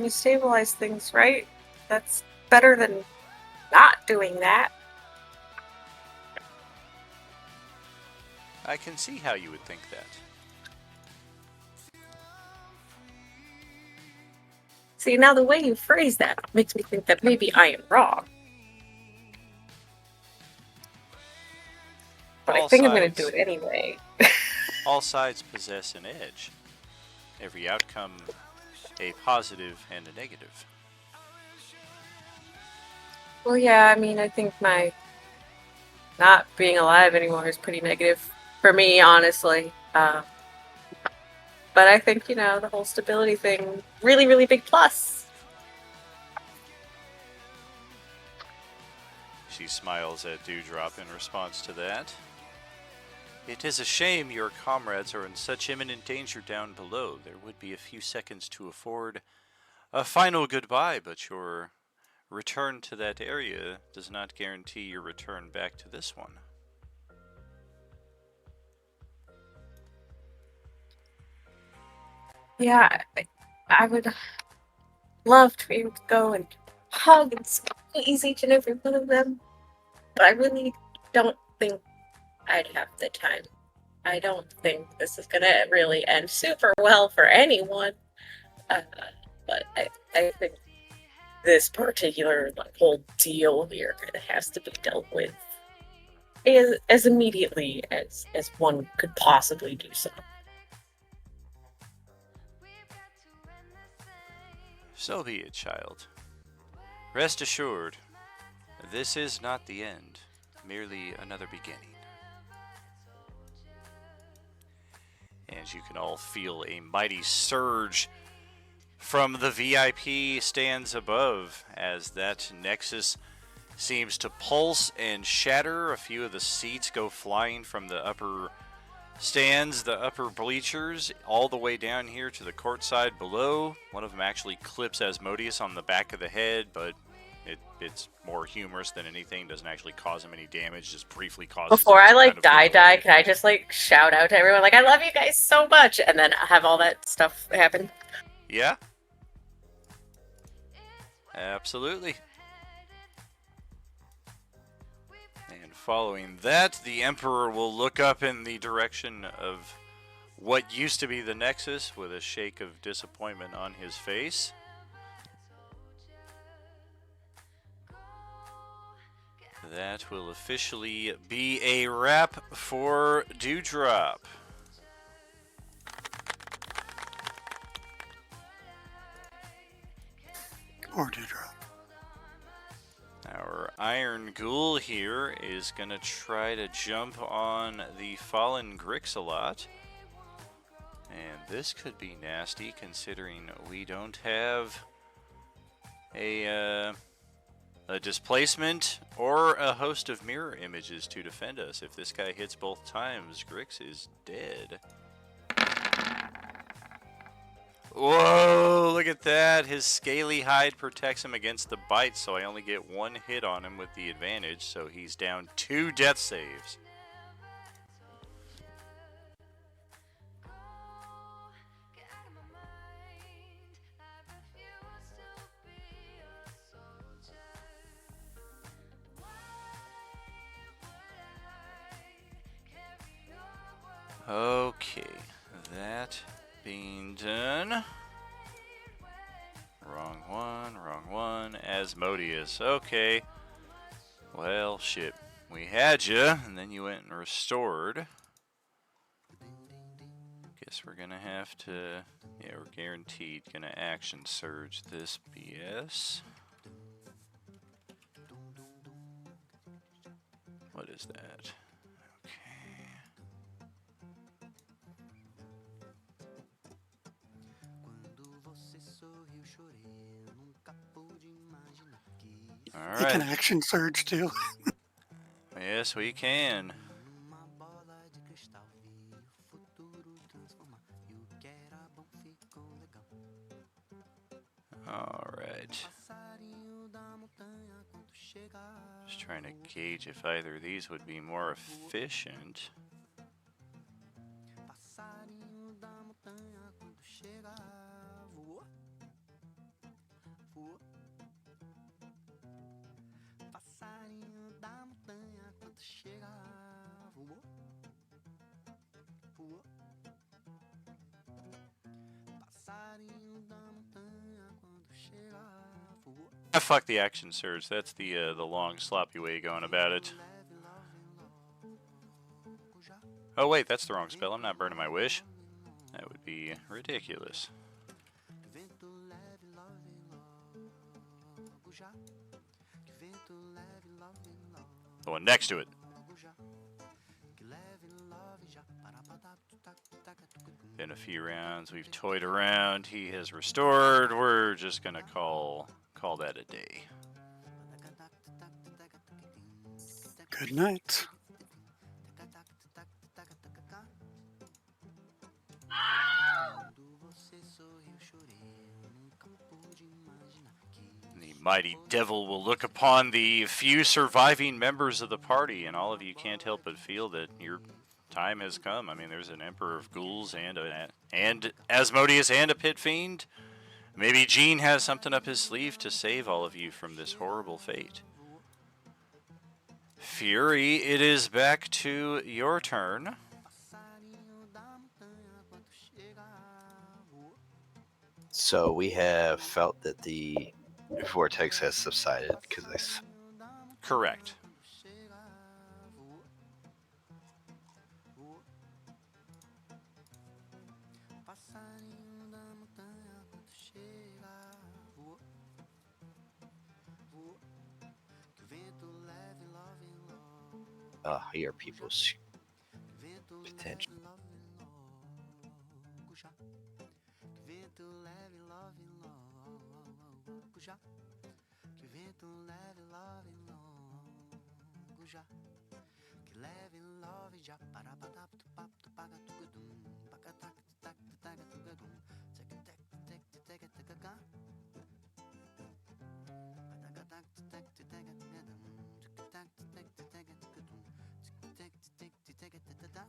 stabilize things, right? That's better than not doing that.
I can see how you would think that.
See, now the way you phrase that makes me think that maybe I am wrong. But I think I'm gonna do it anyway.
All sides possess an edge. Every outcome, a positive and a negative.
Well, yeah, I mean, I think my not being alive anymore is pretty negative for me, honestly. But I think, the whole stability thing, really, really big plus.
She smiles at Dewdrop in response to that. It is a shame your comrades are in such imminent danger down below. There would be a few seconds to afford a final goodbye, but your return to that area does not guarantee your return back to this one.
Yeah, I would love to be able to go and hug and squeeze each and every one of them, but I really don't think I'd have the time. I don't think this is gonna really end super well for anyone. But I think this particular whole deal here kind of has to be dealt with as immediately as one could possibly do so.
So be it, child. Rest assured, this is not the end, merely another beginning. And you can all feel a mighty surge from the VIP stands above as that Nexus seems to pulse and shatter. A few of the seats go flying from the upper stands, the upper bleachers, all the way down here to the courtside below. One of them actually clips Asmodeus on the back of the head, but it's more humorous than anything. Doesn't actually cause him any damage, just briefly causes
Before
him
I
to
like
kind of
die, can I just like shout out to everyone like I love you guys so much, and then have all that stuff happen?
Yeah. Absolutely. And following that, the Emperor will look up in the direction of what used to be the Nexus with a shake of disappointment on his face. That will officially be a wrap for Dewdrop.
Or Dewdrop.
Our Iron Ghoul here is going to try to jump on the Fallen Grixalot. And this could be nasty considering we don't have a displacement or a host of mirror images to defend us. If this guy hits both times, Grix is dead. Whoa, look at that. His scaly hide protects him against the bite, so I only get one hit on him with the advantage, so he's down 2 death saves. Okay, that being done. Wrong one. Asmodeus. Okay. Well, shit. We had you, and then you went and restored. Guess we're gonna have to... Yeah, we're guaranteed gonna action surge this BS. What is that?
You can
Alright.
action surge too.
Yes, we can. Alright. Just trying to gauge if either of these would be more efficient. Fuck the action surge. That's the long, sloppy way of going about it. Oh wait, that's the wrong spell. I'm not burning my wish. That would be ridiculous. The one next to it. Been a few rounds. We've toyed around. He has restored. We're just gonna call that a day.
Good night.
The mighty devil will look upon the few surviving members of the party, and all of you can't help but feel that your time has come. I mean, there's an Emperor of Ghouls and Asmodeus and a Pit Fiend. Maybe Gene has something up his sleeve to save all of you from this horrible fate. Fury, it is back to your turn.
So we have felt that the vortex has subsided because
Correct.
I hear people's potential.
já, que o vento leve, love longo já, que leve, love já, para badap tu pap tu paga tu gadum, paga tak tu tak tu taga tu gadum, tek tek tek tu tega tegaga, padaga tak tu tek tu tega tu gadum, tek tak tu tek tu tega tu gadum, tek tu tek tu tega tu da da.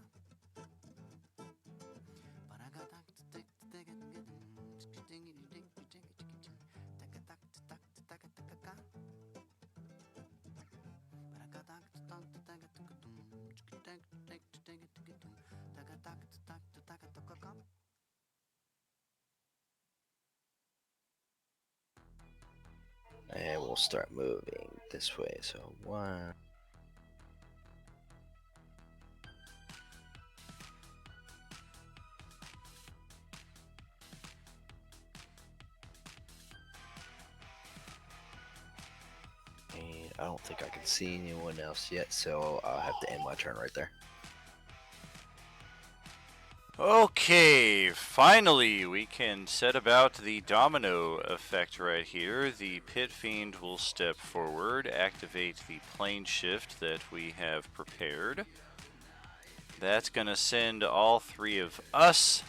And we'll start moving this way. So 1. And I don't think I can see anyone else yet, so I'll have to end my turn right there.
Okay, finally we can set about the domino effect right here. The Pit Fiend will step forward, activate the plane shift that we have prepared. That's going to send all three of us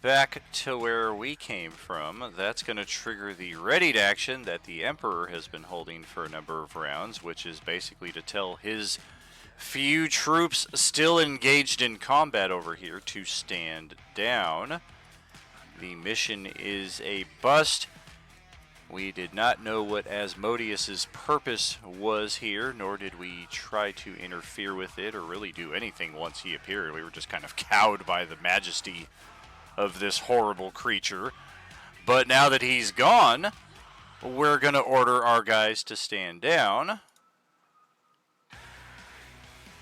back to where we came from. That's going to trigger the readied action that the Emperor has been holding for a number of rounds, which is basically to tell his few troops still engaged in combat over here to stand down. The mission is a bust. We did not know what Asmodeus's purpose was here, nor did we try to interfere with it or really do anything once he appeared. We were just kind of cowed by the majesty of this horrible creature. But now that he's gone, we're going to order our guys to stand down.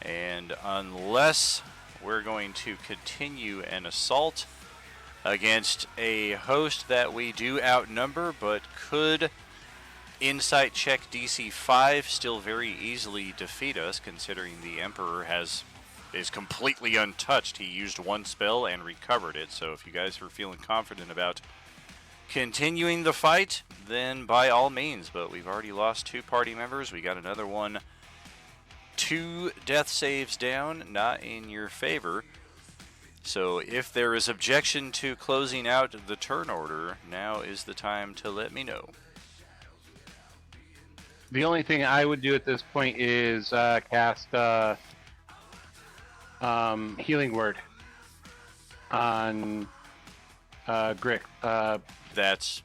And unless we're going to continue an assault against a host that we do outnumber, but could insight check DC 5 still very easily defeat us, considering the Emperor is completely untouched. He used one spell and recovered it, so if you guys are feeling confident about continuing the fight, then by all means, but we've already lost 2 party members. We got another one 2 death saves down, not in your favor. So if there is objection to closing out the turn order, now is the time to let me know.
The only thing I would do at this point is cast Healing Word on Grick.
That's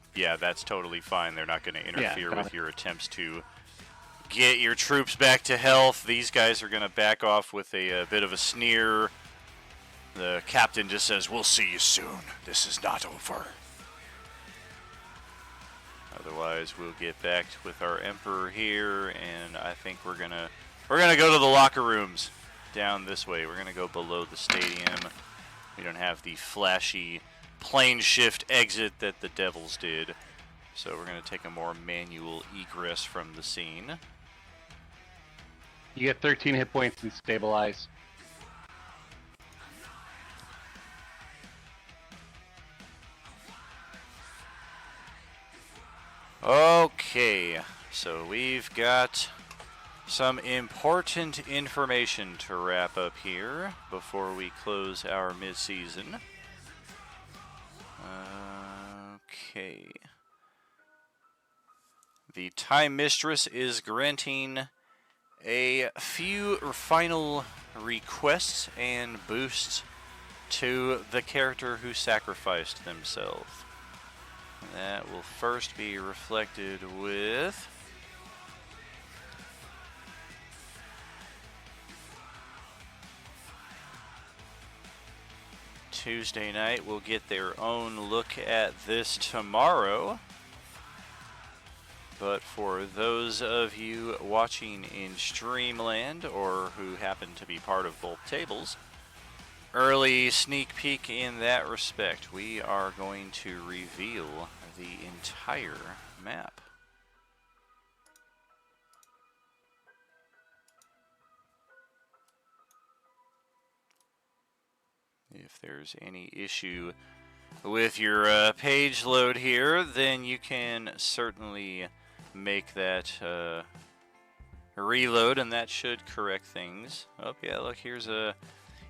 totally fine. They're not going to interfere with
it.
your attempts to get your troops back to health. These guys are going to back off with a bit of a sneer. The captain just says, "We'll see you soon. This is not over." Otherwise, we'll get back with our Emperor here, and I think we're gonna go to the locker rooms down this way. We're gonna go below the stadium. We don't have the flashy plane shift exit that the Devils did, so we're gonna take a more manual egress from the scene.
You get 13 hit points and stabilize.
Okay, so we've got some important information to wrap up here before we close our mid-season. Okay. The Time Mistress is granting a few final requests and boosts to the character who sacrificed themselves. That will first be reflected with Tuesday night. We'll get their own look at this tomorrow. But for those of you watching in Streamland or who happen to be part of both tables, early sneak peek in that respect. We are going to reveal the entire map. If there's any issue with your page load here, then you can certainly make that reload, and that should correct things. Oh yeah, look, here's a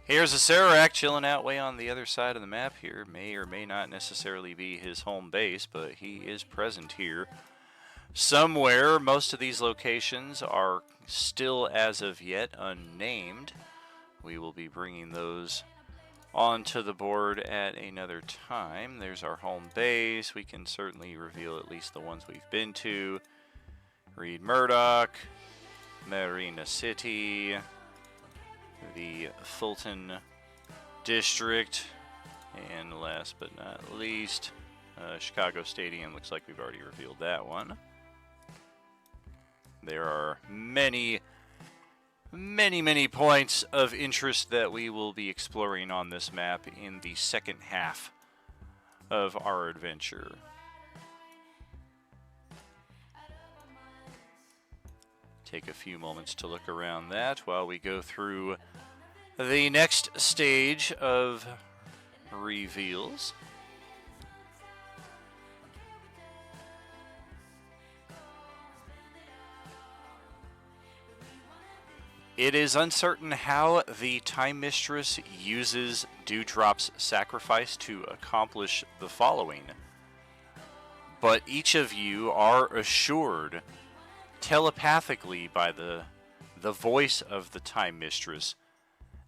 Serac chilling out way on the other side of the map here. May or may not necessarily be his home base, but he is present here somewhere. Most of these locations are still, as of yet, unnamed. We will be bringing those onto the board at another time. There's our home base. We can certainly reveal at least the ones we've been to. Reed Murdoch, Marina City, the Fulton District, and last but not least, Chicago Stadium. Looks like we've already revealed that one. There are many points of interest that we will be exploring on this map in the second half of our adventure. Take a few moments to look around that while we go through the next stage of reveals. It is uncertain how the Time Mistress uses Dewdrop's sacrifice to accomplish the following, but each of you are assured telepathically by the voice of the Time Mistress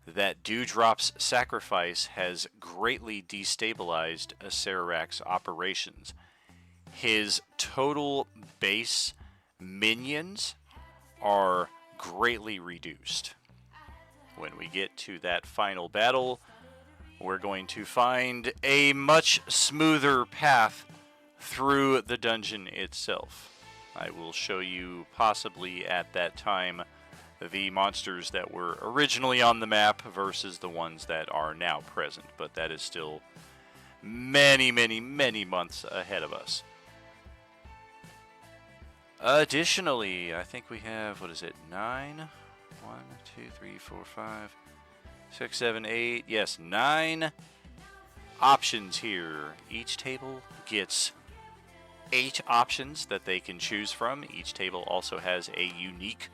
that Dewdrop's sacrifice has greatly destabilized Acererak's operations. His total base minions are greatly reduced. When we get to that final battle, we're going to find a much smoother path through the dungeon itself. I will show you possibly at that time the monsters that were originally on the map versus the ones that are now present, but that is still many months ahead of us. Additionally, I think we have, 9? 1, 2, 3, 4, 5, 6, 7, 8. Yes, 9 options here. Each table gets 8 options that they can choose from. Each table also has a unique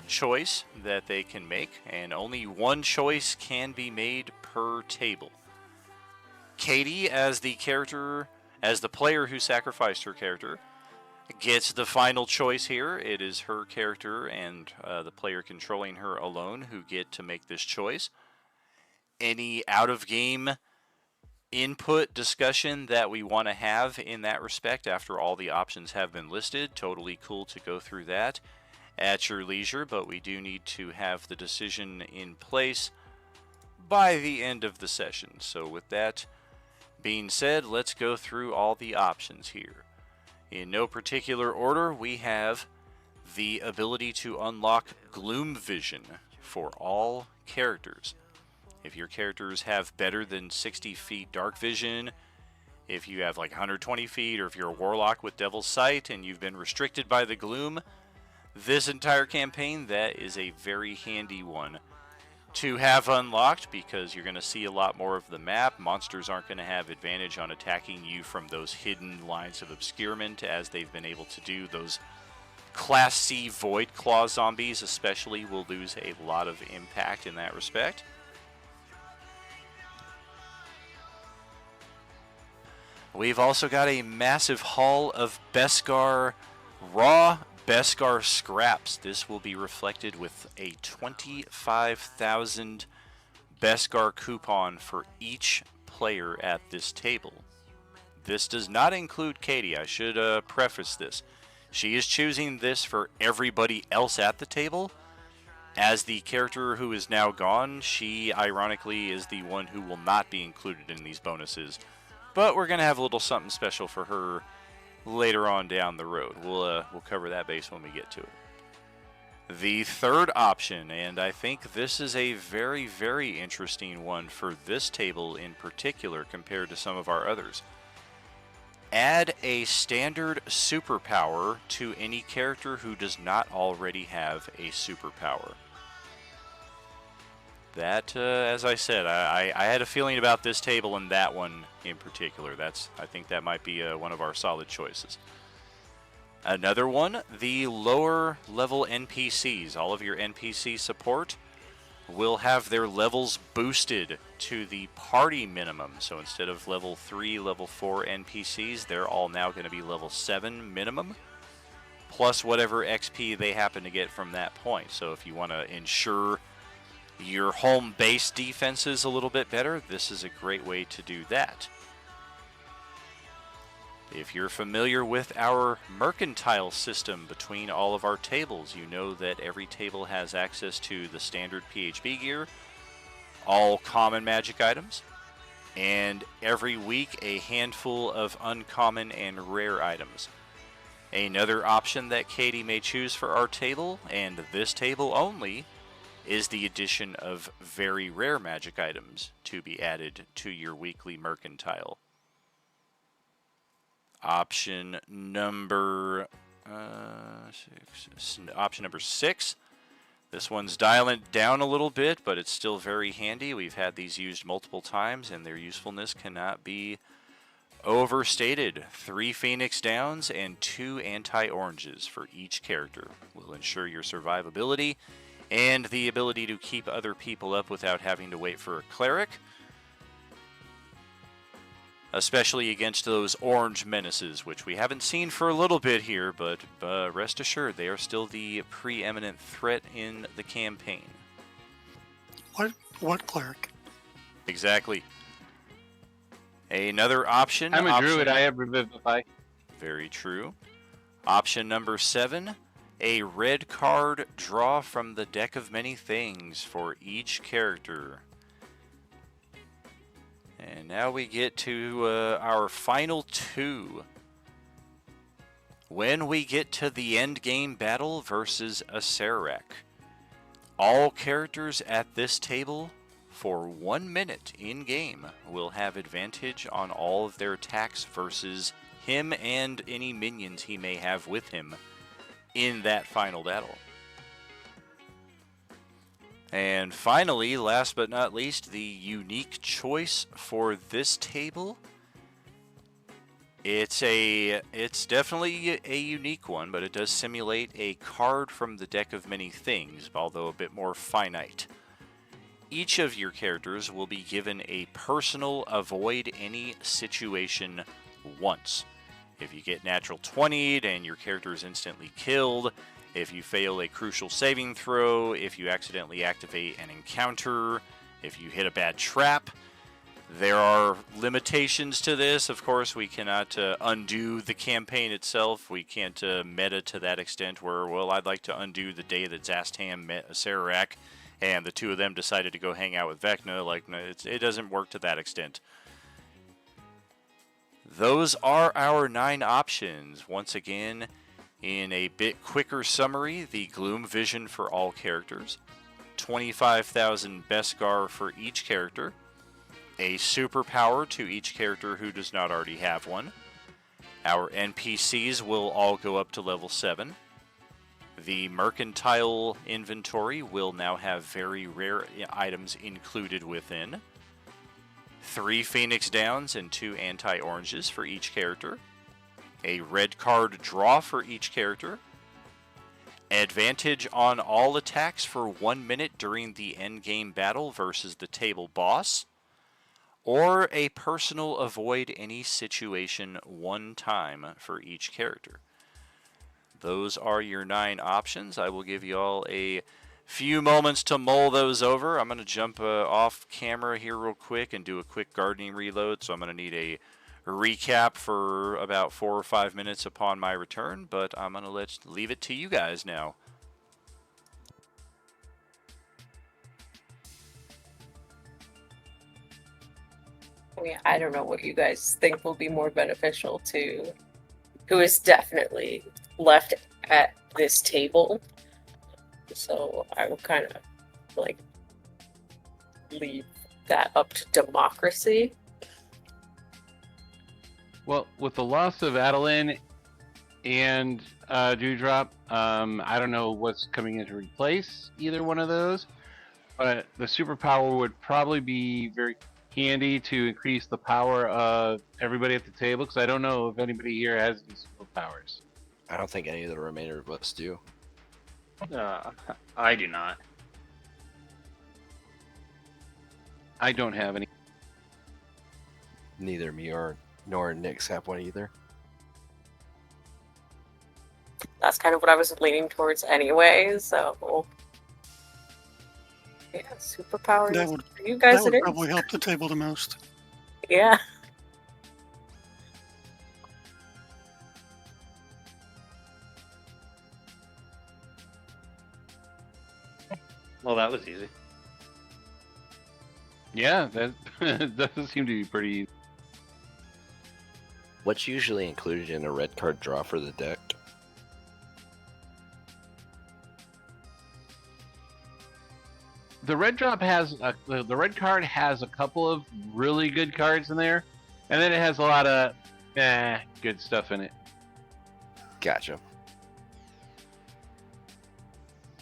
choice that they can make, and only one choice can be made per table. Katie, as the player who sacrificed her character, gets the final choice here. It is her character and the player controlling her alone who get to make this choice. Any out-of-game input discussion that we want to have in that respect after all the options have been listed, totally cool to go through that at your leisure, but we do need to have the decision in place by the end of the session. So with that being said, let's go through all the options here. In no particular order, we have the ability to unlock Gloom Vision for all characters. If your characters have better than 60 feet dark vision, if you have like 120 feet, or if you're a warlock with Devil's Sight and you've been restricted by the gloom this entire campaign, that is a very handy one to have unlocked, because you're going to see a lot more of the map. Monsters aren't going to have advantage on attacking you from those hidden lines of obscurement as they've been able to do. Those Class C Void Claw zombies especially will lose a lot of impact in that respect. We've also got a massive haul of Beskar raw Beskar scraps. This will be reflected with a 25,000 Beskar coupon for each player at this table. This does not include Katie. I should preface this. She is choosing this for everybody else at the table. As the character who is now gone, she ironically is the one who will not be included in these bonuses. But we're going to have a little something special for her later on down the road. We'll cover that base when we get to it. The third option, and I think this is a very interesting one for this table in particular compared to some of our others. Add a standard superpower to any character who does not already have a superpower. That, as I said, I had a feeling about this table and that one in particular. I think that might be one of our solid choices. Another one, the lower level NPCs. All of your NPC support will have their levels boosted to the party minimum. So instead of level 3, level 4 NPCs, they're all now going to be level 7 minimum, plus whatever XP they happen to get from that point. So if you want to ensure your home base defenses a little bit better, this is a great way to do that. If you're familiar with our mercantile system between all of our tables, you know that every table has access to the standard PHB gear, all common magic items, and every week a handful of uncommon and rare items. Another option that Katie may choose for our table, and this table only, is the addition of very rare magic items to be added to your weekly mercantile. Option number 6. This one's dialing it down a little bit, but it's still very handy. We've had these used multiple times, and their usefulness cannot be overstated. 3 Phoenix Downs and 2 anti-oranges for each character will ensure your survivability and the ability to keep other people up without having to wait for a cleric, especially against those orange menaces, which we haven't seen for a little bit here, but rest assured, they are still the preeminent threat in the campaign.
What cleric?
Exactly. Another option.
I'm a druid, I have Revivify.
Very true. Option number 7, a red card draw from the deck of many things for each character. And now we get to our final 2. When we get to the end game battle versus a Serac, all characters at this table for 1 minute in game will have advantage on all of their attacks versus him and any minions he may have with him in that final battle. And finally, last but not least, the unique choice for this table. It's definitely a unique one, but it does simulate a card from the deck of many things, although a bit more finite. Each of your characters will be given a personal avoid any situation once. If you get natural 20'd and your character is instantly killed, if you fail a crucial saving throw, if you accidentally activate an encounter, if you hit a bad trap, there are limitations to this. Of course, we cannot undo the campaign itself. We can't meta to that extent where, well, I'd like to undo the day that Zastam met Serac and the two of them decided to go hang out with Vecna. Like, no, it doesn't work to that extent. Those are our 9 options. Once again, in a bit quicker summary, the Gloom Vision for all characters, 25,000 Beskar for each character, a superpower to each character who does not already have one. Our NPCs will all go up to level 7. The mercantile inventory will now have very rare items included within. 3 Phoenix Downs and 2 anti-oranges for each character. A red card draw for each character. Advantage on all attacks for 1 minute during the endgame battle versus the table boss. Or a personal avoid any situation 1 time for each character. Those are your 9 options. I will give you all a few moments to mull those over. I'm going to jump off camera here real quick and do a quick gardening reload. So I'm going to need a recap for about 4 or 5 minutes upon my return. But I'm going to leave it to you guys now.
I mean, I don't know what you guys think will be more beneficial to who is definitely left at this table. So I will kind of like leave that up to democracy.
Well, with the loss of Adeline and Dewdrop, I don't know what's coming in to replace either one of those. But the superpower would probably be very handy to increase the power of everybody at the table, because I don't know if anybody here has any superpowers.
I don't think any of the remainder of us do.
I do not.
I don't have any.
Neither me nor Nyx have one either.
That's kind of what I was leaning towards anyway, so yeah, superpowers
That would
for you guys
that would
it
probably
is.
help the table the most.
Yeah.
Well, that was easy.
Yeah, that doesn't seem to be pretty easy.
What's usually included in a red card draw for the deck?
The red drop has the red card has a couple of really good cards in there, and then it has a lot of good stuff in it.
Gotcha.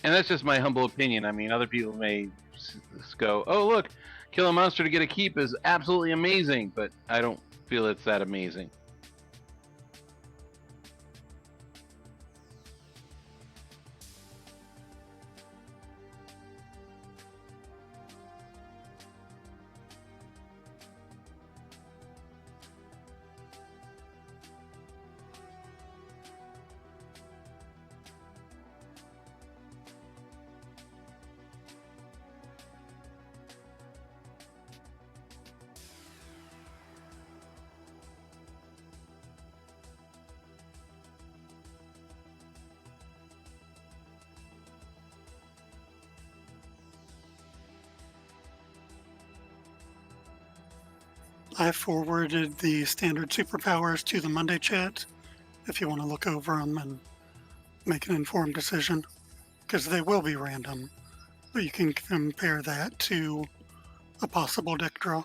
And that's just my humble opinion. I mean, other people may go, "Oh, look, kill a monster to get a keep is absolutely amazing," but I don't feel it's that amazing.
I forwarded the standard superpowers to the Monday chat if you want to look over them and make an informed decision, because they will be random, but you can compare that to a possible deck draw.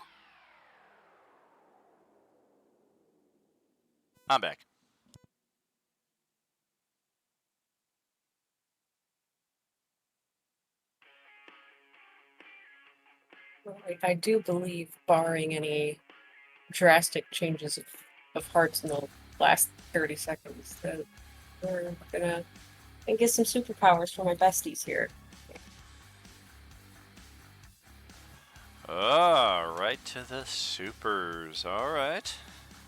I'm back.
I do believe, barring any drastic changes of hearts in the last 30 seconds, that we're gonna get some superpowers for my besties here.
Right to the supers. All right.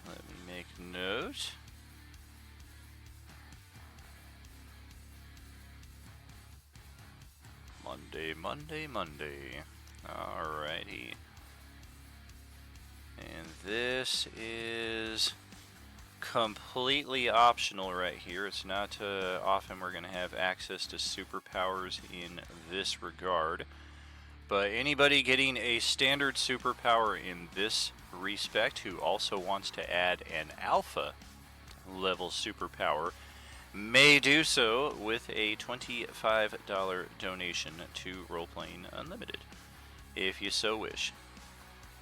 Let me make note. Monday. Alrighty. And this is completely optional right here. It's not often we're going to have access to superpowers in this regard. But anybody getting a standard superpower in this respect who also wants to add an alpha level superpower may do so with a $25 donation to Roleplaying Unlimited, if you so wish.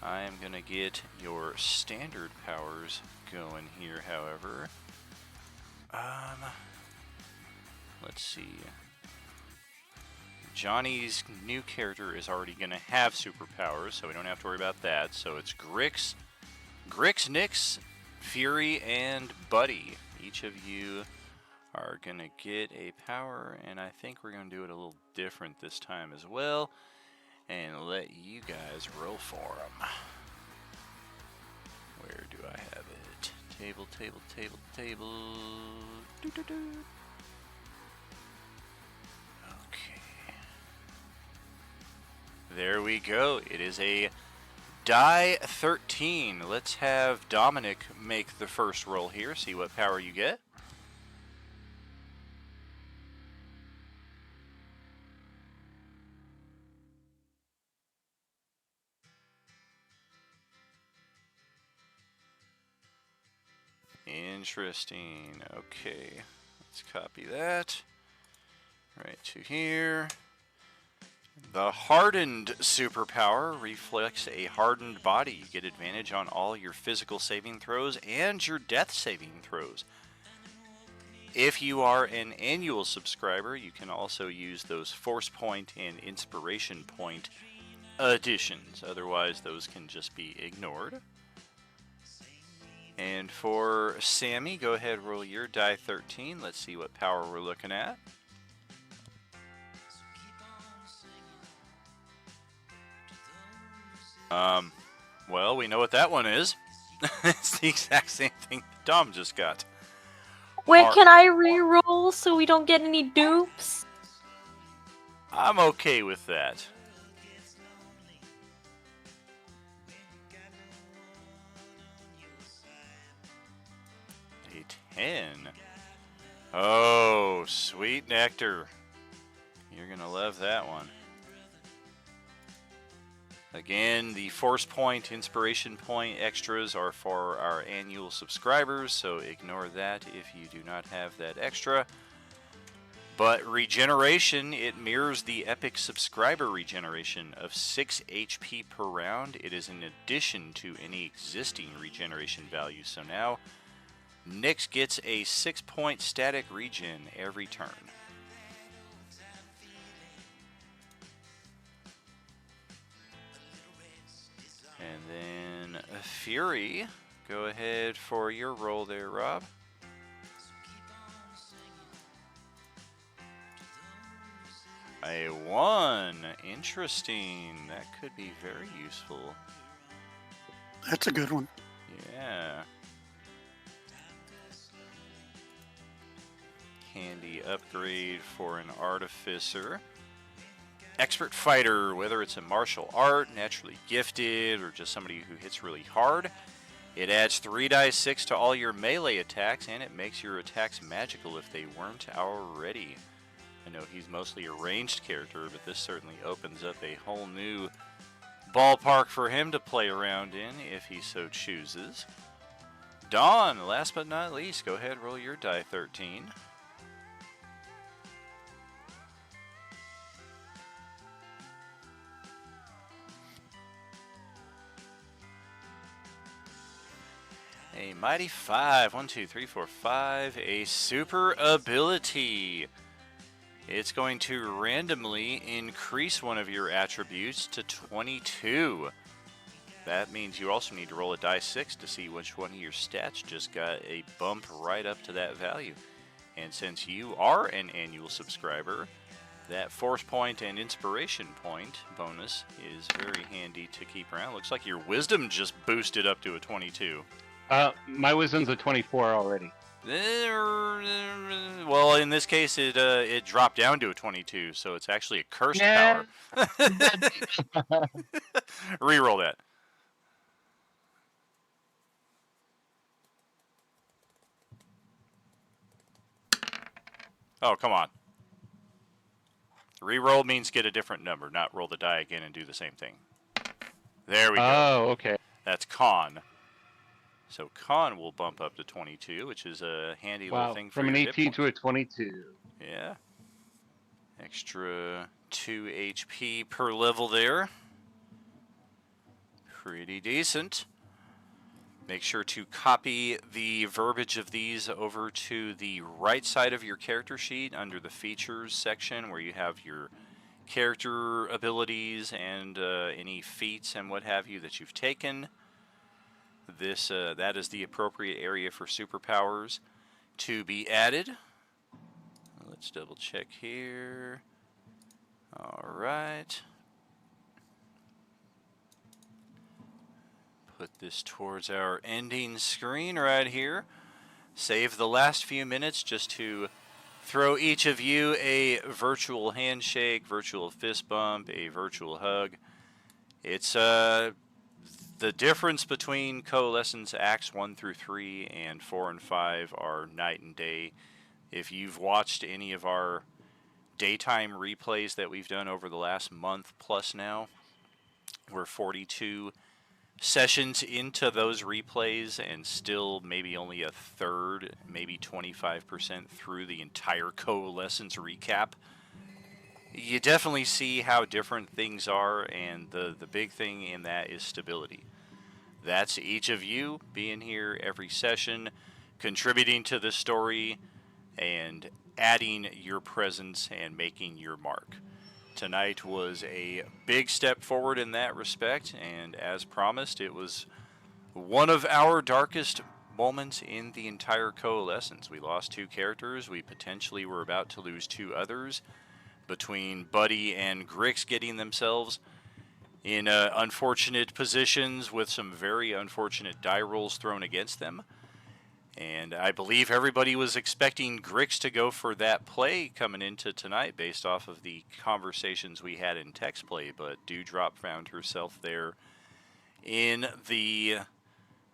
I'm going to get your standard powers going here, however. Let's see. Johnny's new character is already going to have superpowers, so we don't have to worry about that. So it's Grix, Nyx, Fury, and Buddy. Each of you are going to get a power, and I think we're going to do it a little different this time as well, and let you guys roll for them. Where do I have it? Table. Doo-doo-doo. Okay. There we go. It is a die 13. Let's have Dominic make the first roll here, see what power you get. Interesting. Okay, let's copy that right to here. The hardened superpower reflects a hardened body. You get advantage on all your physical saving throws and your death saving throws. If you are an annual subscriber, you can also use those Force Point and Inspiration Point additions. Otherwise, those can just be ignored. And for Sammy, go ahead, roll your die 13. Let's see what power we're looking at. Well, we know what that one is. It's the exact same thing Dom just got.
Wait, can I re-roll so we don't get any dupes?
I'm okay with that. A 10. Oh, sweet nectar. You're going to love that one. Again, the Force Point, Inspiration Point extras are for our annual subscribers, so ignore that if you do not have that extra. But regeneration, it mirrors the epic subscriber regeneration of 6 HP per round. It is in addition to any existing regeneration value. So now, Nyx gets a 6-point static regen every turn. And then Fury, go ahead for your roll there, Rob. A 1. Interesting. That could be very useful.
That's a good one.
Yeah. Handy upgrade for an artificer. Expert fighter, whether it's a martial art, naturally gifted, or just somebody who hits really hard. It adds 3 die 6 to all your melee attacks, and it makes your attacks magical if they weren't already. I know he's mostly a ranged character, but this certainly opens up a whole new ballpark for him to play around in if he so chooses. Dawn, last but not least, go ahead, roll your die 13. A mighty 5. 1, 2, 3, 4, 5. A super ability. It's going to randomly increase one of your attributes to 22. That means you also need to roll a die 6 to see which one of your stats just got a bump right up to that value. And since you are an annual subscriber, that Force Point and Inspiration Point bonus is very handy to keep around. Looks like your Wisdom just boosted up to a 22.
My wisdom's a 24 already.
Well, in this case, it dropped down to a 22, so it's actually a cursed power. Reroll that. Oh, come on. Reroll means get a different number, not roll the die again and do the same thing. There we go.
Oh, okay.
That's con. So con will bump up to 22, which is a handy little thing for
from an
your hit
18 to a
points.
22.
Yeah. Extra 2 HP per level there. Pretty decent. Make sure to copy the verbiage of these over to the right side of your character sheet under the features section where you have your character abilities and any feats and what have you that you've taken. That is the appropriate area for superpowers to be added. Let's double check here. All right. Put this towards our ending screen right here. Save the last few minutes just to throw each of you a virtual handshake, virtual fist bump, a virtual hug. It's the difference between Coalescence Acts 1 through 3 and 4 and 5 are night and day. If you've watched any of our daytime replays that we've done over the last month plus now, we're 42 sessions into those replays and still maybe only a third, maybe 25% through the entire Coalescence recap. You definitely see how different things are, and the big thing in that is stability. That's each of you being here every session, contributing to the story, and adding your presence and making your mark. Tonight was a big step forward in that respect, and as promised, it was one of our darkest moments in the entire coalescence. We lost 2 characters. We potentially were about to lose 2 others between Buddy and Grix getting themselves in unfortunate positions with some very unfortunate die rolls thrown against them. And I believe everybody was expecting Grix to go for that play coming into tonight based off of the conversations we had in text play, but Dewdrop found herself there in the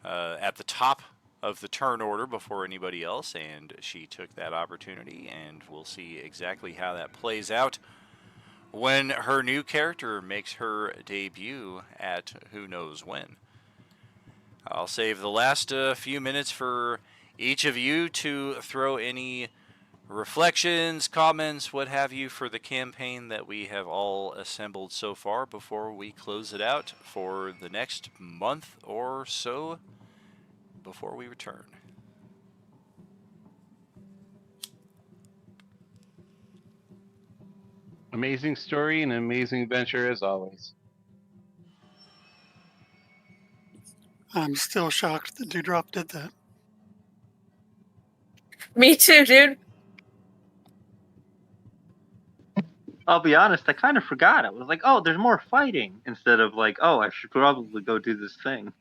at the top of the turn order before anybody else, and she took that opportunity, and we'll see exactly how that plays out when her new character makes her debut at who knows when. I'll save the last few minutes for each of you to throw any reflections, comments, what have you, for the campaign that we have all assembled so far before we close it out for the next month or so before we return.
Amazing story and amazing adventure as always.
I'm still shocked that Dewdrop did that.
Me too, dude.
I'll be honest, I kind of forgot. I was like, oh, there's more fighting, instead of like, oh, I should probably go do this thing.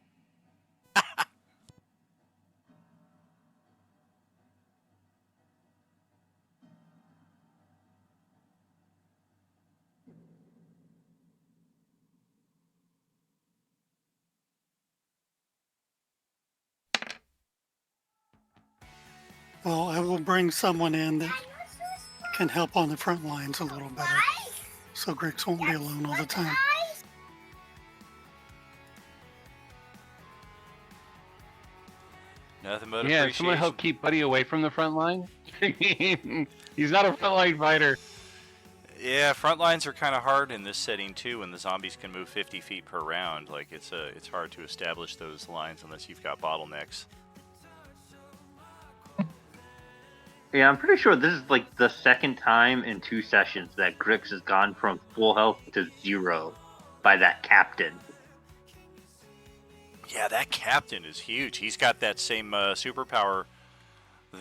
Well, I will bring someone in that can help on the front lines a little better, so Grix won't be alone all the time.
Nothing but
Yeah, someone help keep Buddy away from the front line. He's not a frontline fighter.
Yeah, front lines are kind of hard in this setting too, when the zombies can move 50 feet per round. Like it's hard to establish those lines unless you've got bottlenecks.
Yeah, I'm pretty sure this is like the second time in 2 sessions that Grix has gone from full health to 0 by that captain.
Yeah, that captain is huge. He's got that same superpower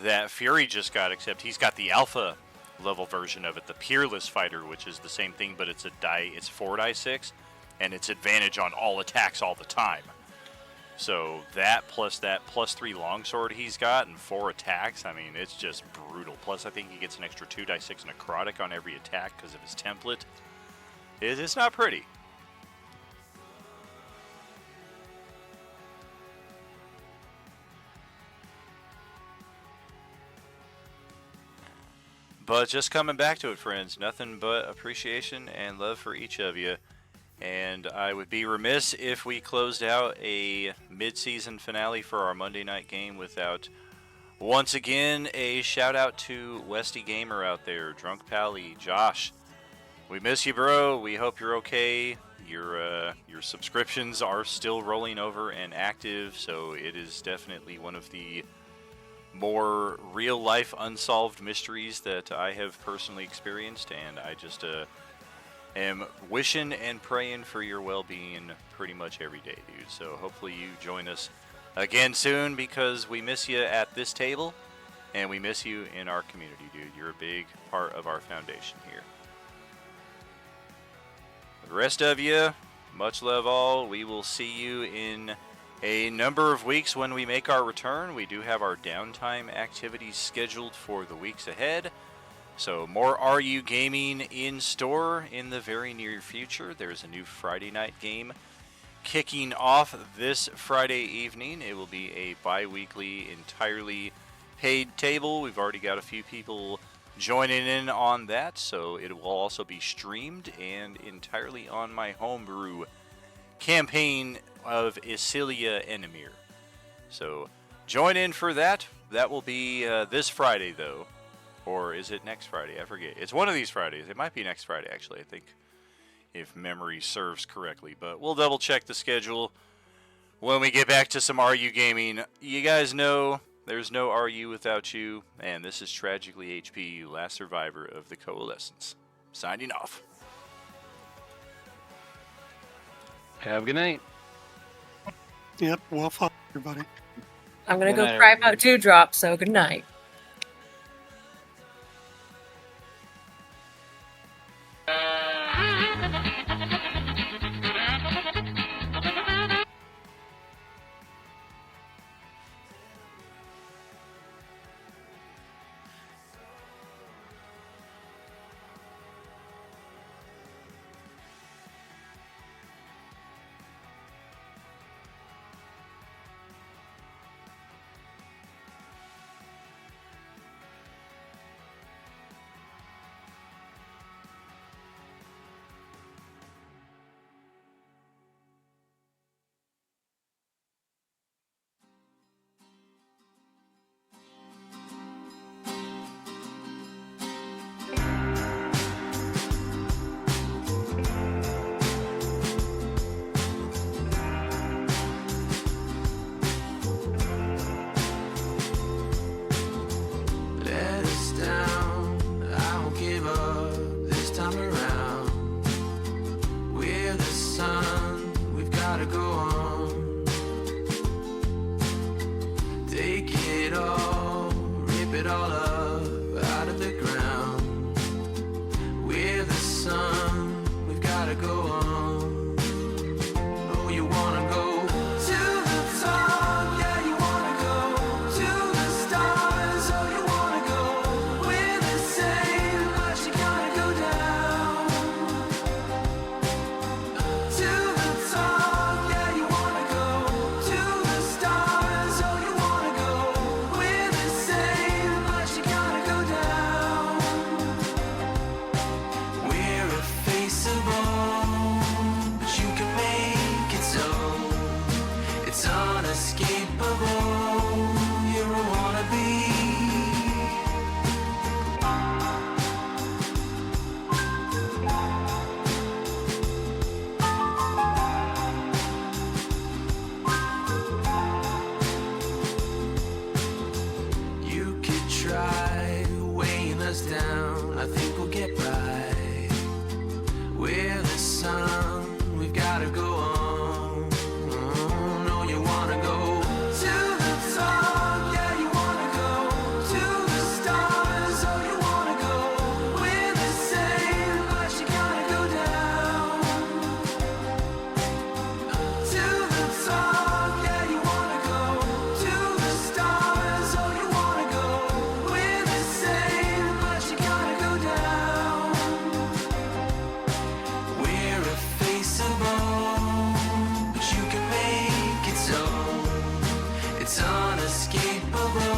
that Fury just got, except he's got the alpha level version of it, the Peerless Fighter, which is the same thing, but it's 4-6, and it's advantage on all attacks all the time. So that +3 longsword he's got and 4 attacks, I mean, it's just brutal. Plus, I think he gets an extra 2d6 necrotic on every attack because of his template. It's not pretty. But just coming back to it, friends, nothing but appreciation and love for each of you. And I would be remiss if we closed out a mid-season finale for our Monday night game without, once again, a shout-out to Westy Gamer out there, Drunk Pally, Josh. We miss you, bro. We hope you're okay. Your subscriptions are still rolling over and active, so it is definitely one of the more real-life unsolved mysteries that I have personally experienced, and I just am wishing and praying for your well-being pretty much every day, dude. So hopefully you join us again soon, because we miss you at this table, and we miss you in our community, dude. You're a big part of our foundation here. The rest of you, much love all. We will see you in a number of weeks when we make our return. We do have our downtime activities scheduled for the weeks ahead. So more RU Gaming in store in the very near future. There's a new Friday night game kicking off this Friday evening. It will be a bi-weekly, entirely paid table. We've already got a few people joining in on that, so it will also be streamed and entirely on my homebrew campaign of Isilia Enemir. So join in for that. That will be this Friday, though. Or is it next Friday? I forget. It's one of these Fridays. It might be next Friday, actually, I think, if memory serves correctly. But we'll double check the schedule when we get back to some RU Gaming. You guys know There's no RU without you, and this is Tragically HP, last survivor of the Coalescence. Signing off.
Have a good night.
Yep, well fought, everybody.
I'm gonna
Good
go
night,
cry
everybody.
about Dewdrop, so good night.
Let us down, I won't give up this time around. We're the sun, we've gotta go on. Take it all, rip it all up out of the ground. We're the sun, we've gotta go on. Oh, you wanna go to the top, yeah, you wanna go to the stars, oh, you wanna go. We're the same, but you gotta go down to the top, yeah, you wanna go to the stars, oh, you wanna go. We're the same, but you gotta go down. We're effaceable, but you can make it so. It's unescapable. You're a wannabe. You could try weighing us down. I think we'll get by. We're the sun, we've gotta go on. Oh, no, you wanna go to the top, yeah, you wanna go to the stars, oh, you wanna go. We're the same, but you gotta go down to the top, yeah, you wanna go to the stars, oh, you wanna go. We're the same, but you gotta go down. We're effaceable, but you can make it so. It's unescapable.